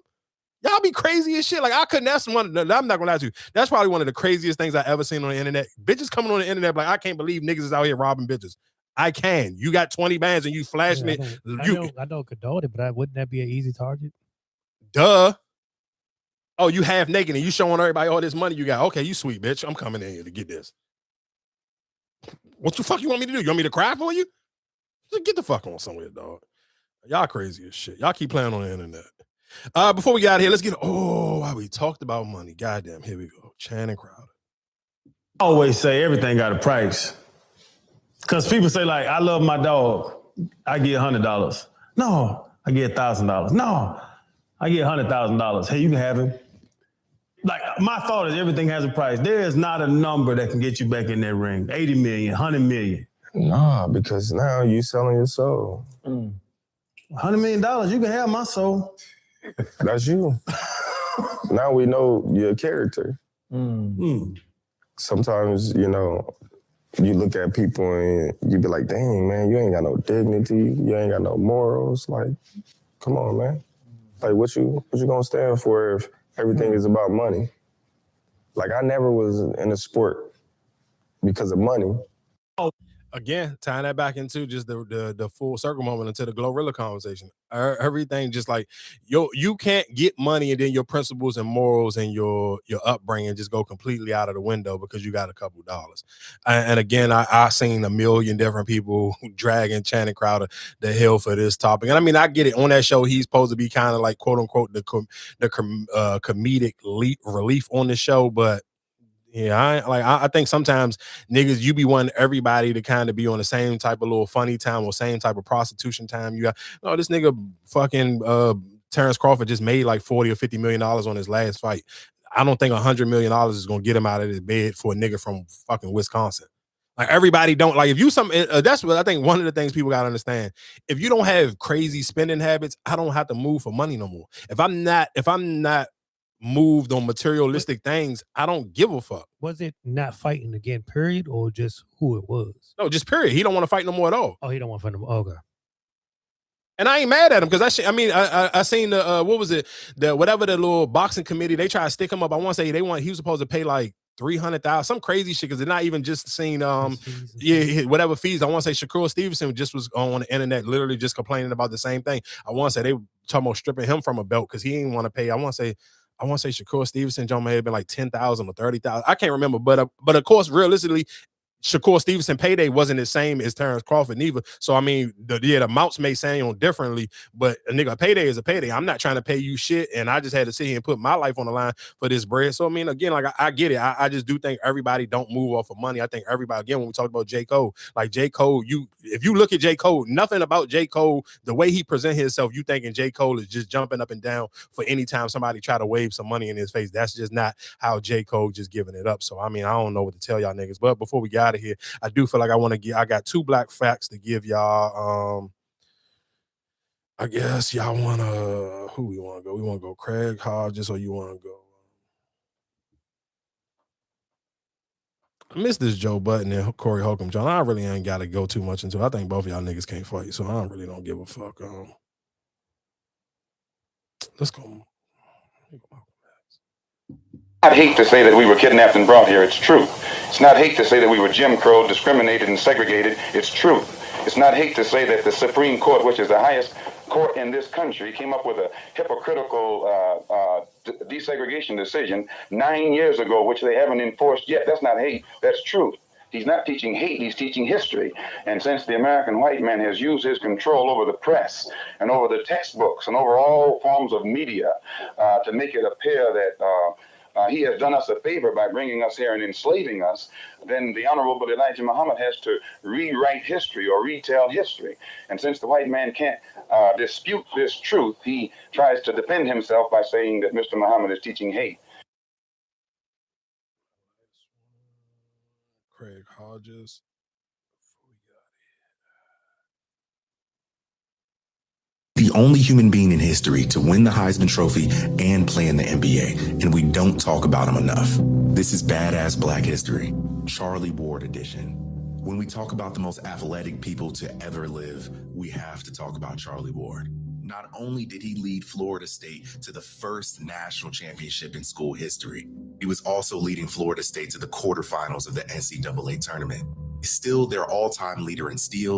Y'all be crazy as shit. Like, I couldn't. That's one. I'm not gonna lie to you. That's probably one of the craziest things I ever seen on the internet. Bitches coming on the internet like, I can't believe niggas is out here robbing bitches. I can. You got 20 bands and you flashing it. I don't condone it, but wouldn't that be an easy target? Duh. Oh, you half naked and you showing everybody all this money you got. Okay, you sweet bitch. I'm coming in here to get this. What the fuck you want me to do? You want me to cry for you? Just get the fuck on somewhere, dog. Y'all crazy as shit. Y'all keep playing on the internet. Before we get out of here, let's get. Why we talked about money? Goddamn, here we go. Channing Crowder. I always say everything got a price. Because people say, like, I love my dog. I get $100. No, I get $1,000. No, I get $100,000. Hey, you can have him. Like, my thought is everything has a price. There is not a number that can get you back in that ring. 80 million, 100 million. Nah, because now you selling your soul. $100 million, you can have my soul. That's you. Now we know your character. Sometimes, you know, you look at people and you be like, dang, man, you ain't got no dignity. You ain't got no morals. Like, come on, man. Like, what you gonna stand for if everything is about money? Like, I never was in a sport because of money. Again, tying that back into just the full circle moment into the Glorilla conversation. Everything just like you can't get money and then your principles and morals and your upbringing just go completely out of the window because you got a couple dollars. And again, I seen a million different people dragging Channing Crowder the hill for this topic. And I mean, I get it. On that show, he's supposed to be kind of like quote unquote the comedic relief on the show, but yeah, I think sometimes niggas, you be wanting everybody to kind of be on the same type of little funny time or same type of prostitution time. You got, oh, this nigga fucking Terrence Crawford just made like $40 or $50 million on his last fight. I don't think $100 million is gonna get him out of his bed for a nigga from fucking Wisconsin. Like, everybody don't like, if you that's what I think one of the things people gotta understand. If you don't have crazy spending habits, I don't have to move for money no more. If I'm not moved on materialistic things, I don't give a fuck. Was it not fighting again, period, or just who it was? No, just period. He don't want to fight no more at all. Oh, he don't want to fight no more. Okay. And I ain't mad at him because I seen the what was it, the whatever the little boxing committee, they try to stick him up. I want to say he was supposed to pay like 300,000, some crazy shit, because they're not even just seen whatever fees. I want to say Shakur Stevenson just was on the internet literally just complaining about the same thing. I want to say they were talking about stripping him from a belt because he didn't want to pay. I want to say Shakur Stevenson, John, may have been like 10,000 or 30,000. I can't remember, but of course, realistically, Shakur Stevenson payday wasn't the same as Terrence Crawford neither. So I mean, the amounts may sound differently, but a nigga, a payday is a payday. I'm not trying to pay you shit, and I just had to sit here and put my life on the line for this bread. So I mean, again, like I get it. I just do think everybody don't move off of money. I think everybody, again, when we talked about J. Cole, like J. Cole, if you look at J. Cole, nothing about J. Cole, the way he present himself, you thinking J. Cole is just jumping up and down for any time somebody try to wave some money in his face. That's just not how J. Cole just giving it up. So I mean, I don't know what to tell y'all niggas. But before we get out of here, I do feel like I got 2 black facts to give y'all. I guess y'all wanna, who we wanna go? We wanna go Craig Hodges, or you wanna go? I miss this Joe Budden and Corey Holcomb, John. I really ain't gotta go too much into it. I think both of y'all niggas can't fight, so I really don't give a fuck. Let's go. Not hate to say that we were kidnapped and brought here. It's true. It's not hate to say that we were Jim Crow, discriminated and segregated. It's true. It's not hate to say that the Supreme Court, which is the highest court in this country, came up with a hypocritical desegregation decision 9 years ago, which they haven't enforced yet. That's not hate. That's truth. He's not teaching hate, he's teaching history. And since the American white man has used his control over the press and over the textbooks and over all forms of media to make it appear that he has done us a favor by bringing us here and enslaving us, then the Honorable Elijah Muhammad has to rewrite history or retell history. And since the white man can't dispute this truth, he tries to defend himself by saying that Mr. Muhammad is teaching hate. Craig Hodges. The only human being in history to win the Heisman Trophy and play in the NBA, and we don't talk about him enough. This is Badass Black History, Charlie Ward edition. When we talk about the most athletic people to ever live, we have to talk about Charlie Ward. Not only did he lead Florida State to the first national championship in school history, he was also leading Florida State to the quarterfinals of the NCAA tournament. He's still their all-time leader in steals,